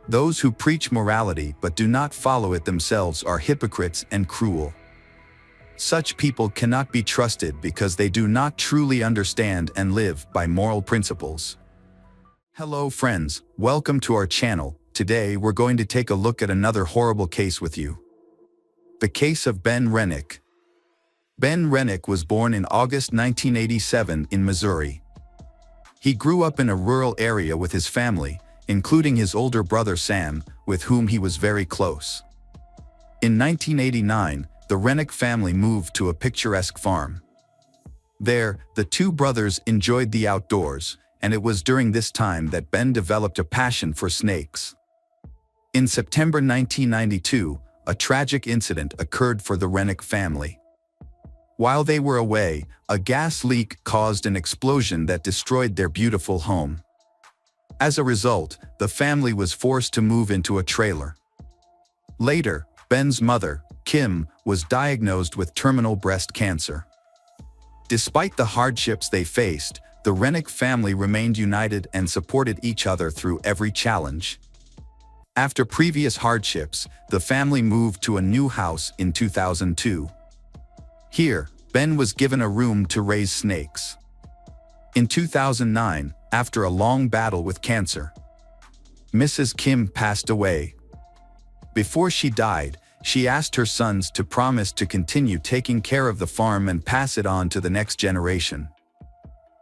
Those who preach morality but do not follow it themselves are hypocrites and cruel. Such people cannot be trusted because they do not truly understand and live by moral principles. Hello friends, welcome to our channel. Today we're going to take a look at another horrible case with you. The case of Ben Rennick. Ben Rennick was born in August 1987 in Missouri. He grew up in a rural area with his family, including his older brother Sam, with whom he was very close. In 1989, the Rennick family moved to a picturesque farm. There, the two brothers enjoyed the outdoors, and it was during this time that Ben developed a passion for snakes. In September 1992, a tragic incident occurred for the Rennick family. While they were away, a gas leak caused an explosion that destroyed their beautiful home. As a result, the family was forced to move into a trailer. Later, Ben's mother, Kim, was diagnosed with terminal breast cancer. Despite the hardships they faced, the Rennick family remained united and supported each other through every challenge. After previous hardships, the family moved to a new house in 2002. Here, Ben was given a room to raise snakes. In 2009, after a long battle with cancer, Mrs. Kim passed away. Before she died, she asked her sons to promise to continue taking care of the farm and pass it on to the next generation.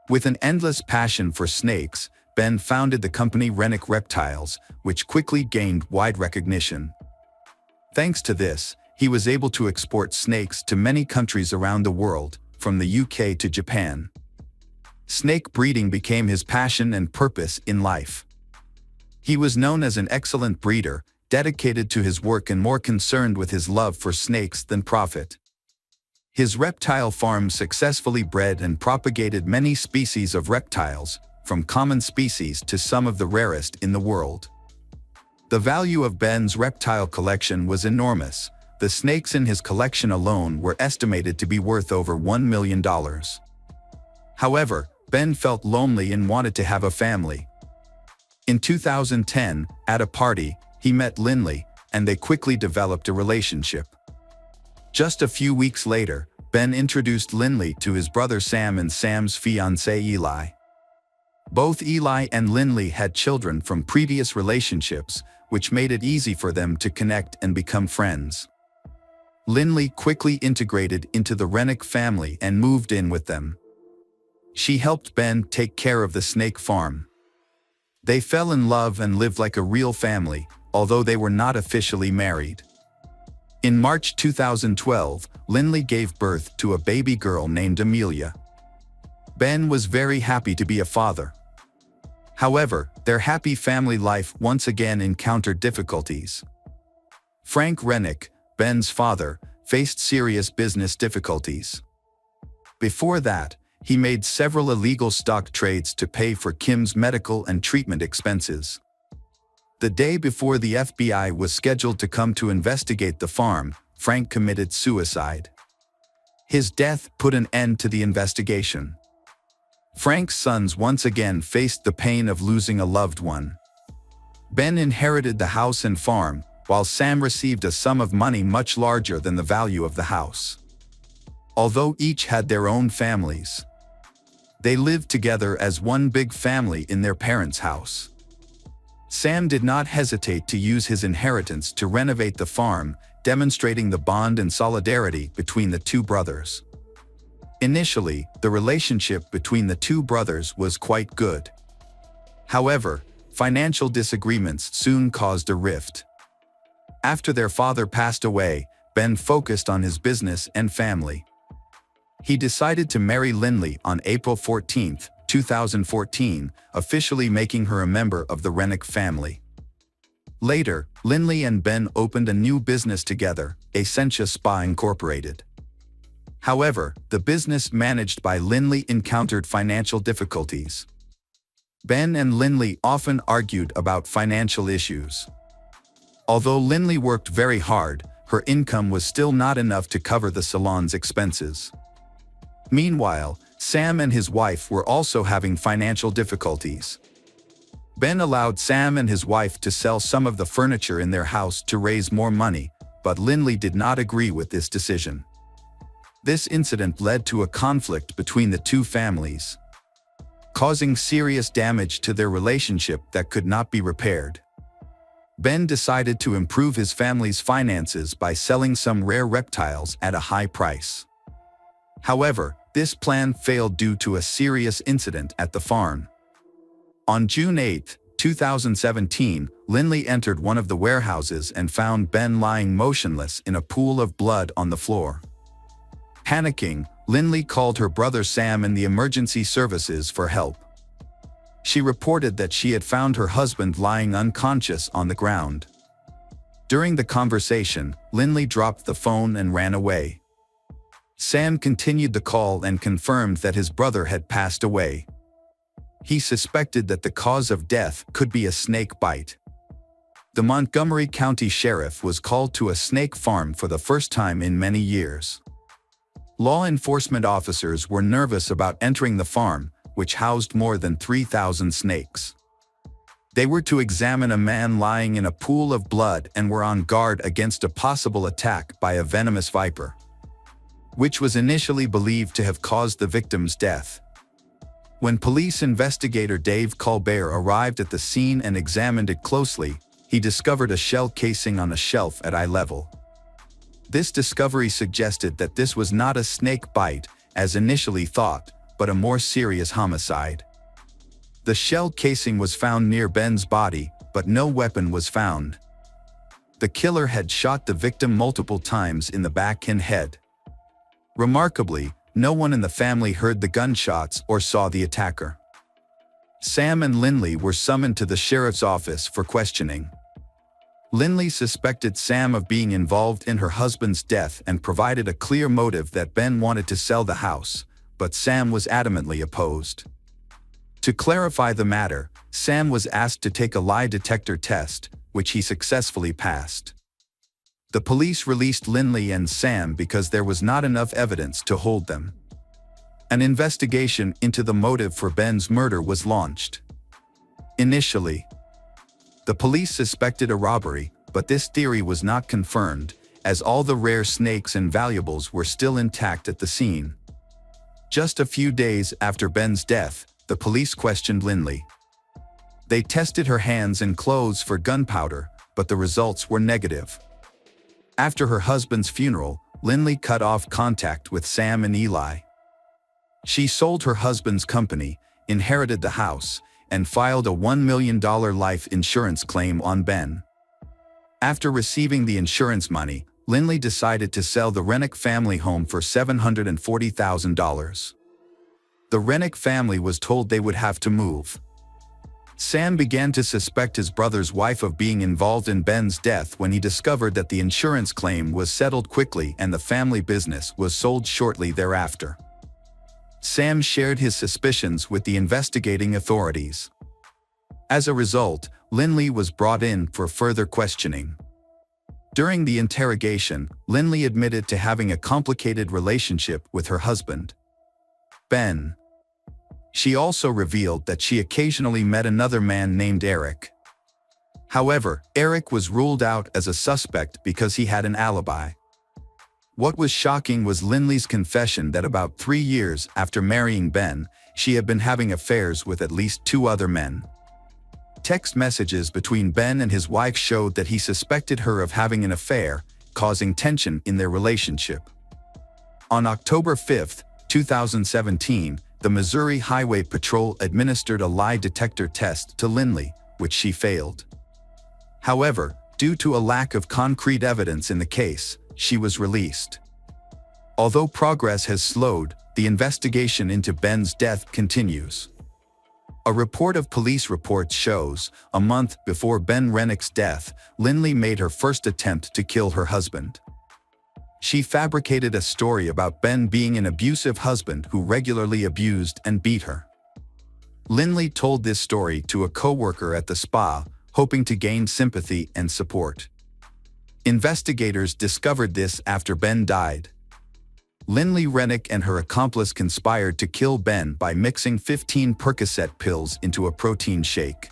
With an endless passion for snakes, Ben founded the company Rennick Reptiles, which quickly gained wide recognition. Thanks to this, he was able to export snakes to many countries around the world, from the UK to Japan. Snake breeding became his passion and purpose in life. He was known as an excellent breeder, dedicated to his work and more concerned with his love for snakes than profit. His reptile farm successfully bred and propagated many species of reptiles, from common species to some of the rarest in the world. The value of Ben's reptile collection was enormous. The snakes in his collection alone were estimated to be worth over $1 million. However, Ben felt lonely and wanted to have a family. In 2010, at a party, he met Lindley, and they quickly developed a relationship. Just a few weeks later, Ben introduced Lindley to his brother Sam and Sam's fiancé Eli. Both Eli and Lindley had children from previous relationships, which made it easy for them to connect and become friends. Lindley quickly integrated into the Rennick family and moved in with them. She helped Ben take care of the snake farm. They fell in love and lived like a real family, although they were not officially married. In March 2012, Lindley gave birth to a baby girl named Amelia. Ben was very happy to be a father. However, their happy family life once again encountered difficulties. Frank Rennick, Ben's father, faced serious business difficulties. Before that, he made several illegal stock trades to pay for Kim's medical and treatment expenses. The day before the FBI was scheduled to come to investigate the farm, Frank committed suicide. His death put an end to the investigation. Frank's sons once again faced the pain of losing a loved one. Ben inherited the house and farm, while Sam received a sum of money much larger than the value of the house. Although each had their own families, they lived together as one big family in their parents' house. Sam did not hesitate to use his inheritance to renovate the farm, demonstrating the bond and solidarity between the two brothers. Initially, the relationship between the two brothers was quite good. However, financial disagreements soon caused a rift. After their father passed away, Ben focused on his business and family. He decided to marry Lindley on April 14, 2014, officially making her a member of the Rennick family. Later, Lindley and Ben opened a new business together, Essentia Spa Incorporated. However, the business managed by Lindley encountered financial difficulties. Ben and Lindley often argued about financial issues. Although Lindley worked very hard, her income was still not enough to cover the salon's expenses. Meanwhile, Sam and his wife were also having financial difficulties. Ben allowed Sam and his wife to sell some of the furniture in their house to raise more money, but Lindley did not agree with this decision. This incident led to a conflict between the two families, causing serious damage to their relationship that could not be repaired. Ben decided to improve his family's finances by selling some rare reptiles at a high price. However, this plan failed due to a serious incident at the farm. On June 8, 2017, Lindley entered one of the warehouses and found Ben lying motionless in a pool of blood on the floor. Panicking, Lindley called her brother Sam and the emergency services for help. She reported that she had found her husband lying unconscious on the ground. During the conversation, Lindley dropped the phone and ran away. Sam continued the call and confirmed that his brother had passed away. He suspected that the cause of death could be a snake bite. The Montgomery County Sheriff was called to a snake farm for the first time in many years. Law enforcement officers were nervous about entering the farm, which housed more than 3,000 snakes. They were to examine a man lying in a pool of blood and were on guard against a possible attack by a venomous viper, which was initially believed to have caused the victim's death. When police investigator Dave Colbert arrived at the scene and examined it closely, he discovered a shell casing on a shelf at eye level. This discovery suggested that this was not a snake bite, as initially thought, but a more serious homicide. The shell casing was found near Ben's body, but no weapon was found. The killer had shot the victim multiple times in the back and head. Remarkably, no one in the family heard the gunshots or saw the attacker. Sam and Lindley were summoned to the sheriff's office for questioning. Lindley suspected Sam of being involved in her husband's death and provided a clear motive that Ben wanted to sell the house, but Sam was adamantly opposed. To clarify the matter, Sam was asked to take a lie detector test, which he successfully passed. The police released Lindley and Sam because there was not enough evidence to hold them. An investigation into the motive for Ben's murder was launched. Initially, the police suspected a robbery, but this theory was not confirmed, as all the rare snakes and valuables were still intact at the scene. Just a few days after Ben's death, the police questioned Lindley. They tested her hands and clothes for gunpowder, but the results were negative. After her husband's funeral, Lindley cut off contact with Sam and Eli. She sold her husband's company, inherited the house, and filed a $1 million life insurance claim on Ben. After receiving the insurance money, Lindley decided to sell the Rennick family home for $740,000. The Rennick family was told they would have to move. Sam began to suspect his brother's wife of being involved in Ben's death when he discovered that the insurance claim was settled quickly and the family business was sold shortly thereafter. Sam shared his suspicions with the investigating authorities. As a result, Lindley was brought in for further questioning. During the interrogation, Lindley admitted to having a complicated relationship with her husband, Ben. She also revealed that she occasionally met another man named Eric. However, Eric was ruled out as a suspect because he had an alibi. What was shocking was Lindley's confession that about 3 years after marrying Ben, she had been having affairs with at least 2 other men. Text messages between Ben and his wife showed that he suspected her of having an affair, causing tension in their relationship. On October 5, 2017, the Missouri Highway Patrol administered a lie detector test to Lindley, which she failed. However, due to a lack of concrete evidence in the case, she was released. Although progress has slowed, the investigation into Ben's death continues. A report of police reports shows, a month before Ben Rennick's death, Lindley made her first attempt to kill her husband. She fabricated a story about Ben being an abusive husband who regularly abused and beat her. Lindley told this story to a co-worker at the spa, hoping to gain sympathy and support. Investigators discovered this after Ben died. Lindley Rennick and her accomplice conspired to kill Ben by mixing 15 Percocet pills into a protein shake.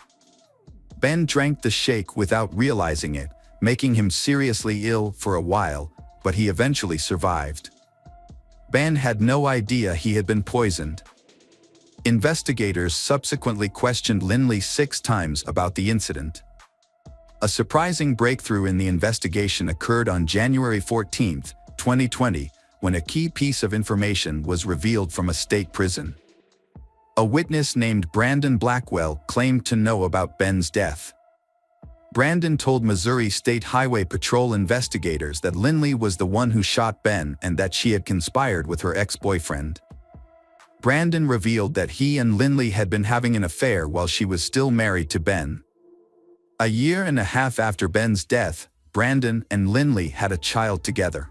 Ben drank the shake without realizing it, making him seriously ill for a while, but he eventually survived. Ben had no idea he had been poisoned. Investigators subsequently questioned Lindley 6 times about the incident. A surprising breakthrough in the investigation occurred on January 14, 2020, when a key piece of information was revealed from a state prison. A witness named Brandon Blackwell claimed to know about Ben's death. Brandon told Missouri State Highway Patrol investigators that Lindley was the one who shot Ben and that she had conspired with her ex-boyfriend. Brandon revealed that he and Lindley had been having an affair while she was still married to Ben. A year and a half after Ben's death, Brandon and Lindley had a child together.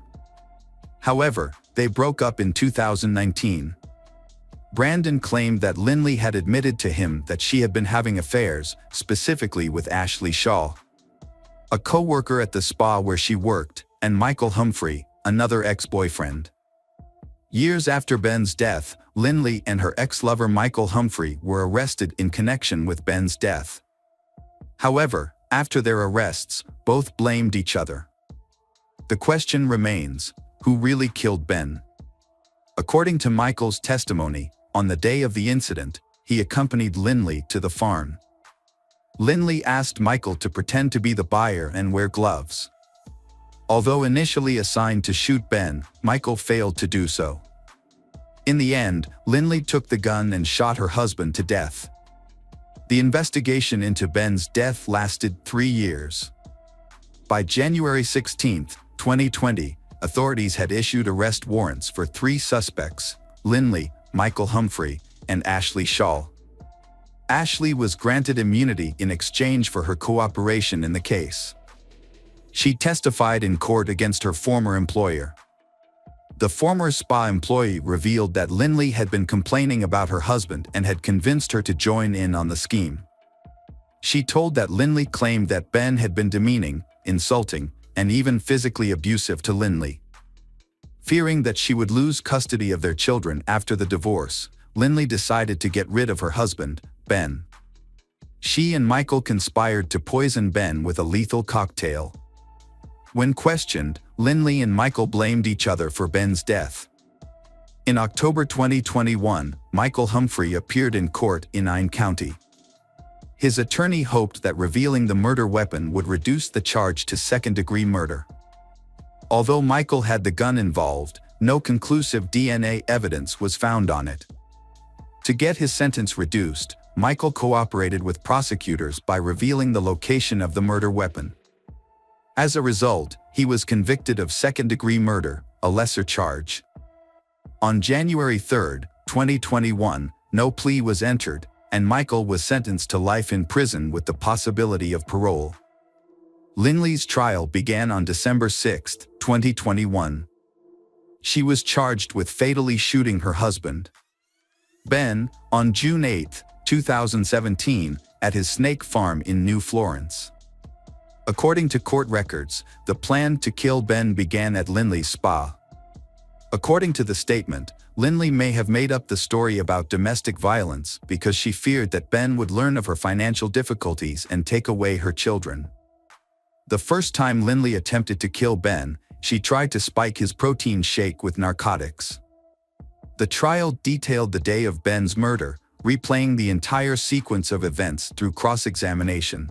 However, they broke up in 2019. Brandon claimed that Lindley had admitted to him that she had been having affairs, specifically with Ashley Shaw, a co-worker at the spa where she worked, and Michael Humphrey, another ex-boyfriend. Years after Ben's death, Lindley and her ex-lover Michael Humphrey were arrested in connection with Ben's death. However, after their arrests, both blamed each other. The question remains, who really killed Ben? According to Michael's testimony, on the day of the incident, he accompanied Lindley to the farm. Lindley asked Michael to pretend to be the buyer and wear gloves. Although initially assigned to shoot Ben, Michael failed to do so. In the end, Lindley took the gun and shot her husband to death. The investigation into Ben's death lasted 3 years. By January 16, 2020, authorities had issued arrest warrants for 3 suspects: Lindley, Michael Humphrey, and Ashley Shaw. Ashley was granted immunity in exchange for her cooperation in the case. She testified in court against her former employer. The former spa employee revealed that Lindley had been complaining about her husband and had convinced her to join in on the scheme. She told that Lindley claimed that Ben had been demeaning, insulting, and even physically abusive to Lindley. Fearing that she would lose custody of their children after the divorce, Lindley decided to get rid of her husband, Ben. She and Michael conspired to poison Ben with a lethal cocktail. When questioned, Lindley and Michael blamed each other for Ben's death. In October 2021, Michael Humphrey appeared in court in Ine County. His attorney hoped that revealing the murder weapon would reduce the charge to second-degree murder. Although Michael had the gun involved, no conclusive DNA evidence was found on it. To get his sentence reduced, Michael cooperated with prosecutors by revealing the location of the murder weapon. As a result, he was convicted of second-degree murder, a lesser charge. On January 3, 2021, no plea was entered, and Michael was sentenced to life in prison with the possibility of parole. Lindley's trial began on December 6, 2021. She was charged with fatally shooting her husband, Ben, on June 8, 2017, at his snake farm in New Florence. According to court records, the plan to kill Ben began at Lindley's spa. According to the statement, Lindley may have made up the story about domestic violence because she feared that Ben would learn of her financial difficulties and take away her children. The first time Lindley attempted to kill Ben, she tried to spike his protein shake with narcotics. The trial detailed the day of Ben's murder, replaying the entire sequence of events through cross-examination.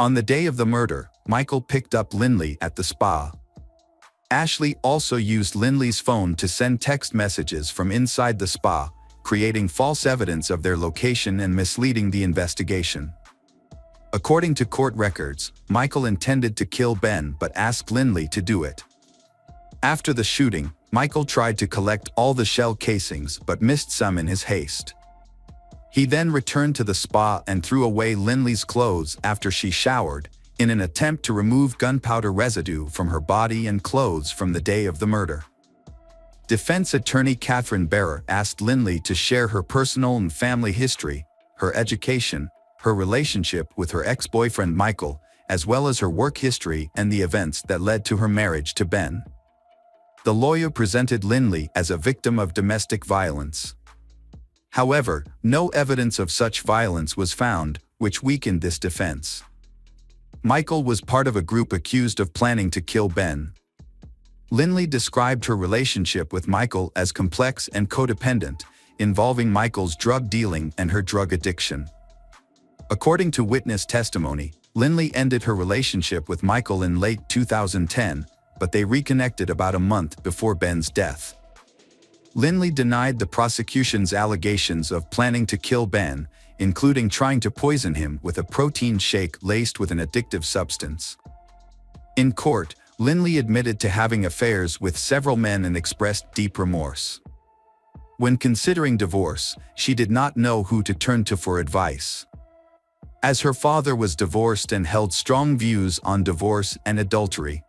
On the day of the murder, Michael picked up Lindley at the spa. Ashley also used Lindley's phone to send text messages from inside the spa, creating false evidence of their location and misleading the investigation. According to court records, Michael intended to kill Ben but asked Lindley to do it. After the shooting, Michael tried to collect all the shell casings but missed some in his haste. He then returned to the spa and threw away Lindley's clothes after she showered, in an attempt to remove gunpowder residue from her body and clothes from the day of the murder. Defense attorney Catherine Barrer asked Lindley to share her personal and family history, her education, her relationship with her ex-boyfriend Michael, as well as her work history and the events that led to her marriage to Ben. The lawyer presented Lindley as a victim of domestic violence. However, no evidence of such violence was found, which weakened this defense. Michael was part of a group accused of planning to kill Ben. Lindley described her relationship with Michael as complex and codependent, involving Michael's drug dealing and her drug addiction. According to witness testimony, Lindley ended her relationship with Michael in late 2010, but they reconnected about a month before Ben's death. Lindley denied the prosecution's allegations of planning to kill Ben, including trying to poison him with a protein shake laced with an addictive substance. In court, Lindley admitted to having affairs with several men and expressed deep remorse. When considering divorce, she did not know who to turn to for advice. As her father was divorced and held strong views on divorce and adultery,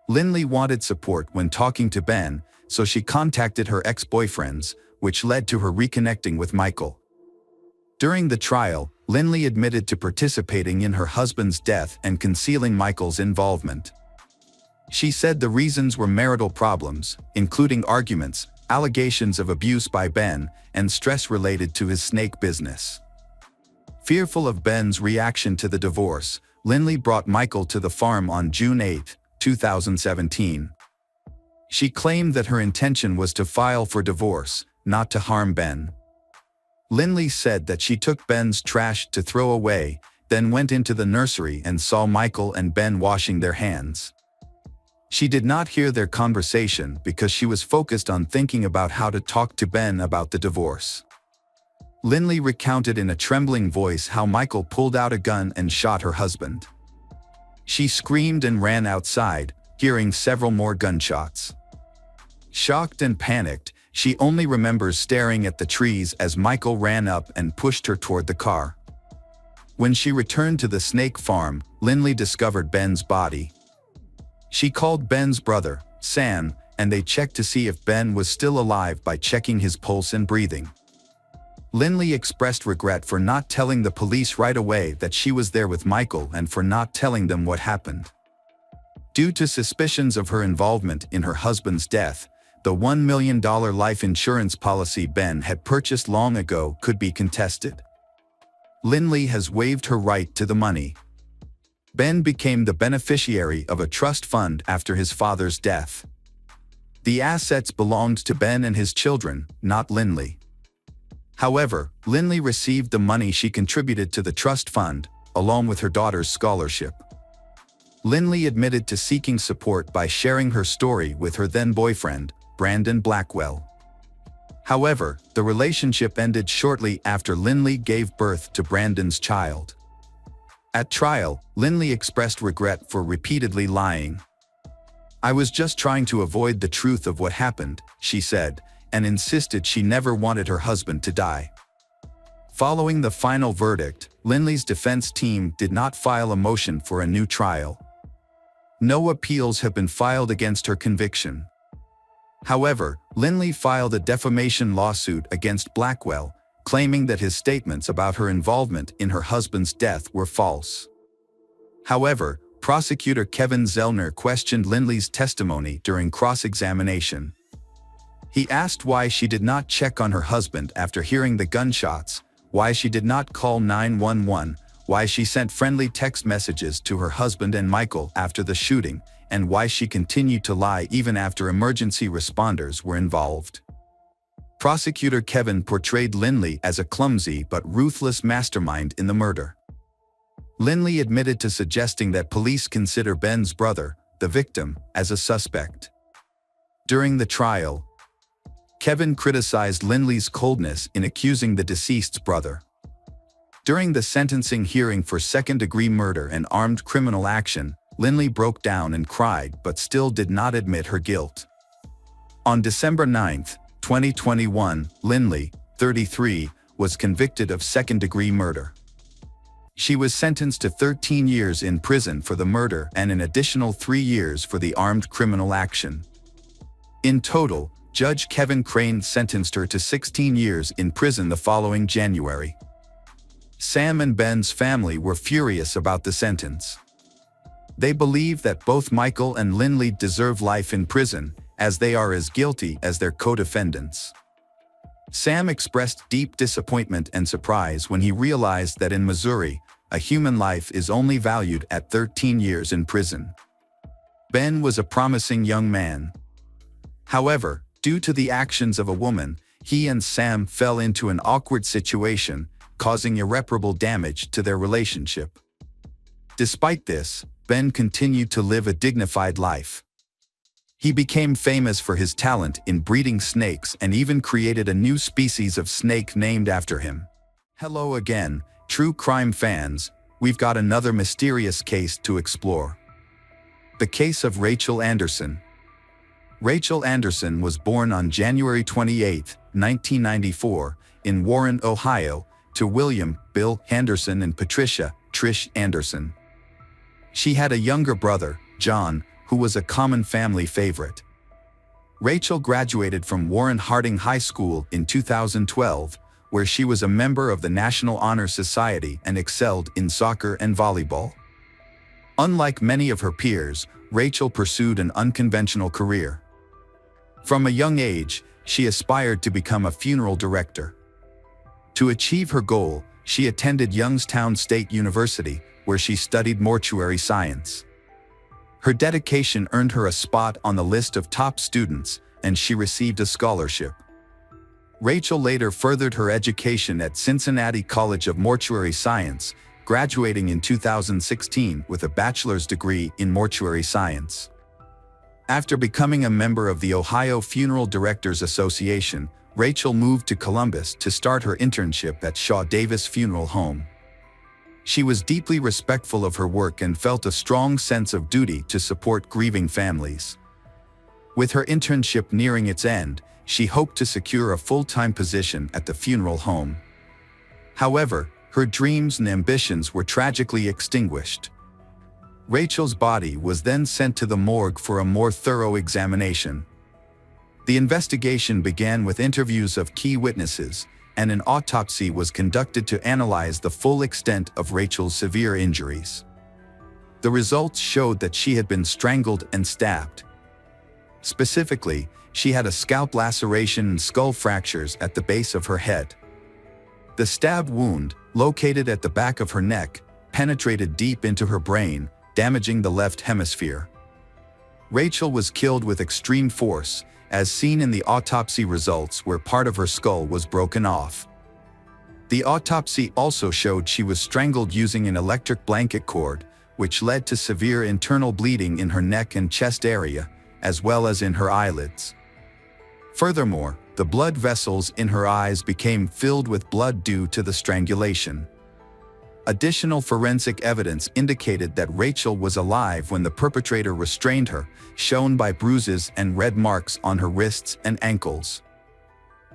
Lindley wanted support when talking to Ben, so she contacted her ex-boyfriends, which led to her reconnecting with Michael. During the trial, Lindley admitted to participating in her husband's death and concealing Michael's involvement. She said the reasons were marital problems, including arguments, allegations of abuse by Ben, and stress related to his snake business. Fearful of Ben's reaction to the divorce, Lindley brought Michael to the farm on June 8, 2017. She claimed that her intention was to file for divorce, not to harm Ben. Lindley said that she took Ben's trash to throw away, then went into the nursery and saw Michael and Ben washing their hands. She did not hear their conversation because she was focused on thinking about how to talk to Ben about the divorce. Lindley recounted in a trembling voice how Michael pulled out a gun and shot her husband. She screamed and ran outside, hearing several more gunshots. Shocked and panicked, she only remembers staring at the trees as Michael ran up and pushed her toward the car. When she returned to the snake farm, Lindley discovered Ben's body. She called Ben's brother, Sam, and they checked to see if Ben was still alive by checking his pulse and breathing. Lindley expressed regret for not telling the police right away that she was there with Michael and for not telling them what happened. Due to suspicions of her involvement in her husband's death, the $1 million life insurance policy Ben had purchased long ago could be contested. Lindley has waived her right to the money. Ben became the beneficiary of a trust fund after his father's death. The assets belonged to Ben and his children, not Lindley. However, Lindley received the money she contributed to the trust fund, along with her daughter's scholarship. Lindley admitted to seeking support by sharing her story with her then-boyfriend, Brandon Blackwell. However, the relationship ended shortly after Lindley gave birth to Brandon's child. At trial, Lindley expressed regret for repeatedly lying. "I was just trying to avoid the truth of what happened," she said, and insisted she never wanted her husband to die. Following the final verdict, Lindley's defense team did not file a motion for a new trial. No appeals have been filed against her conviction. However, Lindley filed a defamation lawsuit against Blackwell, claiming that his statements about her involvement in her husband's death were false. However, prosecutor Kevin Zellner questioned Lindley's testimony during cross-examination. He asked why she did not check on her husband after hearing the gunshots, why she did not call 911, why she sent friendly text messages to her husband and Michael after the shooting, and why she continued to lie even after emergency responders were involved. Prosecutor Kevin portrayed Lindley as a clumsy but ruthless mastermind in the murder. Lindley admitted to suggesting that police consider Ben's brother, the victim, as a suspect. During the trial, Kevin criticized Lindley's coldness in accusing the deceased's brother. During the sentencing hearing for second-degree murder and armed criminal action, Lindley broke down and cried but still did not admit her guilt. On December 9, 2021, Lindley, 33, was convicted of second-degree murder. She was sentenced to 13 years in prison for the murder and an additional 3 years for the armed criminal action. In total, Judge Kevin Crane sentenced her to 16 years in prison the following January. Sam and Ben's family were furious about the sentence. They believe that both Michael and Lindley deserve life in prison, as they are as guilty as their co-defendants. Sam expressed deep disappointment and surprise when he realized that in Missouri, a human life is only valued at 13 years in prison. Ben was a promising young man. However, due to the actions of a woman, he and Sam fell into an awkward situation, causing irreparable damage to their relationship. Despite this, Ben continued to live a dignified life. He became famous for his talent in breeding snakes and even created a new species of snake named after him. Hello again, true crime fans, we've got another mysterious case to explore. The case of Rachel Anderson. Rachel Anderson was born on January 28, 1994, in Warren, Ohio, to William Bill Anderson and Patricia Trish Anderson. She had a younger brother, John, who was a common family favorite. Rachel graduated from Warren Harding High School in 2012, where she was a member of the National Honor Society and excelled in soccer and volleyball. Unlike many of her peers, Rachel pursued an unconventional career. From a young age, she aspired to become a funeral director. To achieve her goal, she attended Youngstown State University, where she studied mortuary science. Her dedication earned her a spot on the list of top students, and she received a scholarship. Rachel later furthered her education at Cincinnati College of Mortuary Science, graduating in 2016 with a bachelor's degree in mortuary science. After becoming a member of the Ohio Funeral Directors Association, Rachel moved to Columbus to start her internship at Shaw Davis Funeral Home. She was deeply respectful of her work and felt a strong sense of duty to support grieving families. With her internship nearing its end, she hoped to secure a full-time position at the funeral home. However, her dreams and ambitions were tragically extinguished. Rachel's body was then sent to the morgue for a more thorough examination. The investigation began with interviews of key witnesses, and an autopsy was conducted to analyze the full extent of Rachel's severe injuries. The results showed that she had been strangled and stabbed. Specifically, she had a scalp laceration and skull fractures at the base of her head. The stab wound, located at the back of her neck, penetrated deep into her brain, damaging the left hemisphere. Rachel was killed with extreme force, as seen in the autopsy results where part of her skull was broken off. The autopsy also showed she was strangled using an electric blanket cord, which led to severe internal bleeding in her neck and chest area, as well as in her eyelids. Furthermore, The blood vessels in her eyes became filled with blood due to the strangulation. Additional forensic evidence indicated that Rachel was alive when the perpetrator restrained her, shown by bruises and red marks on her wrists and ankles.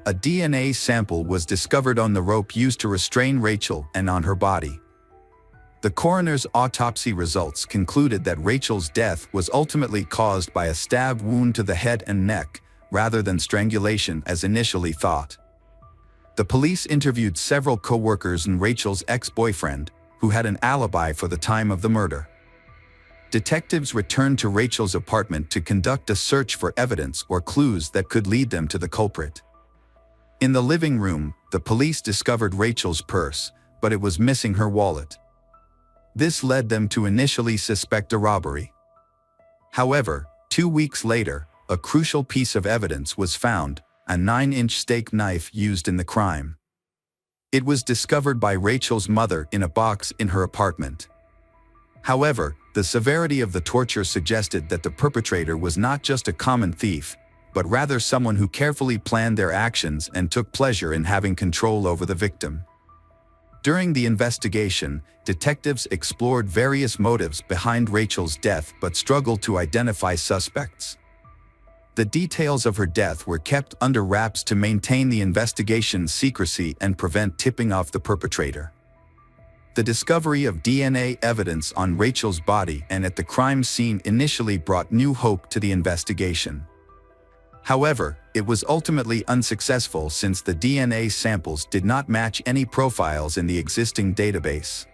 A DNA sample was discovered on the rope used to restrain Rachel and on her body. The coroner's autopsy results concluded that Rachel's death was ultimately caused by a stab wound to the head and neck, rather than strangulation as initially thought. The police interviewed several co-workers and Rachel's ex-boyfriend, who had an alibi for the time of the murder. Detectives returned to Rachel's apartment to conduct a search for evidence or clues that could lead them to the culprit. In the living room, the police discovered Rachel's purse, but it was missing her wallet. This led them to initially suspect a robbery. However, 2 weeks later, a crucial piece of evidence was found, a 9-inch steak knife used in the crime. It was discovered by Rachel's mother in a box in her apartment. However, the severity of the torture suggested that the perpetrator was not just a common thief, but rather someone who carefully planned their actions and took pleasure in having control over the victim. During the investigation, detectives explored various motives behind Rachel's death but struggled to identify suspects. The details of her death were kept under wraps to maintain the investigation's secrecy and prevent tipping off the perpetrator. The discovery of DNA evidence on Rachel's body and at the crime scene initially brought new hope to the investigation. However, it was ultimately unsuccessful since the DNA samples did not match any profiles in the existing database.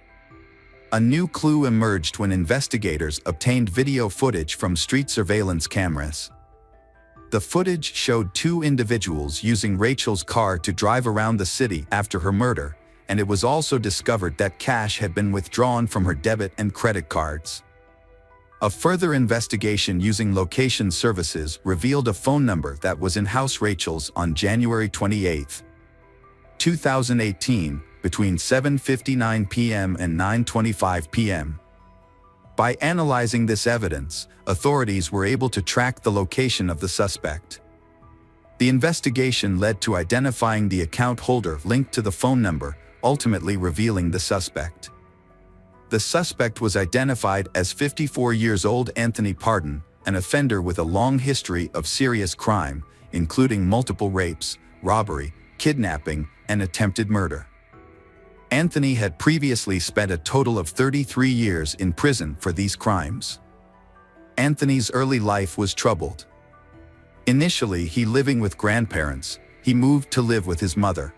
A new clue emerged when investigators obtained video footage from street surveillance cameras. The footage showed 2 individuals using Rachel's car to drive around the city after her murder, and it was also discovered that cash had been withdrawn from her debit and credit cards. A further investigation using location services revealed a phone number that was in house Rachel's on January 28, 2018, between 7:59 p.m. and 9:25 p.m. By analyzing this evidence, authorities were able to track the location of the suspect. The investigation led to identifying the account holder linked to the phone number, ultimately revealing the suspect. The suspect was identified as 54 years old Anthony Pardon, an offender with a long history of serious crime, including multiple rapes, robbery, kidnapping, and attempted murder. Anthony had previously spent a total of 33 years in prison for these crimes. Anthony's early life was troubled. Initially, he living with grandparents, he moved to live with his mother.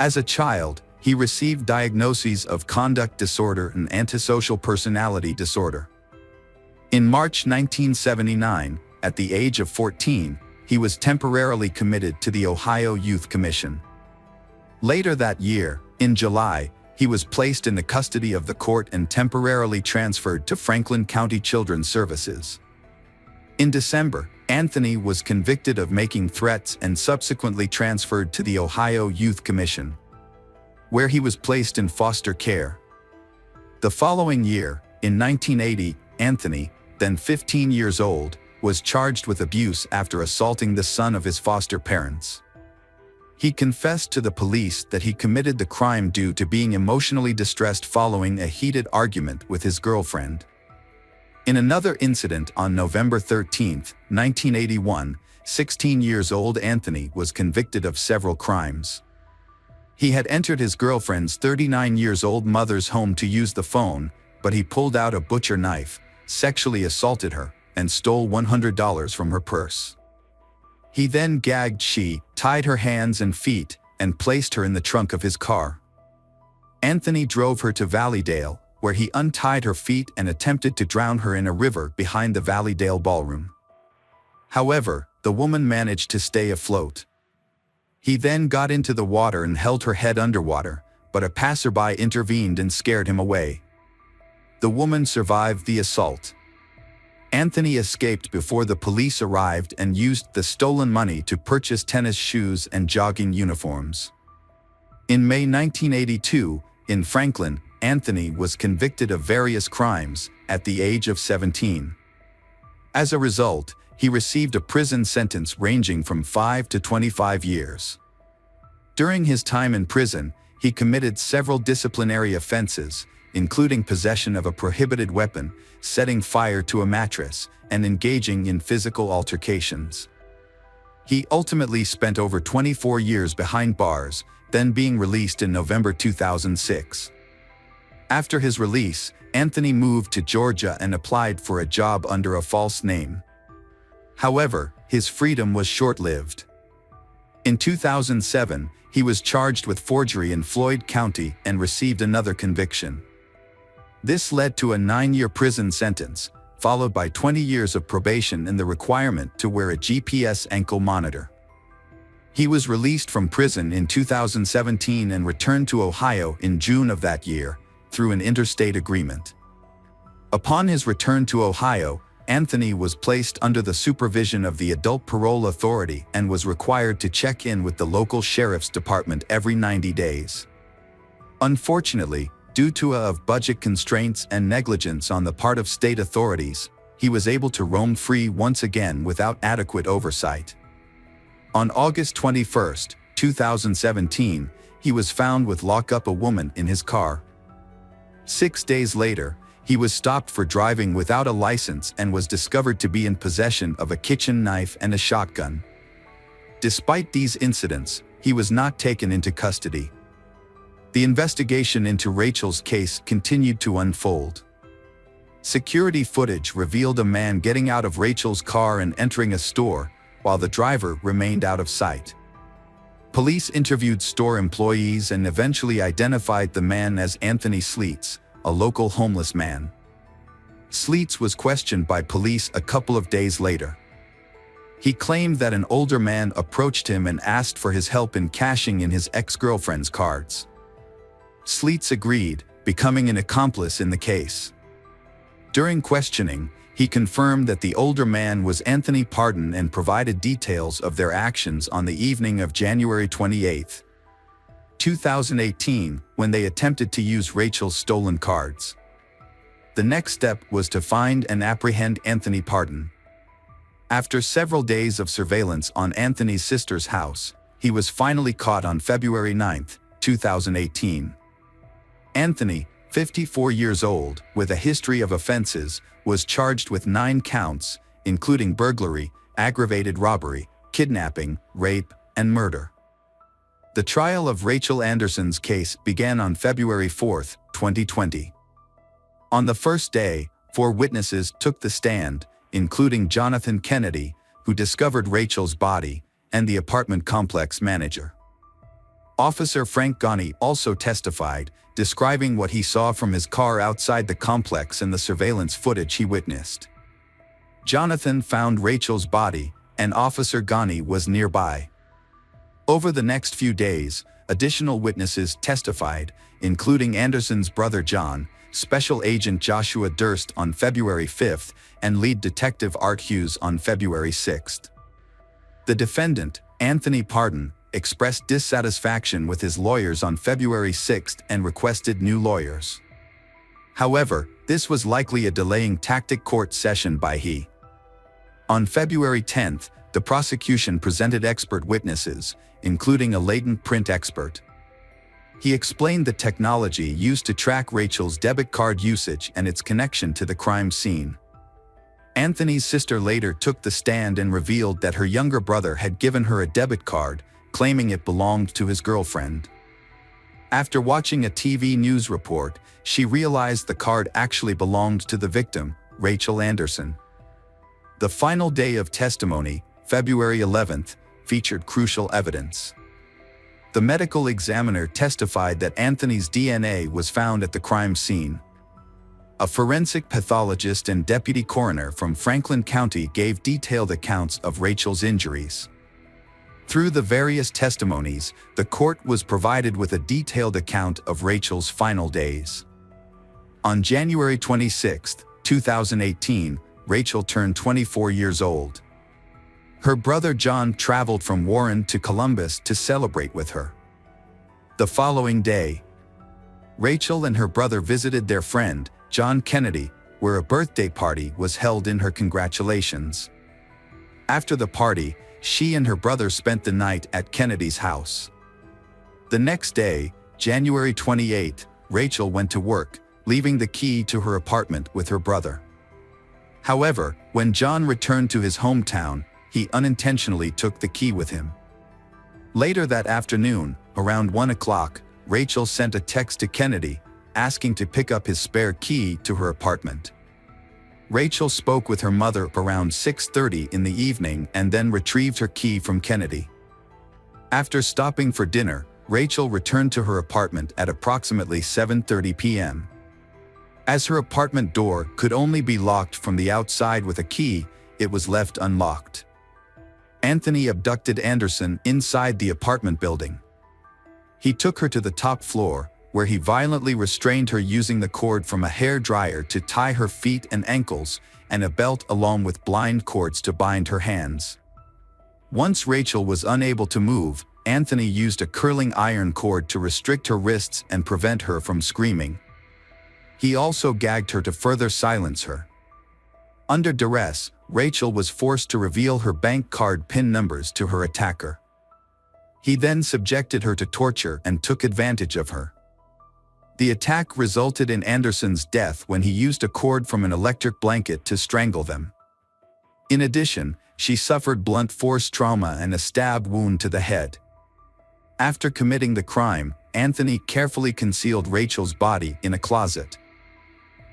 As a child, he received diagnoses of conduct disorder and antisocial personality disorder. In March 1979, at the age of 14, he was temporarily committed to the Ohio Youth Commission. Later that year, in July, he was placed in the custody of the court and temporarily transferred to Franklin County Children's Services. In December, Anthony was convicted of making threats and subsequently transferred to the Ohio Youth Commission, where he was placed in foster care. The following year, in 1980, Anthony, then 15 years old, was charged with abuse after assaulting the son of his foster parents. He confessed to the police that he committed the crime due to being emotionally distressed following a heated argument with his girlfriend. In another incident on November 13, 1981, 16 years old Anthony was convicted of several crimes. He had entered his girlfriend's 39 years old mother's home to use the phone, but he pulled out a butcher knife, sexually assaulted her, and stole $100 from her purse. He then gagged she, tied her hands and feet, and placed her in the trunk of his car. Anthony drove her to Valleydale, where he untied her feet and attempted to drown her in a river behind the Valleydale ballroom. However, the woman managed to stay afloat. He then got into the water and held her head underwater, but a passerby intervened and scared him away. The woman survived the assault. Anthony escaped before the police arrived and used the stolen money to purchase tennis shoes and jogging uniforms. In May 1982, in Franklin, Anthony was convicted of various crimes at the age of 17. As a result, he received a prison sentence ranging from 5 to 25 years. During his time in prison, he committed several disciplinary offenses, including possession of a prohibited weapon, setting fire to a mattress, and engaging in physical altercations. He ultimately spent over 24 years behind bars, then being released in November 2006. After his release, Anthony moved to Georgia and applied for a job under a false name. However, his freedom was short-lived. In 2007, he was charged with forgery in Floyd County and received another conviction. This led to a 9-year prison sentence, followed by 20 years of probation and the requirement to wear a GPS ankle monitor. He was released from prison in 2017 and returned to Ohio in June of that year, through an interstate agreement. Upon his return to Ohio, Anthony was placed under the supervision of the Adult Parole Authority and was required to check in with the local sheriff's department every 90 days. Unfortunately, due to budget constraints and negligence on the part of state authorities, he was able to roam free once again without adequate oversight. On August 21, 2017, he was found with lock up a woman in his car. 6 days later, he was stopped for driving without a license and was discovered to be in possession of a kitchen knife and a shotgun. Despite these incidents, he was not taken into custody. The investigation into Rachel's case continued to unfold. Security footage revealed a man getting out of Rachel's car and entering a store, while the driver remained out of sight. Police interviewed store employees and eventually identified the man as Anthony Sleets, a local homeless man. Sleets was questioned by police a couple of days later. He claimed that an older man approached him and asked for his help in cashing in his ex-girlfriend's cards. Sleets agreed, becoming an accomplice in the case. During questioning, he confirmed that the older man was Anthony Pardon and provided details of their actions on the evening of January 28, 2018, when they attempted to use Rachel's stolen cards. The next step was to find and apprehend Anthony Pardon. After several days of surveillance on Anthony's sister's house, he was finally caught on February 9, 2018. Anthony, 54 years old, with a history of offenses, was charged with 9 counts, including burglary, aggravated robbery, kidnapping, rape, and murder. The trial of Rachel Anderson's case began on February 4, 2020. On the first day, 4 witnesses took the stand, including Jonathan Kennedy, who discovered Rachel's body, and the apartment complex manager. Officer Frank Ghani also testified, describing what he saw from his car outside the complex and the surveillance footage he witnessed. Jonathan found Rachel's body, and Officer Ghani was nearby. Over the next few days, additional witnesses testified, including Anderson's brother John, Special Agent Joshua Durst on February 5, and lead detective Art Hughes on February 6. The defendant, Anthony Pardon, expressed dissatisfaction with his lawyers on February 6 and requested new lawyers. However, this was likely a delaying tactic court session by he. On February 10, the prosecution presented expert witnesses, including a latent print expert. He explained the technology used to track Rachel's debit card usage and its connection to the crime scene. Anthony's sister later took the stand and revealed that her younger brother had given her a debit card, claiming it belonged to his girlfriend. After watching a TV news report, she realized the card actually belonged to the victim, Rachel Anderson. The final day of testimony, February 11, featured crucial evidence. The medical examiner testified that Anthony's DNA was found at the crime scene. A forensic pathologist and deputy coroner from Franklin County gave detailed accounts of Rachel's injuries. Through the various testimonies, the court was provided with a detailed account of Rachel's final days. On January 26, 2018, Rachel turned 24 years old. Her brother John traveled from Warren to Columbus to celebrate with her. The following day, Rachel and her brother visited their friend, John Kennedy, where a birthday party was held in her congratulations. After the party, she and her brother spent the night at Kennedy's house. The next day, January 28, Rachel went to work, leaving the key to her apartment with her brother. However, when John returned to his hometown, he unintentionally took the key with him. Later that afternoon, around 1 o'clock, Rachel sent a text to Kennedy, asking to pick up his spare key to her apartment. Rachel spoke with her mother around 6:30 in the evening and then retrieved her key from Kennedy. After stopping for dinner, Rachel returned to her apartment at approximately 7:30 p.m. As her apartment door could only be locked from the outside with a key, it was left unlocked. Anthony abducted Anderson inside the apartment building. He took her to the top floor, where he violently restrained her using the cord from a hair dryer to tie her feet and ankles, and a belt along with blind cords to bind her hands. Once Rachel was unable to move, Anthony used a curling iron cord to restrict her wrists and prevent her from screaming. He also gagged her to further silence her. Under duress, Rachel was forced to reveal her bank card PIN numbers to her attacker. He then subjected her to torture and took advantage of her. The attack resulted in Anderson's death when he used a cord from an electric blanket to strangle them. In addition, she suffered blunt force trauma and a stab wound to the head. After committing the crime, Anthony carefully concealed Rachel's body in a closet.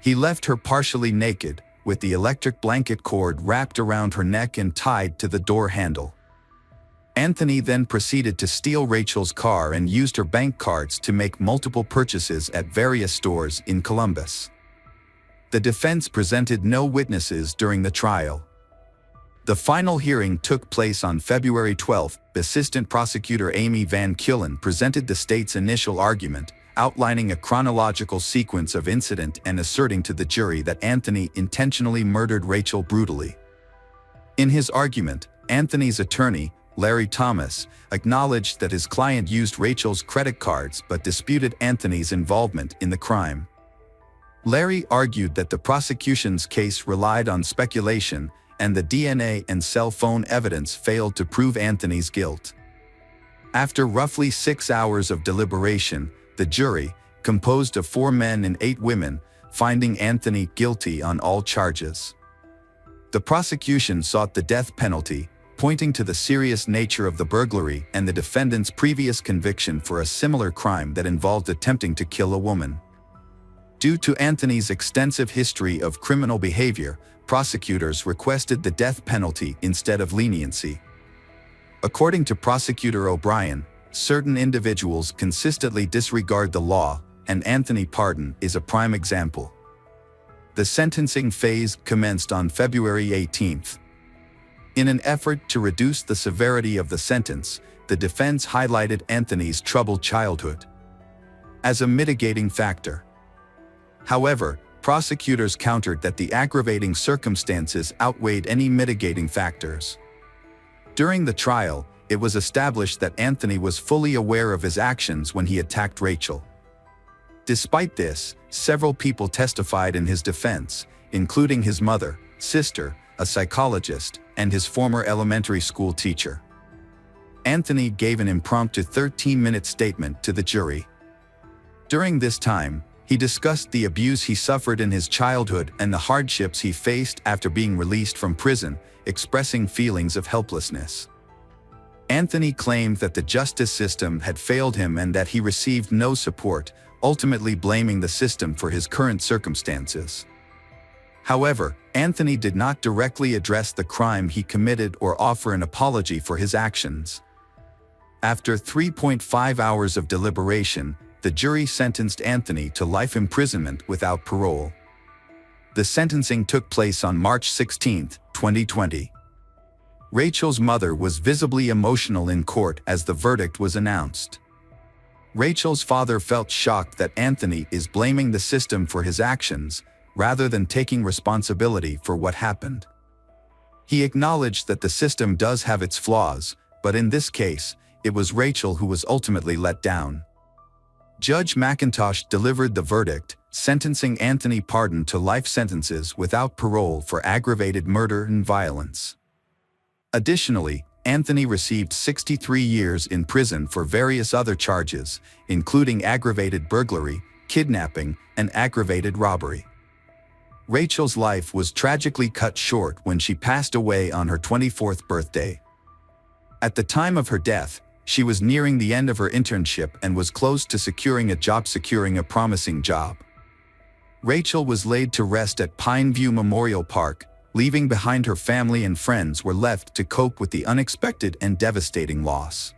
He left her partially naked, with the electric blanket cord wrapped around her neck and tied to the door handle. Anthony then proceeded to steal Rachel's car and used her bank cards to make multiple purchases at various stores in Columbus. The defense presented no witnesses during the trial. The final hearing took place on February 12. Assistant Prosecutor Amy Van Killen presented the state's initial argument, outlining a chronological sequence of incident and asserting to the jury that Anthony intentionally murdered Rachel brutally. In his argument, Anthony's attorney, Larry Thomas, acknowledged that his client used Rachel's credit cards but disputed Anthony's involvement in the crime. Larry argued that the prosecution's case relied on speculation and the DNA and cell phone evidence failed to prove Anthony's guilt. After roughly 6 hours of deliberation, the jury, composed of 4 men and 8 women, finding Anthony guilty on all charges. The prosecution sought the death penalty, pointing to the serious nature of the burglary and the defendant's previous conviction for a similar crime that involved attempting to kill a woman. Due to Anthony's extensive history of criminal behavior, prosecutors requested the death penalty instead of leniency. According to Prosecutor O'Brien, certain individuals consistently disregard the law, and Anthony Pardon is a prime example. The sentencing phase commenced on February 18th. In an effort to reduce the severity of the sentence, the defense highlighted Anthony's troubled childhood as a mitigating factor. However, prosecutors countered that the aggravating circumstances outweighed any mitigating factors. During the trial, it was established that Anthony was fully aware of his actions when he attacked Rachel. Despite this, several people testified in his defense, including his mother, sister, a psychologist, and his former elementary school teacher. Anthony gave an impromptu 13-minute statement to the jury. During this time, he discussed the abuse he suffered in his childhood and the hardships he faced after being released from prison, expressing feelings of helplessness. Anthony claimed that the justice system had failed him and that he received no support, ultimately blaming the system for his current circumstances. However, Anthony did not directly address the crime he committed or offer an apology for his actions. After 3.5 hours of deliberation, the jury sentenced Anthony to life imprisonment without parole. The sentencing took place on March 16, 2020. Rachel's mother was visibly emotional in court as the verdict was announced. Rachel's father felt shocked that Anthony is blaming the system for his actions, rather than taking responsibility for what happened. He acknowledged that the system does have its flaws, but in this case, it was Rachel who was ultimately let down. Judge McIntosh delivered the verdict, sentencing Anthony Pardon to life sentences without parole for aggravated murder and violence. Additionally, Anthony received 63 years in prison for various other charges, including aggravated burglary, kidnapping, and aggravated robbery. Rachel's life was tragically cut short when she passed away on her 24th birthday. At the time of her death, she was nearing the end of her internship and was close to securing a promising job. Rachel was laid to rest at Pineview Memorial Park, leaving behind her family and friends were left to cope with the unexpected and devastating loss.